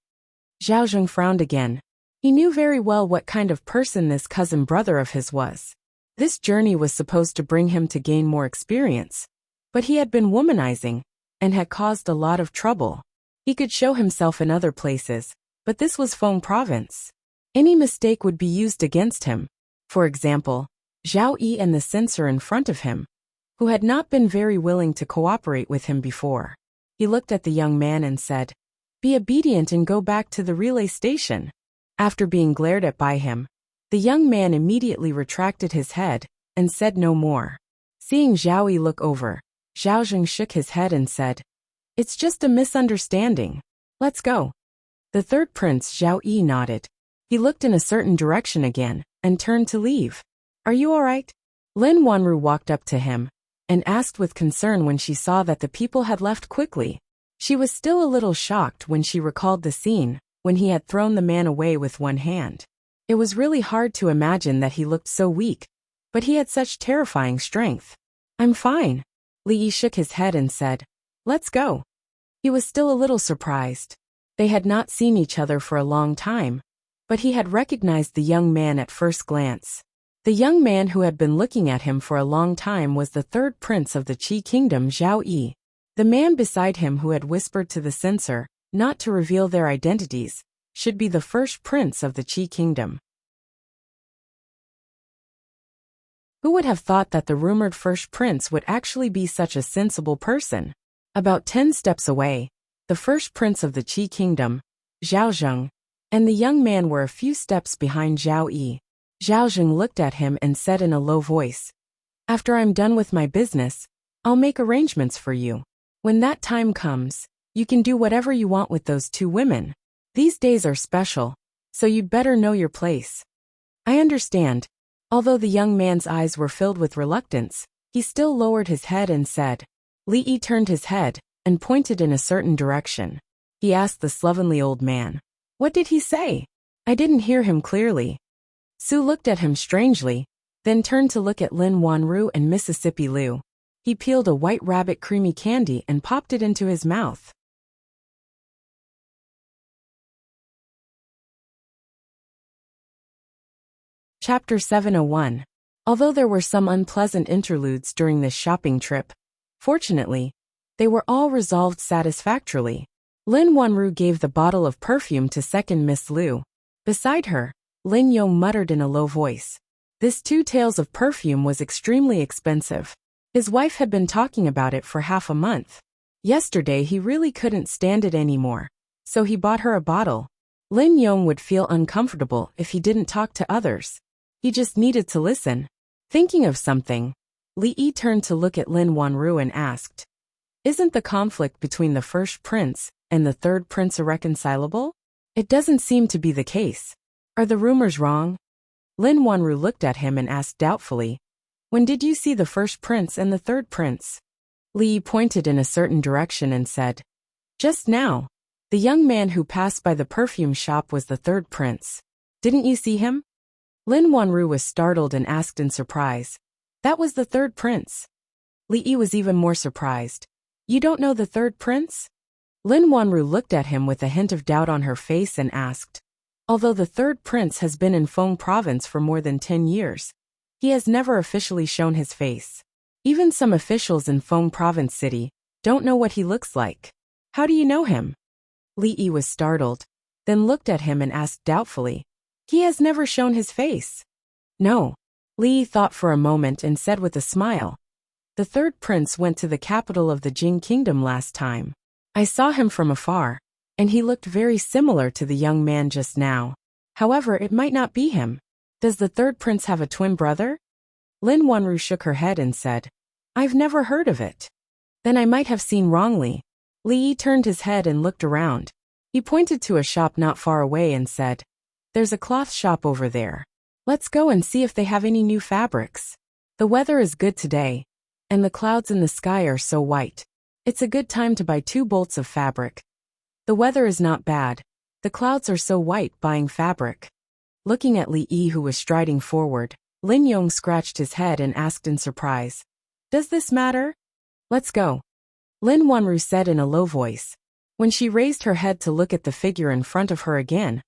Zhao Zheng frowned again. He knew very well what kind of person this cousin brother of his was. This journey was supposed to bring him to gain more experience, but he had been womanizing and had caused a lot of trouble. He could show himself in other places, but this was Feng Province. Any mistake would be used against him. For example, Zhao Yi and the censor in front of him, who had not been very willing to cooperate with him before. He looked at the young man and said, Be obedient and go back to the relay station. After being glared at by him, the young man immediately retracted his head and said no more. Seeing Zhao Yi look over, Zhao Zheng shook his head and said, It's just a misunderstanding. Let's go. The third prince Zhao Yi nodded. He looked in a certain direction again and turned to leave. Are you all right? Lin Wanru walked up to him and asked with concern when she saw that the people had left quickly. She was still a little shocked when she recalled the scene when he had thrown the man away with one hand. It was really hard to imagine that he looked so weak, but he had such terrifying strength. I'm fine. Li Yi shook his head and said, Let's go. He was still a little surprised. They had not seen each other for a long time, but he had recognized the young man at first glance. The young man who had been looking at him for a long time was the third prince of the Qi kingdom, Zhao Yi. The man beside him who had whispered to the censor not to reveal their identities should be the first prince of the Qi kingdom. Who would have thought that the rumored first prince would actually be such a sensible person? About 10 steps away, the first prince of the Qi kingdom, Zhao Zheng, and the young man were a few steps behind Zhao Yi. Zhao Zheng looked at him and said in a low voice, After I'm done with my business, I'll make arrangements for you. When that time comes, you can do whatever you want with those two women. These days are special, so you'd better know your place. I understand. Although the young man's eyes were filled with reluctance, he still lowered his head and said. Li Yi turned his head and pointed in a certain direction. He asked the slovenly old man, What did he say? I didn't hear him clearly. Su looked at him strangely, then turned to look at Lin Wanru and Mississippi Liu. He peeled a white rabbit creamy candy and popped it into his mouth. Chapter 701. Although there were some unpleasant interludes during this shopping trip, fortunately, they were all resolved satisfactorily. Lin Wanru gave the bottle of perfume to second Miss Liu. Beside her, Lin Yong muttered in a low voice. This 2 taels of perfume was extremely expensive. His wife had been talking about it for half a month. Yesterday he really couldn't stand it anymore, so he bought her a bottle. Lin Yong would feel uncomfortable if he didn't talk to others. He just needed to listen. Thinking of something, Li Yi turned to look at Lin Wanru and asked, Isn't the conflict between the first prince and the third prince irreconcilable? It doesn't seem to be the case. Are the rumors wrong? Lin Wanru looked at him and asked doubtfully, When did you see the first prince and the third prince? Li Yi pointed in a certain direction and said, Just now. The young man who passed by the perfume shop was the third prince. Didn't you see him? Lin Wanru was startled and asked in surprise, That was the third prince. Li Yi was even more surprised. You don't know the third prince? Lin Wanru looked at him with a hint of doubt on her face and asked, Although the third prince has been in Feng Province for more than 10 years, he has never officially shown his face. Even some officials in Feng Province City don't know what he looks like. How do you know him? Li Yi was startled, then looked at him and asked doubtfully, He has never shown his face. No. Li Yi thought for a moment and said with a smile, The third prince went to the capital of the Jing kingdom last time. I saw him from afar. and he looked very similar to the young man just now. However, it might not be him. Does the third prince have a twin brother? Lin Wanru shook her head and said, I've never heard of it. Then I might have seen wrongly. Li Yi turned his head and looked around. He pointed to a shop not far away and said, There's a cloth shop over there. Let's go and see if they have any new fabrics. The weather is good today, and the clouds in the sky are so white. It's a good time to buy 2 bolts of fabric. The weather is not bad. The clouds are so white buying fabric. Looking at Li Yi, who was striding forward, Lin Yong scratched his head and asked in surprise, Does this matter? Let's go. Lin Wanru said in a low voice. When she raised her head to look at the figure in front of her again,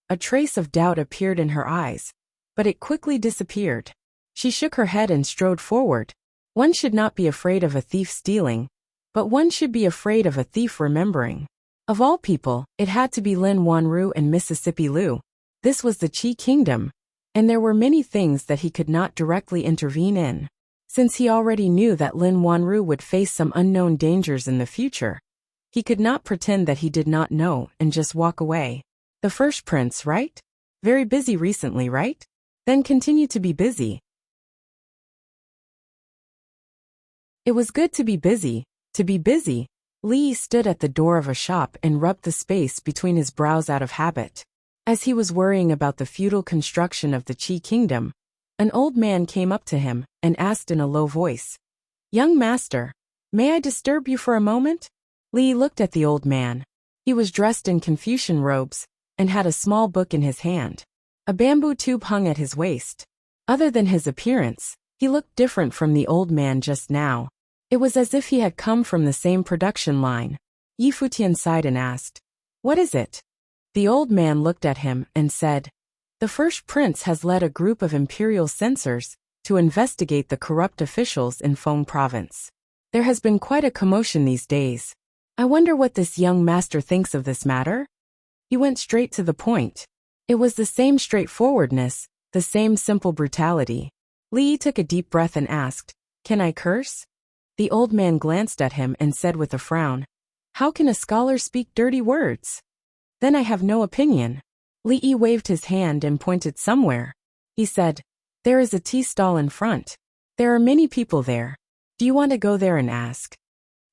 a trace of doubt appeared in her eyes, but it quickly disappeared. She shook her head and strode forward. One should not be afraid of a thief stealing, but one should be afraid of a thief remembering. Of all people, it had to be Lin Wanru and Mississippi Lu. This was the Qi Kingdom, and there were many things that he could not directly intervene in. Since he already knew that Lin Wanru would face some unknown dangers in the future, he could not pretend that he did not know and just walk away. The first prince, right? Very busy recently, right? Then continue to be busy. It was good to be busy. To be busy. Li stood at the door of a shop and rubbed the space between his brows out of habit. As he was worrying about the feudal construction of the Qi Kingdom, an old man came up to him and asked in a low voice, Young master, may I disturb you for a moment? Li looked at the old man. He was dressed in Confucian robes and had a small book in his hand. A bamboo tube hung at his waist. Other than his appearance, he looked different from the old man just now. It was as if he had come from the same production line. Yi Futian sighed and asked, What is it? The old man looked at him and said, The first prince has led a group of imperial censors to investigate the corrupt officials in Feng province. There has been quite a commotion these days. I wonder what this young master thinks of this matter? He went straight to the point. It was the same straightforwardness, the same simple brutality. Li took a deep breath and asked, Can I curse? The old man glanced at him and said with a frown, How can a scholar speak dirty words? Then I have no opinion. Li waved his hand and pointed somewhere. He said, There is a tea stall in front. There are many people there. Do you want to go there and ask?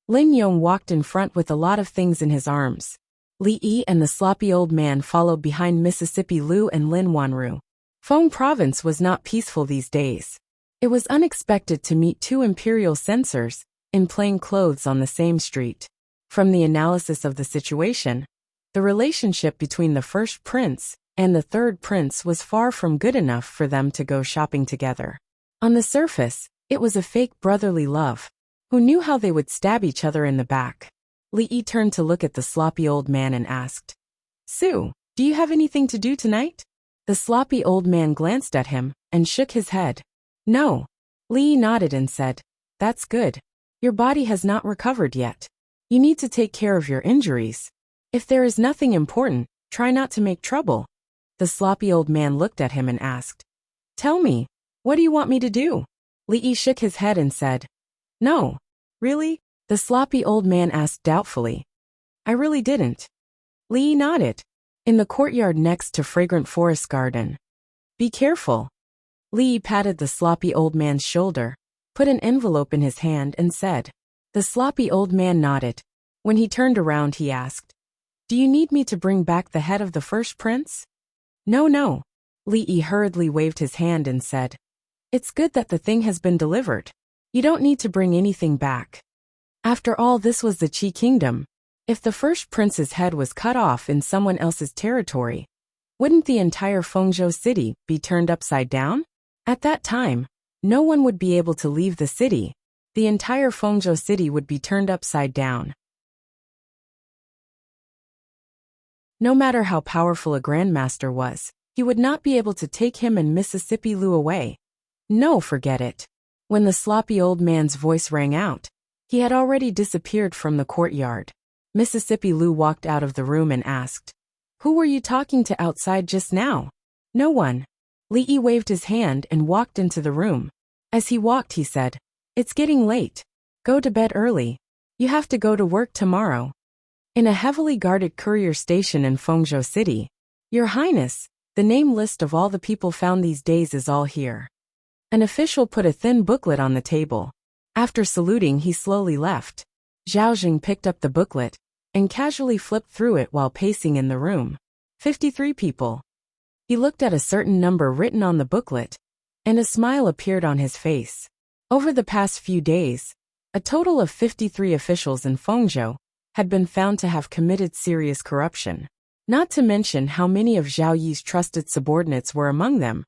Lin Yong walked in front with a lot of things in his arms. Li and the sloppy old man followed behind Mississippi Lu and Lin Wanru. Feng province was not peaceful these days. It was unexpected to meet 2 imperial censors in plain clothes on the same street. From the analysis of the situation, the relationship between the first prince and the third prince was far from good enough for them to go shopping together. On the surface, it was a fake brotherly love. Who knew how they would stab each other in the back? Li turned to look at the sloppy old man and asked, Sue, do you have anything to do tonight? The sloppy old man glanced at him and shook his head. No. Li nodded and said, That's good. Your body has not recovered yet. You need to take care of your injuries. If there is nothing important, try not to make trouble. The sloppy old man looked at him and asked, Tell me, what do you want me to do? Li shook his head and said, No. Really? The sloppy old man asked doubtfully. I really didn't. Li nodded. In the courtyard next to Fragrant Forest Garden. Be careful. Li patted the sloppy old man's shoulder, put an envelope in his hand and said. The sloppy old man nodded. When he turned around he asked, Do you need me to bring back the head of the first prince? No. Li hurriedly waved his hand and said, It's good that the thing has been delivered. You don't need to bring anything back. After all, this was the Qi Kingdom. If the first prince's head was cut off in someone else's territory, wouldn't the entire Fengzhou city be turned upside down? At that time, no one would be able to leave the city. The entire Fengzhou city would be turned upside down. No matter how powerful a grandmaster was, he would not be able to take him and Mississippi Lu away. No, forget it. When the sloppy old man's voice rang out, he had already disappeared from the courtyard. Mississippi Lu walked out of the room and asked, Who were you talking to outside just now? No one. Li waved his hand and walked into the room. As he walked he said, It's getting late. Go to bed early. You have to go to work tomorrow. in a heavily guarded courier station in Fengzhou City. Your Highness, the name list of all the people found these days is all here. An official put a thin booklet on the table. After saluting, he slowly left. Zhao Jing picked up the booklet and casually flipped through it while pacing in the room. 53 people. He looked at a certain number written on the booklet, and a smile appeared on his face. Over the past few days, a total of 53 officials in Fengzhou had been found to have committed serious corruption. Not to mention how many of Zhao Yi's trusted subordinates were among them.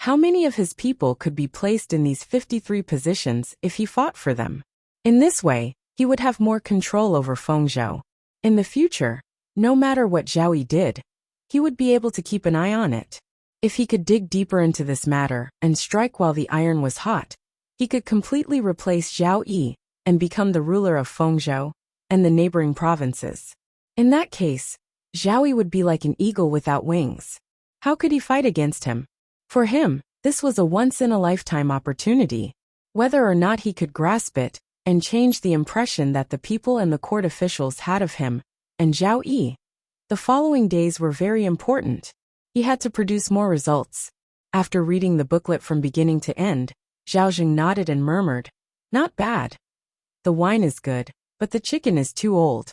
How many of his people could be placed in these 53 positions if he fought for them? In this way, he would have more control over Fengzhou. In the future, no matter what Zhao Yi did, he would be able to keep an eye on it. If he could dig deeper into this matter and strike while the iron was hot, he could completely replace Zhao Yi and become the ruler of Fengzhou and the neighboring provinces. In that case, Zhao Yi would be like an eagle without wings. How could he fight against him? For him, this was a once-in-a-lifetime opportunity. Whether or not he could grasp it and change the impression that the people and the court officials had of him and Zhao Yi, the following days were very important. He had to produce more results. After reading the booklet from beginning to end, Zhao Jing nodded and murmured, "Not bad. The wine is good, but the chicken is too old."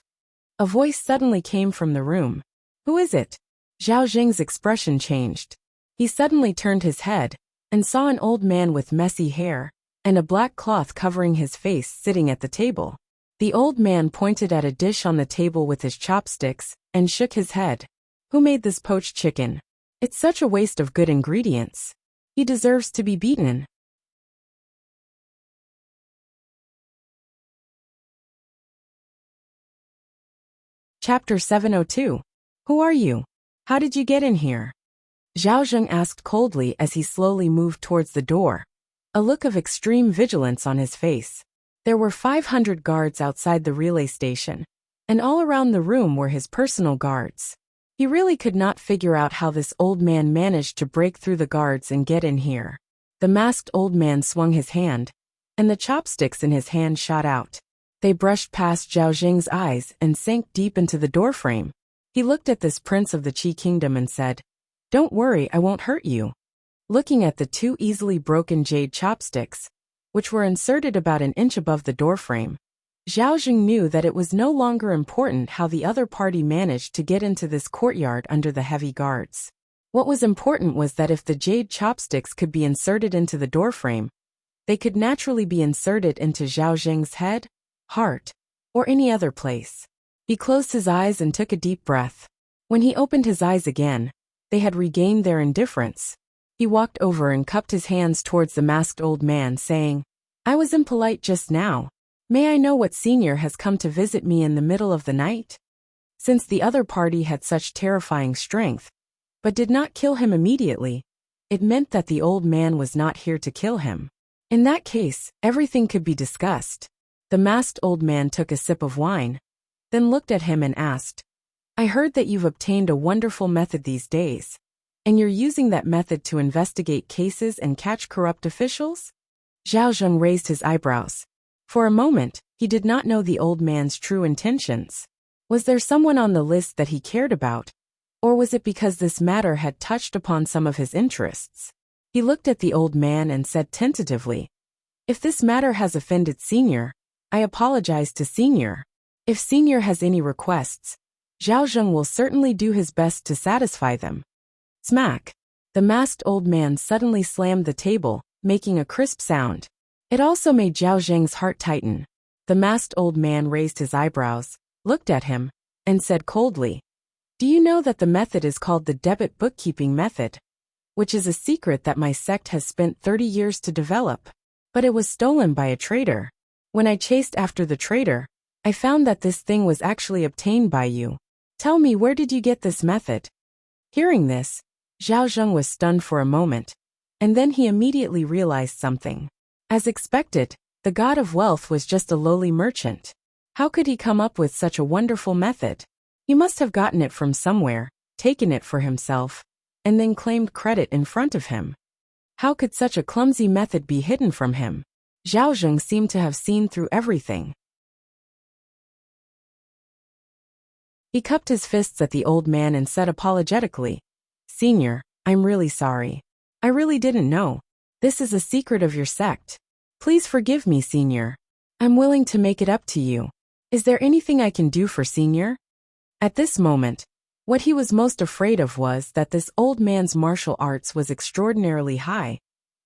A voice suddenly came from the room. "Who is it?" Zhao Jing's expression changed. He suddenly turned his head and saw an old man with messy hair and a black cloth covering his face sitting at the table. The old man pointed at a dish on the table with his chopsticks and shook his head. "Who made this poached chicken? It's such a waste of good ingredients. He deserves to be beaten." Chapter 702. Who are you? How did you get in here? Zhao Jing asked coldly as he slowly moved towards the door, a look of extreme vigilance on his face. There were 500 guards outside the relay station, and all around the room were his personal guards. He really could not figure out how this old man managed to break through the guards and get in here. The masked old man swung his hand, and the chopsticks in his hand shot out. They brushed past Zhao Jing's eyes and sank deep into the doorframe. He looked at this prince of the Qi kingdom and said, "Don't worry, I won't hurt you." Looking at the two easily broken jade chopsticks, which were inserted about an inch above the doorframe, Zhao Jing knew that it was no longer important how the other party managed to get into this courtyard under the heavy guards. What was important was that if the jade chopsticks could be inserted into the doorframe, they could naturally be inserted into Zhao Jing's head, heart, or any other place. He closed his eyes and took a deep breath. When he opened his eyes again, they had regained their indifference. He walked over and cupped his hands towards the masked old man, saying, "I was impolite just now. May I know what senior has come to visit me in the middle of the night?" Since the other party had such terrifying strength, but did not kill him immediately, it meant that the old man was not here to kill him. In that case, everything could be discussed. The masked old man took a sip of wine, then looked at him and asked, "I heard that you've obtained a wonderful method these days, and you're using that method to investigate cases and catch corrupt officials?" Zhao Jing raised his eyebrows. For a moment, he did not know the old man's true intentions. Was there someone on the list that he cared about, or was it because this matter had touched upon some of his interests? He looked at the old man and said tentatively, "If this matter has offended Senior, I apologize to Senior. If Senior has any requests, Zhao Jing will certainly do his best to satisfy them." Smack! The masked old man suddenly slammed the table, making a crisp sound. It also made Zhao Jing's heart tighten. The masked old man raised his eyebrows, looked at him, and said coldly, "Do you know that the method is called the debit bookkeeping method, which is a secret that my sect has spent 30 years to develop? But it was stolen by a traitor. When I chased after the traitor, I found that this thing was actually obtained by you. Tell me, where did you get this method?" Hearing this, Zhao Jing was stunned for a moment, and then he immediately realized something. As expected, the god of wealth was just a lowly merchant. How could he come up with such a wonderful method? He must have gotten it from somewhere, taken it for himself, and then claimed credit in front of him. How could such a clumsy method be hidden from him? Zhao Jing seemed to have seen through everything. He cupped his fists at the old man and said apologetically, "Senior, I'm really sorry. I really didn't know. This is a secret of your sect. Please forgive me, Senior. I'm willing to make it up to you. Is there anything I can do for Senior?" At this moment, what he was most afraid of was that this old man's martial arts was extraordinarily high,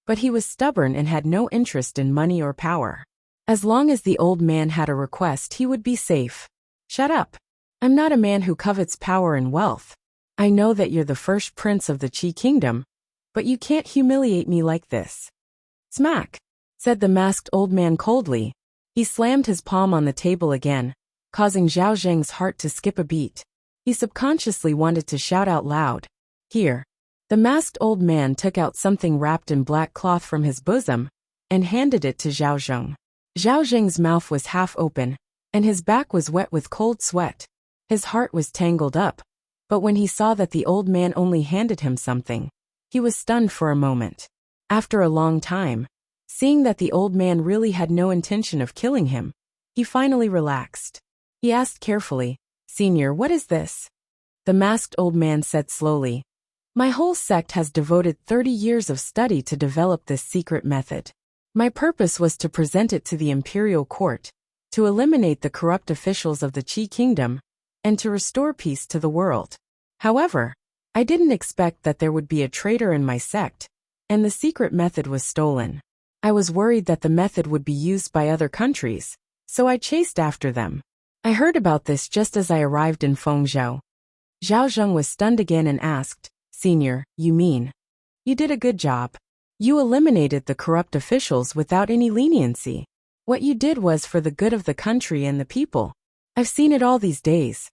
but he was stubborn and had no interest in money or power. As long as the old man had a request, he would be safe. "Shut up. I'm not a man who covets power and wealth. I know that you're the first prince of the Qi kingdom, but you can't humiliate me like this." "Smack," said the masked old man coldly. He slammed his palm on the table again, causing Zhao Zheng's heart to skip a beat. He subconsciously wanted to shout out loud, "Here." The masked old man took out something wrapped in black cloth from his bosom and handed it to Zhao Zheng. Zhao Zheng's mouth was half open, and his back was wet with cold sweat. His heart was tangled up, but when he saw that the old man only handed him something, he was stunned for a moment. After a long time, seeing that the old man really had no intention of killing him, he finally relaxed. He asked carefully, "Senior, what is this?" The masked old man said slowly, "My whole sect has devoted 30 years of study to develop this secret method. My purpose was to present it to the imperial court, to eliminate the corrupt officials of the Qi kingdom, and to restore peace to the world. However, I didn't expect that there would be a traitor in my sect, and the secret method was stolen. I was worried that the method would be used by other countries, so I chased after them. I heard about this just as I arrived in Fengzhou." Zhao Zheng was stunned again and asked, "Senior, you mean? You did a good job. You eliminated the corrupt officials without any leniency. What you did was for the good of the country and the people. I've seen it all these days."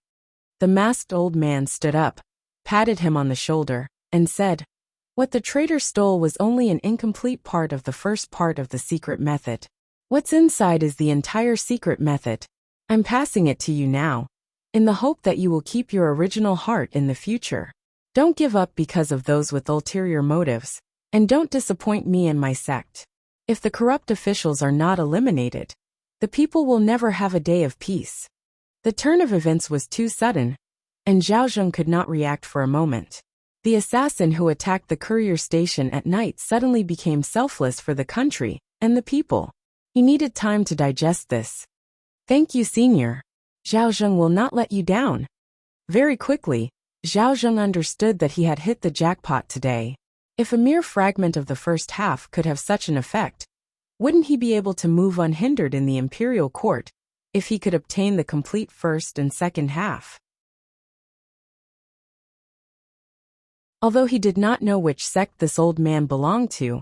The masked old man stood up, patted him on the shoulder, and said, "What the traitor stole was only an incomplete part of the first part of the secret method. What's inside is the entire secret method. I'm passing it to you now, in the hope that you will keep your original heart in the future. Don't give up because of those with ulterior motives, and don't disappoint me and my sect. If the corrupt officials are not eliminated, the people will never have a day of peace." The turn of events was too sudden, and Zhao Zheng could not react for a moment. The assassin who attacked the courier station at night suddenly became selfless for the country and the people. He needed time to digest this. "Thank you, Senior. Zhao Zheng will not let you down." Very quickly, Zhao Zheng understood that he had hit the jackpot today. If a mere fragment of the first half could have such an effect, wouldn't he be able to move unhindered in the imperial court if he could obtain the complete first and second half? Although he did not know which sect this old man belonged to,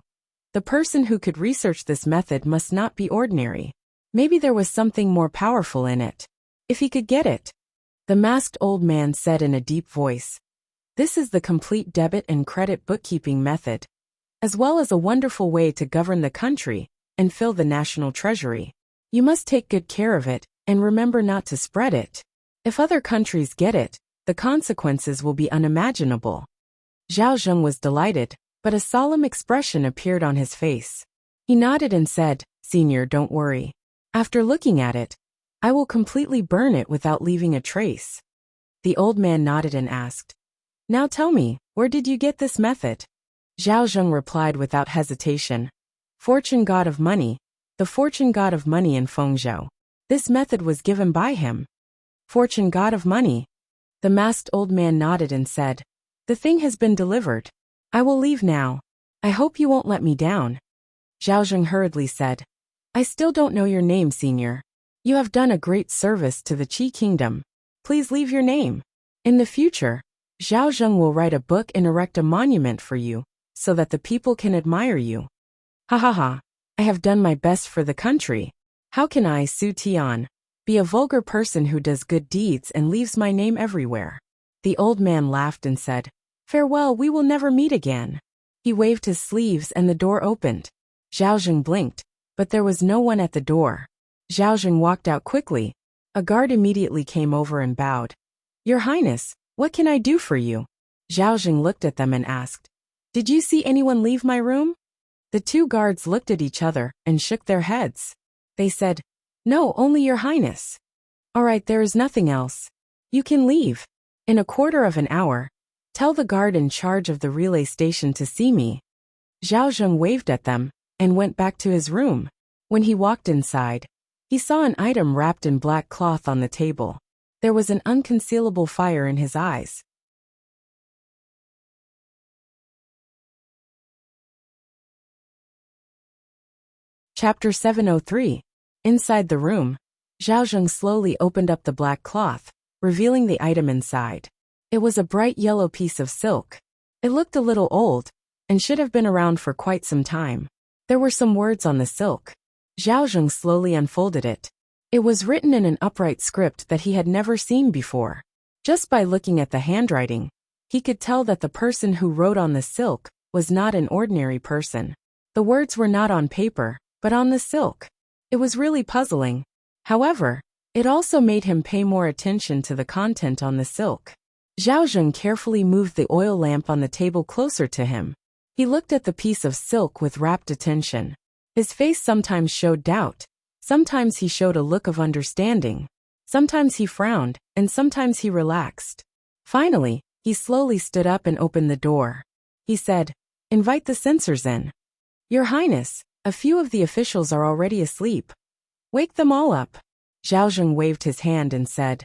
the person who could research this method must not be ordinary. Maybe there was something more powerful in it. If he could get it. The masked old man said in a deep voice, "This is the complete debit and credit bookkeeping method, as well as a wonderful way to govern the country and fill the national treasury. You must take good care of it, and remember not to spread it. If other countries get it, the consequences will be unimaginable." Zhao Zheng was delighted, but a solemn expression appeared on his face. He nodded and said, "Senior, don't worry. After looking at it, I will completely burn it without leaving a trace." The old man nodded and asked, "Now tell me, where did you get this method?" Zhao Zheng replied without hesitation, "Fortune god of money, the fortune god of money in Fengzhou. This method was given by him." "Fortune god of money?" The masked old man nodded and said, "The thing has been delivered. I will leave now. I hope you won't let me down." Zhao Zheng hurriedly said, "I still don't know your name, Senior. You have done a great service to the Qi kingdom. Please leave your name. In the future, Zhao Zheng will write a book and erect a monument for you, so that the people can admire you." "Ha ha ha. I have done my best for the country. How can I, Su Tian, be a vulgar person who does good deeds and leaves my name everywhere?" The old man laughed and said, "Farewell, we will never meet again." He waved his sleeves and the door opened. Zhao Zheng blinked, but there was no one at the door. Zhao Zheng walked out quickly. A guard immediately came over and bowed. "Your Highness, what can I do for you?" Zhao Zheng looked at them and asked, "Did you see anyone leave my room?" The two guards looked at each other and shook their heads. They said, "No, only your Highness." "All right, there is nothing else. You can leave. In a quarter of an hour. Tell the guard in charge of the relay station to see me." Zhao Zheng waved at them and went back to his room. When he walked inside, he saw an item wrapped in black cloth on the table. There was an unconcealable fire in his eyes. Chapter 703. Inside the room, Zhao Zheng slowly opened up the black cloth, revealing the item inside. It was a bright yellow piece of silk. It looked a little old, and should have been around for quite some time. There were some words on the silk. Zhao Zheng slowly unfolded it. It was written in an upright script that he had never seen before. Just by looking at the handwriting, he could tell that the person who wrote on the silk was not an ordinary person. The words were not on paper, but on the silk. It was really puzzling. However, it also made him pay more attention to the content on the silk. Zhao Zheng carefully moved the oil lamp on the table closer to him. He looked at the piece of silk with rapt attention. His face sometimes showed doubt, sometimes he showed a look of understanding, sometimes he frowned, and sometimes he relaxed. Finally, he slowly stood up and opened the door. He said, "Invite the censors in." "Your Highness, a few of the officials are already asleep. Wake them all up." Zhao Zheng waved his hand and said,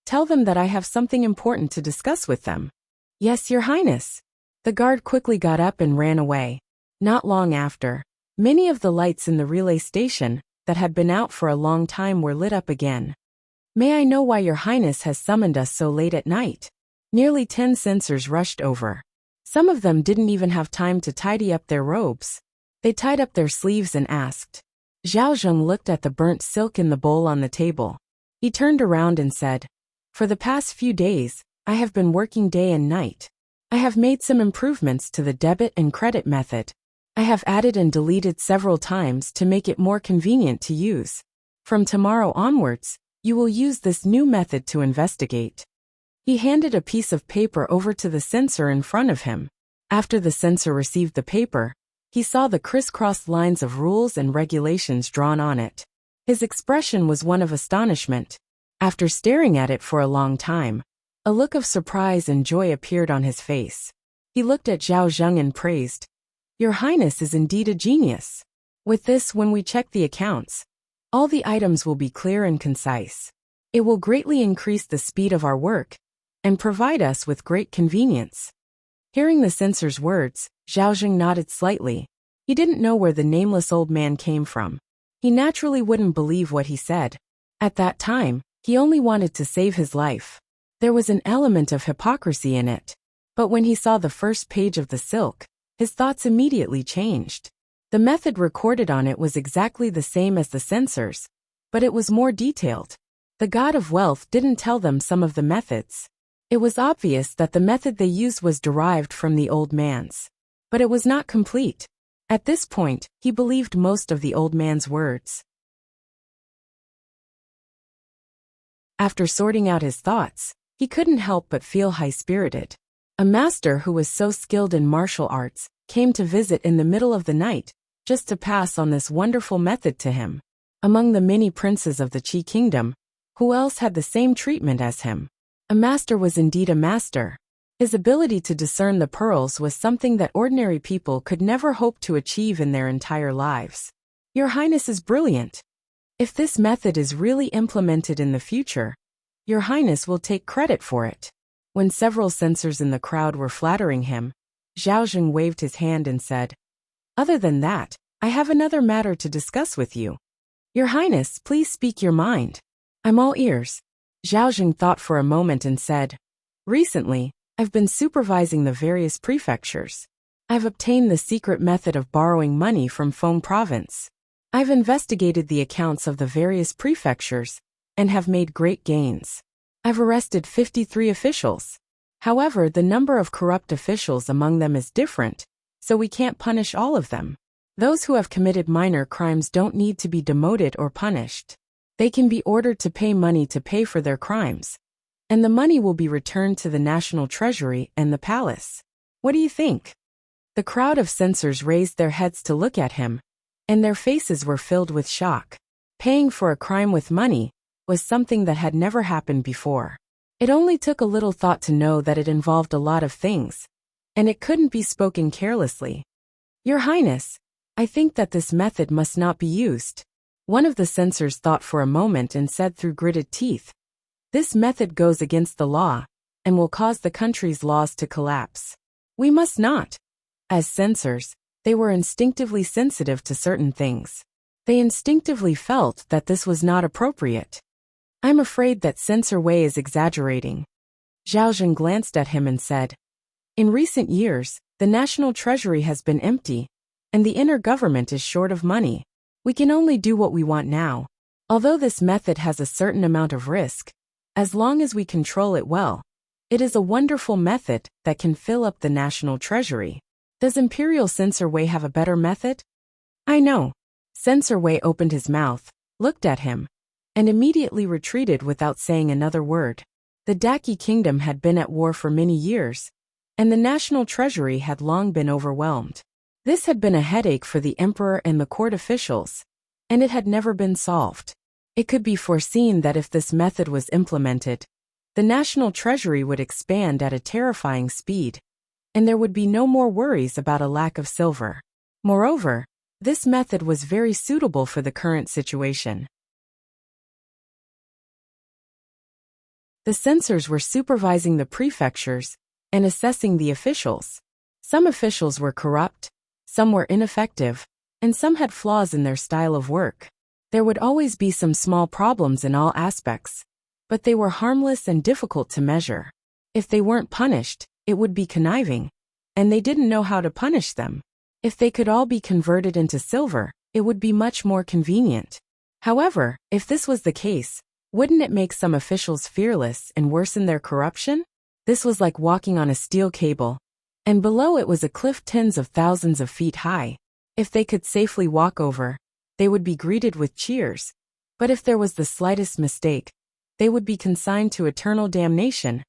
"Tell them that I have something important to discuss with them." "Yes, Your Highness." The guard quickly got up and ran away. Not long after, many of the lights in the relay station that had been out for a long time were lit up again. "May I know why Your Highness has summoned us so late at night?" Nearly 10 censors rushed over. Some of them didn't even have time to tidy up their robes. They tied up their sleeves and asked. Zhao Zheng looked at the burnt silk in the bowl on the table. He turned around and said, "For the past few days, I have been working day and night. I have made some improvements to the debit and credit method. I have added and deleted several times to make it more convenient to use. From tomorrow onwards, you will use this new method to investigate." He handed a piece of paper over to the censor in front of him. After the censor received the paper, he saw the crisscrossed lines of rules and regulations drawn on it. His expression was one of astonishment. After staring at it for a long time, a look of surprise and joy appeared on his face. He looked at Zhao Zheng and praised, "Your Highness is indeed a genius. With this, when we check the accounts, all the items will be clear and concise. It will greatly increase the speed of our work and provide us with great convenience." Hearing the censor's words, Zhao Zheng nodded slightly. He didn't know where the nameless old man came from. He naturally wouldn't believe what he said. At that time, he only wanted to save his life. There was an element of hypocrisy in it. But when he saw the first page of the silk, his thoughts immediately changed. The method recorded on it was exactly the same as the censors, but it was more detailed. The god of wealth didn't tell them some of the methods. It was obvious that the method they used was derived from the old man's. But it was not complete. At this point, he believed most of the old man's words. After sorting out his thoughts, he couldn't help but feel high-spirited. A master who was so skilled in martial arts came to visit in the middle of the night, just to pass on this wonderful method to him. Among the many princes of the Qi kingdom, who else had the same treatment as him? A master was indeed a master. His ability to discern the pearls was something that ordinary people could never hope to achieve in their entire lives. "Your Highness is brilliant. If this method is really implemented in the future, Your Highness will take credit for it." When several censors in the crowd were flattering him, Zhao Zheng waved his hand and said, "Other than that, I have another matter to discuss with you." "Your Highness, please speak your mind. I'm all ears." Zhao Zheng thought for a moment and said, "Recently, I've been supervising the various prefectures. I've obtained the secret method of borrowing money from Feng Province. I've investigated the accounts of the various prefectures and have made great gains. I've arrested 53 officials. However, the number of corrupt officials among them is different, so we can't punish all of them. Those who have committed minor crimes don't need to be demoted or punished. They can be ordered to pay money to pay for their crimes, and the money will be returned to the national treasury and the palace. What do you think?" The crowd of censors raised their heads to look at him, and their faces were filled with shock. Paying for a crime with money was something that had never happened before. It only took a little thought to know that it involved a lot of things, and it couldn't be spoken carelessly. Your Highness, I think that this method must not be used. One of the censors thought for a moment and said through gritted teeth, this method goes against the law, and will cause the country's laws to collapse. We must not. As censors, they were instinctively sensitive to certain things. They instinctively felt that this was not appropriate. I'm afraid that Censor Wei is exaggerating. Zhao Zhen glanced at him and said, in recent years, the national treasury has been empty, and the inner government is short of money. We can only do what we want now. Although this method has a certain amount of risk, as long as we control it well, it is a wonderful method that can fill up the national treasury. Does Imperial Censor Wei have a better method? I know. Censor Wei opened his mouth, looked at him, and immediately retreated without saying another word. The Daqi kingdom had been at war for many years, and the national treasury had long been overwhelmed. This had been a headache for the emperor and the court officials, and it had never been solved. It could be foreseen that if this method was implemented, the national treasury would expand at a terrifying speed, and there would be no more worries about a lack of silver. Moreover, this method was very suitable for the current situation. The censors were supervising the prefectures and assessing the officials. Some officials were corrupt, some were ineffective, and some had flaws in their style of work. There would always be some small problems in all aspects, but they were harmless and difficult to measure. If they weren't punished, it would be conniving, and they didn't know how to punish them. If they could all be converted into silver, it would be much more convenient. However, if this was the case, wouldn't it make some officials fearless and worsen their corruption? This was like walking on a steel cable, and below it was a cliff tens of thousands of feet high. If they could safely walk over, they would be greeted with cheers, but if there was the slightest mistake, they would be consigned to eternal damnation,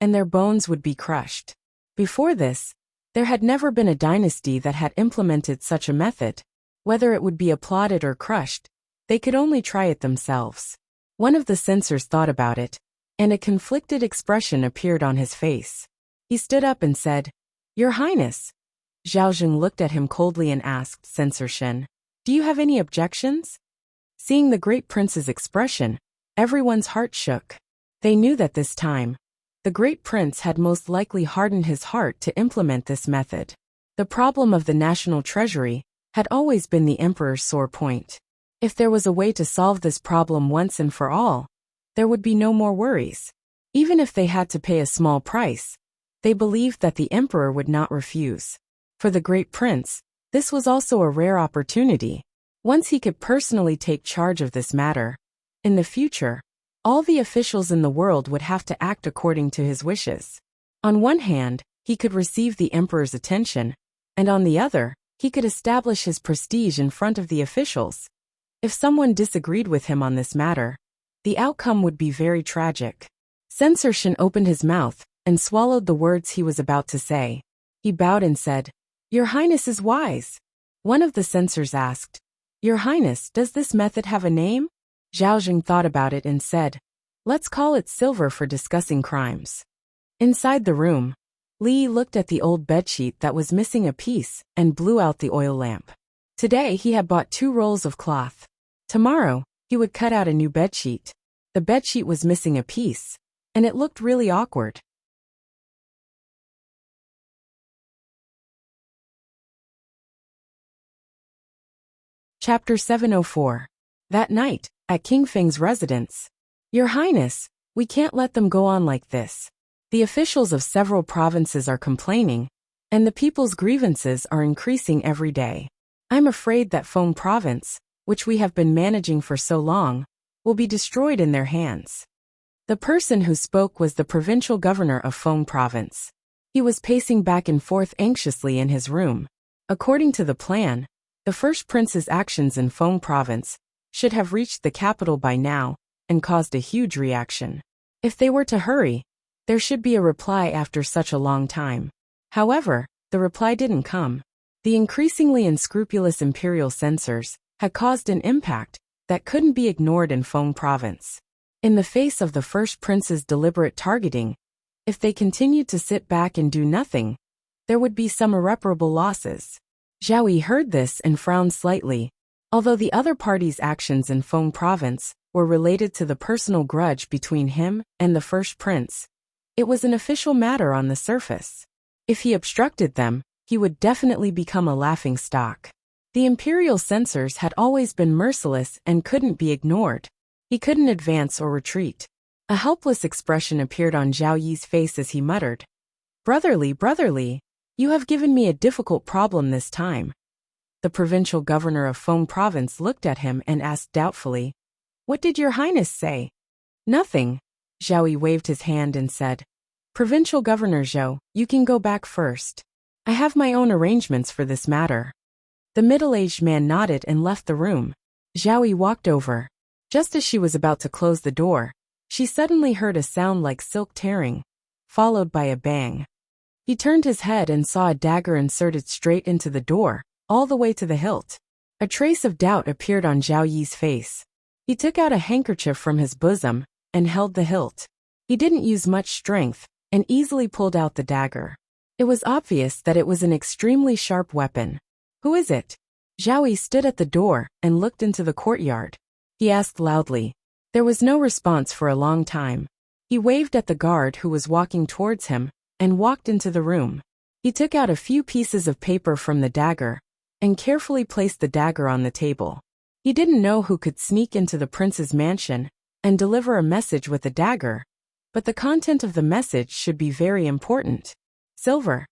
and their bones would be crushed. Before this, there had never been a dynasty that had implemented such a method. Whether it would be applauded or crushed, they could only try it themselves. One of the censors thought about it, and a conflicted expression appeared on his face. He stood up and said, Your Highness. Zhao Zhen looked at him coldly and asked Censor Shen, do you have any objections? Seeing the great prince's expression, everyone's heart shook. They knew that this time, the great prince had most likely hardened his heart to implement this method. The problem of the national treasury had always been the emperor's sore point. If there was a way to solve this problem once and for all, there would be no more worries. Even if they had to pay a small price, they believed that the emperor would not refuse. For the great prince, this was also a rare opportunity. Once he could personally take charge of this matter, in the future, all the officials in the world would have to act according to his wishes. On one hand, he could receive the emperor's attention, and on the other, he could establish his prestige in front of the officials. If someone disagreed with him on this matter, the outcome would be very tragic. Censor Shen opened his mouth and swallowed the words he was about to say. He bowed and said, Your Highness is wise. One of the censors asked, Your Highness, does this method have a name? Zhao Zhen thought about it and said, Let's call it silver for discussing crimes. Inside the room, Li looked at the old bedsheet that was missing a piece and blew out the oil lamp. Today he had bought 2 rolls of cloth. Tomorrow, he would cut out a new bedsheet. The bedsheet was missing a piece, and it looked really awkward. Chapter 704. That night, at King Feng's residence. Your Highness, we can't let them go on like this. The officials of several provinces are complaining, and the people's grievances are increasing every day. I'm afraid that Feng province, which we have been managing for so long, will be destroyed in their hands. The person who spoke was the provincial governor of Feng province. He was pacing back and forth anxiously in his room. According to the plan, the first prince's actions in Feng province should have reached the capital by now and caused a huge reaction. If they were to hurry, there should be a reply after such a long time. However, the reply didn't come. The increasingly unscrupulous imperial censors had caused an impact that couldn't be ignored in Feng province. In the face of the first prince's deliberate targeting, if they continued to sit back and do nothing, there would be some irreparable losses. Zhao Yi heard this and frowned slightly. Although the other party's actions in Feng province were related to the personal grudge between him and the first prince, it was an official matter on the surface. If he obstructed them, he would definitely become a laughingstock. The imperial censors had always been merciless and couldn't be ignored. He couldn't advance or retreat. A helpless expression appeared on Zhao Yi's face as he muttered, brotherly, you have given me a difficult problem this time." The provincial governor of Feng province looked at him and asked doubtfully, "What did your highness say?" "Nothing." Zhao Yi waved his hand and said, "Provincial Governor Zhou, you can go back first. I have my own arrangements for this matter." The middle-aged man nodded and left the room. Zhao Yi walked over. Just as she was about to close the door, she suddenly heard a sound like silk tearing, followed by a bang. He turned his head and saw a dagger inserted straight into the door, all the way to the hilt. A trace of doubt appeared on Zhao Yi's face. He took out a handkerchief from his bosom and held the hilt. He didn't use much strength and easily pulled out the dagger. It was obvious that it was an extremely sharp weapon. "Who is it?" Zhao Yi stood at the door and looked into the courtyard. He asked loudly. There was no response for a long time. He waved at the guard who was walking towards him and walked into the room. He took out a few pieces of paper from the dagger and carefully placed the dagger on the table. He didn't know who could sneak into the prince's mansion and deliver a message with a dagger, but the content of the message should be very important. Silver.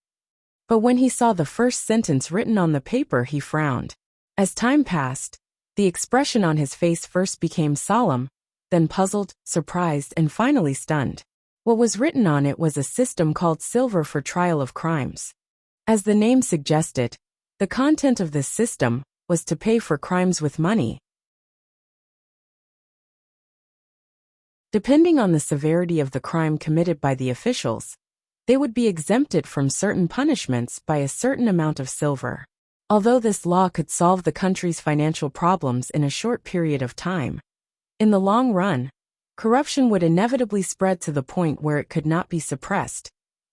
But when he saw the first sentence written on the paper, he frowned. As time passed, the expression on his face first became solemn, then puzzled, surprised, and finally stunned. What was written on it was a system called Silver for Trial of Crimes. As the name suggested, the content of this system was to pay for crimes with money. Depending on the severity of the crime committed by the officials, they would be exempted from certain punishments by a certain amount of silver. Although this law could solve the country's financial problems in a short period of time, in the long run, corruption would inevitably spread to the point where it could not be suppressed,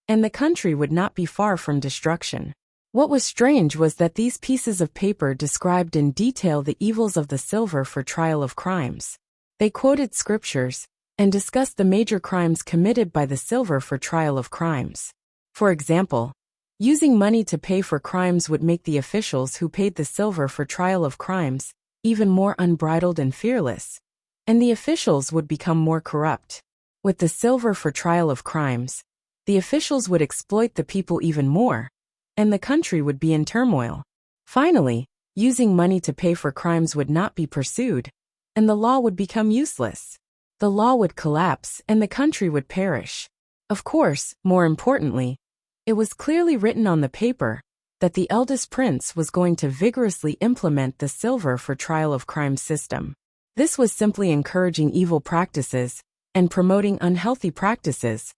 and the country would not be far from destruction. What was strange was that these pieces of paper described in detail the evils of the silver for trial of crimes. They quoted scriptures and discussed the major crimes committed by the silver for trial of crimes. For example, using money to pay for crimes would make the officials who paid the silver for trial of crimes even more unbridled and fearless, and the officials would become more corrupt. With the silver for trial of crimes, the officials would exploit the people even more, and the country would be in turmoil. Finally, using money to pay for crimes would not be pursued, and the law would become useless. The law would collapse and the country would perish. Of course, more importantly, it was clearly written on the paper that the eldest prince was going to vigorously implement the silver for trial of crime system. This was simply encouraging evil practices and promoting unhealthy practices,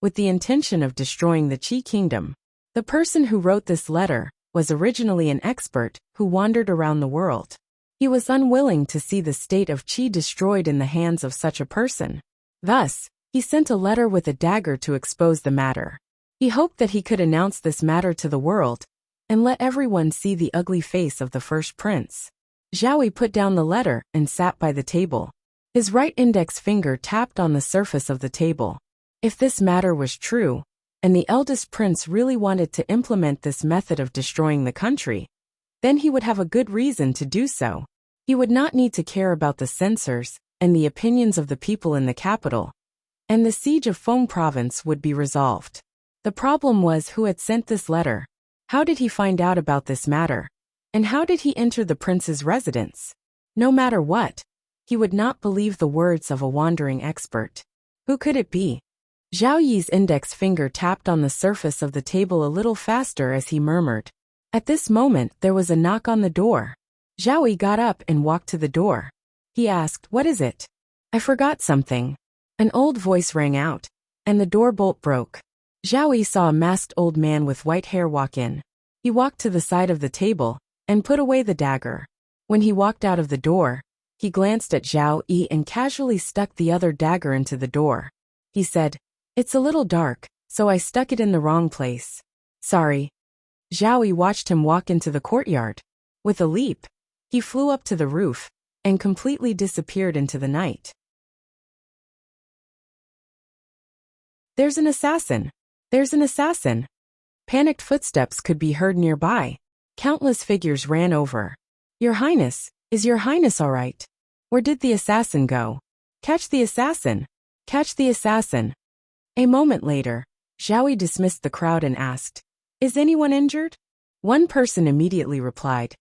with the intention of destroying the Qi kingdom. The person who wrote this letter was originally an expert who wandered around the world. He was unwilling to see the state of Qi destroyed in the hands of such a person. Thus, he sent a letter with a dagger to expose the matter. He hoped that he could announce this matter to the world and let everyone see the ugly face of the first prince. Zhao Yi put down the letter and sat by the table. His right index finger tapped on the surface of the table. If this matter was true, and the eldest prince really wanted to implement this method of destroying the country, then he would have a good reason to do so. He would not need to care about the censors and the opinions of the people in the capital, and the siege of Feng province would be resolved. The problem was who had sent this letter. How did he find out about this matter? And how did he enter the prince's residence? No matter what, he would not believe the words of a wandering expert. Who could it be? Zhao Yi's index finger tapped on the surface of the table a little faster as he murmured. At this moment, there was a knock on the door. Zhao Yi got up and walked to the door. He asked, "What is it?" "I forgot something." An old voice rang out, and the door bolt broke. Zhao Yi saw a masked old man with white hair walk in. He walked to the side of the table and put away the dagger. When he walked out of the door, He glanced at Zhao Yi and casually stuck the other dagger into the door. He said, "It's a little dark, so I stuck it in the wrong place. Sorry." Zhao Yi watched him walk into the courtyard. With a leap, he flew up to the roof and completely disappeared into the night. "There's an assassin! There's an assassin!" Panicked footsteps could be heard nearby. Countless figures ran over. "Your Highness, is Your Highness all right? Where did the assassin go? Catch the assassin! Catch the assassin!" A moment later, Zhao Yi dismissed the crowd and asked, "Is anyone injured?" One person immediately replied,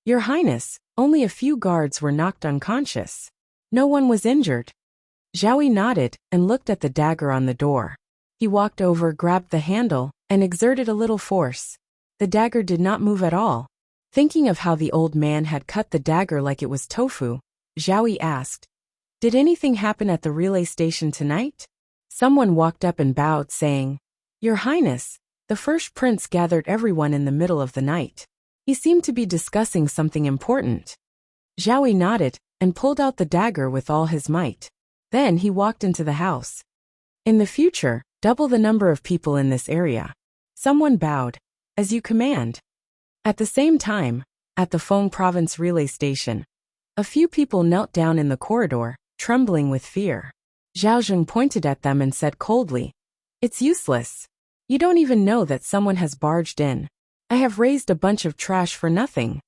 "Your Highness, only a few guards were knocked unconscious. No one was injured." Zhao Yi nodded and looked at the dagger on the door. He walked over, grabbed the handle, and exerted a little force. The dagger did not move at all. Thinking of how the old man had cut the dagger like it was tofu, Zhao Yi asked, "Did anything happen at the relay station tonight?" Someone walked up and bowed, saying, "Your Highness, the first prince gathered everyone in the middle of the night. He seemed to be discussing something important." Zhao Yi nodded and pulled out the dagger with all his might. Then he walked into the house. "In the future, double the number of people in this area." Someone bowed, "As you command." At the same time, at the Feng Province relay station, a few people knelt down in the corridor, trembling with fear. Zhao Zheng pointed at them and said coldly, "It's useless. You don't even know that someone has barged in. I have raised a bunch of trash for nothing."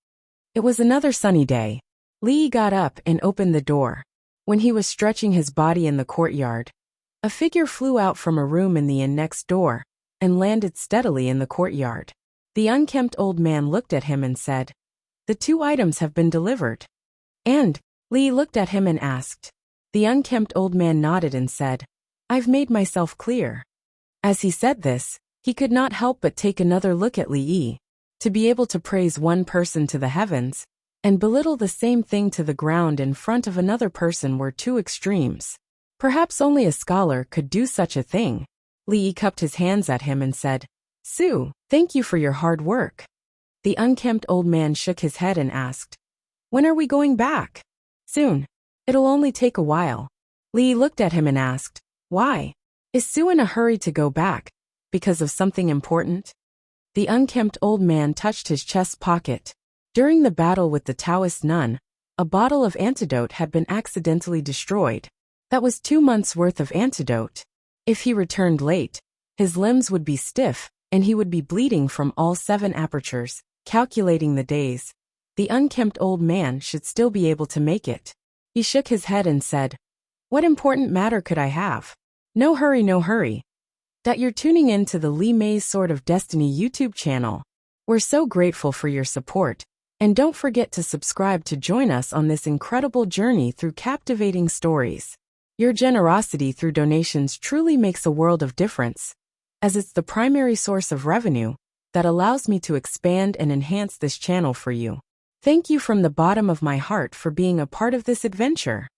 It was another sunny day. Li Yi got up and opened the door. When he was stretching his body in the courtyard, a figure flew out from a room in the inn next door and landed steadily in the courtyard. The unkempt old man looked at him and said, "The 2 items have been delivered." And Li looked at him and asked. The unkempt old man nodded and said, "I've made myself clear." As he said this, he could not help but take another look at Li Yi. To be able to praise one person to the heavens and belittle the same thing to the ground in front of another person were 2 extremes. Perhaps only a scholar could do such a thing. Li Yi cupped his hands at him and said, "Su, thank you for your hard work." The unkempt old man shook his head and asked, "When are we going back?" "Soon. It'll only take a while." Li Yi looked at him and asked, "Why? Is Su in a hurry to go back? Because of something important?" The unkempt old man touched his chest pocket. During the battle with the Taoist nun, a bottle of antidote had been accidentally destroyed. That was 2 months' worth of antidote. If he returned late, his limbs would be stiff, and he would be bleeding from all 7 apertures. Calculating the days, the unkempt old man should still be able to make it. He shook his head and said, "What important matter could I have? No hurry, no hurry." That you're tuning in to the Li Mei's Sword of Destiny YouTube channel. We're so grateful for your support, and don't forget to subscribe to join us on this incredible journey through captivating stories. Your generosity through donations truly makes a world of difference, as it's the primary source of revenue that allows me to expand and enhance this channel for you. Thank you from the bottom of my heart for being a part of this adventure.